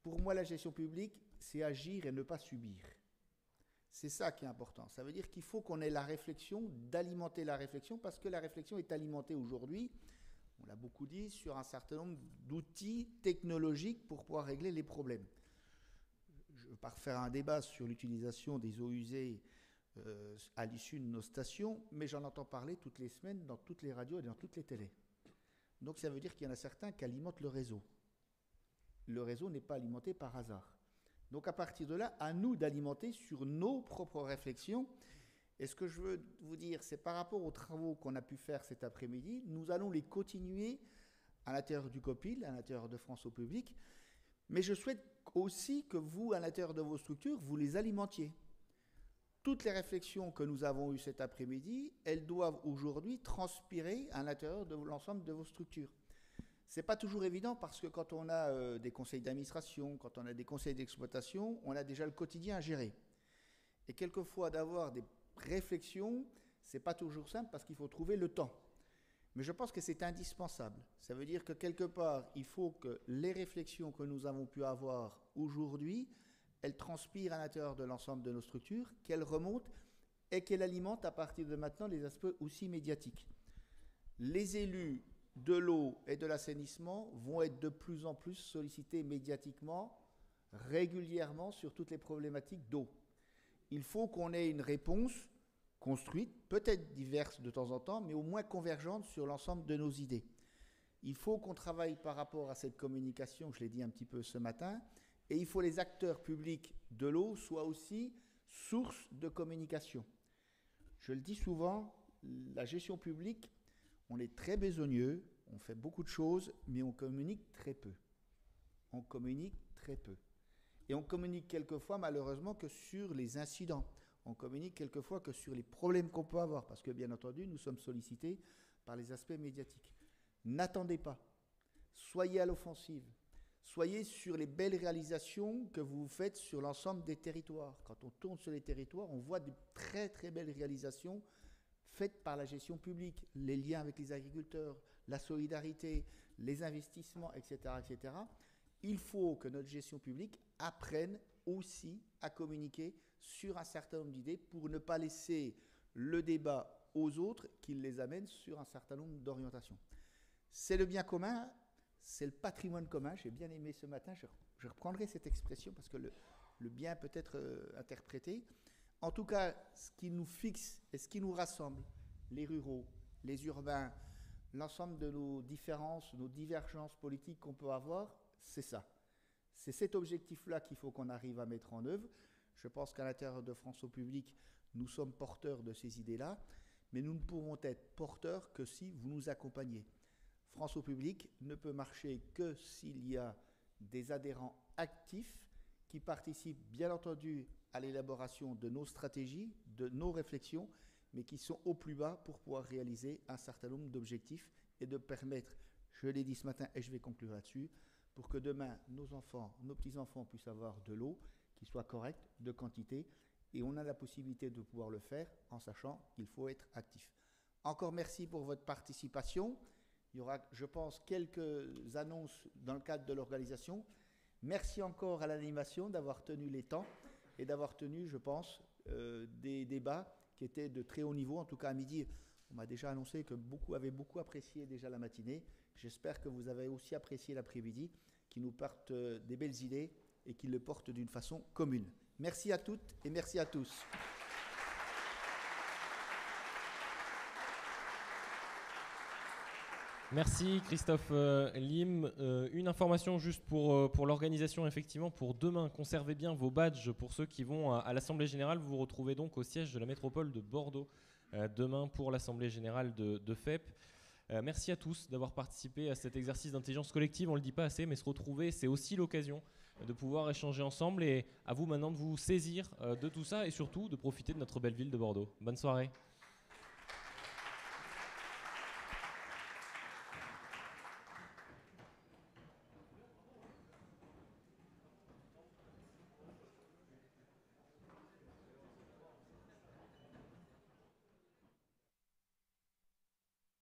Pour moi, la gestion publique, c'est agir et ne pas subir. C'est ça qui est important. Ça veut dire qu'il faut qu'on ait la réflexion, d'alimenter la réflexion, parce que la réflexion est alimentée aujourd'hui, on l'a beaucoup dit, sur un certain nombre d'outils technologiques pour pouvoir régler les problèmes. Je ne veux pas refaire un débat sur l'utilisation des eaux usées à l'issue de nos stations, mais j'en entends parler toutes les semaines dans toutes les radios et dans toutes les télés. Donc ça veut dire qu'il y en a certains qui alimentent le réseau. Le réseau n'est pas alimenté par hasard. Donc à partir de là, à nous d'alimenter sur nos propres réflexions. Et ce que je veux vous dire, c'est par rapport aux travaux qu'on a pu faire cet après-midi, nous allons les continuer à l'intérieur du COPIL, à l'intérieur de France au public, mais je souhaite aussi que vous, à l'intérieur de vos structures, vous les alimentiez. Toutes les réflexions que nous avons eues cet après-midi, elles doivent aujourd'hui transpirer à l'intérieur de l'ensemble de vos structures. Ce n'est pas toujours évident parce que quand on a des conseils d'administration, quand on a des conseils d'exploitation, on a déjà le quotidien à gérer. Et quelquefois, d'avoir des réflexions, ce n'est pas toujours simple parce qu'il faut trouver le temps. Mais je pense que c'est indispensable. Ça veut dire que quelque part, il faut que les réflexions que nous avons pu avoir aujourd'hui, elles transpirent à l'intérieur de l'ensemble de nos structures, qu'elles remontent et qu'elles alimentent à partir de maintenant les aspects aussi médiatiques. Les élus de l'eau et de l'assainissement vont être de plus en plus sollicités médiatiquement, régulièrement sur toutes les problématiques d'eau. Il faut qu'on ait une réponse construite, peut-être diverse de temps en temps, mais au moins convergente sur l'ensemble de nos idées. Il faut qu'on travaille par rapport à cette communication, je l'ai dit un petit peu ce matin, et il faut que les acteurs publics de l'eau soient aussi source de communication. Je le dis souvent, la gestion publique, on est très besogneux, on fait beaucoup de choses, mais on communique très peu. On communique très peu. Et on communique quelquefois, malheureusement, que sur les incidents. On communique quelquefois que sur les problèmes qu'on peut avoir, parce que, bien entendu, nous sommes sollicités par les aspects médiatiques. N'attendez pas. Soyez à l'offensive. Soyez sur les belles réalisations que vous faites sur l'ensemble des territoires. Quand on tourne sur les territoires, on voit de très, très belles réalisations faites par la gestion publique, les liens avec les agriculteurs, la solidarité, les investissements, etc., etc. Il faut que notre gestion publique apprenne aussi à communiquer sur un certain nombre d'idées pour ne pas laisser le débat aux autres qui les amènent sur un certain nombre d'orientations. C'est le bien commun, c'est le patrimoine commun. J'ai bien aimé ce matin, je reprendrai cette expression parce que le bien peut être interprété. En tout cas, ce qui nous fixe et ce qui nous rassemble, les ruraux, les urbains, l'ensemble de nos différences, nos divergences politiques qu'on peut avoir, c'est ça. C'est cet objectif-là qu'il faut qu'on arrive à mettre en œuvre. Je pense qu'à l'intérieur de France au public, nous sommes porteurs de ces idées-là, mais nous ne pourrons être porteurs que si vous nous accompagnez. France au public ne peut marcher que s'il y a des adhérents actifs qui participent bien entendu à l'élaboration de nos stratégies, de nos réflexions, mais qui sont au plus bas pour pouvoir réaliser un certain nombre d'objectifs et de permettre, je l'ai dit ce matin et je vais conclure là-dessus, pour que demain, nos enfants, nos petits-enfants puissent avoir de l'eau qui soit correcte, de quantité, et on a la possibilité de pouvoir le faire en sachant qu'il faut être actif. Encore merci pour votre participation. Il y aura, je pense, quelques annonces dans le cadre de l'organisation. Merci encore à l'animation d'avoir tenu les temps et d'avoir tenu, je pense, des débats qui étaient de très haut niveau. En tout cas, à midi, on m'a déjà annoncé que beaucoup avaient beaucoup apprécié déjà la matinée. J'espère que vous avez aussi apprécié l'après-midi, qui nous porte des belles idées et qui le portent d'une façon commune. Merci à toutes et merci à tous. Merci Christophe Lim. Une information juste pour l'organisation, effectivement, pour demain. Conservez bien vos badges pour ceux qui vont à l'Assemblée Générale. Vous vous retrouvez donc au siège de la métropole de Bordeaux demain pour l'Assemblée Générale de FEP. Merci à tous d'avoir participé à cet exercice d'intelligence collective. On ne le dit pas assez, mais se retrouver, c'est aussi l'occasion de pouvoir échanger ensemble. Et à vous maintenant de vous saisir de tout ça et surtout de profiter de notre belle ville de Bordeaux. Bonne soirée.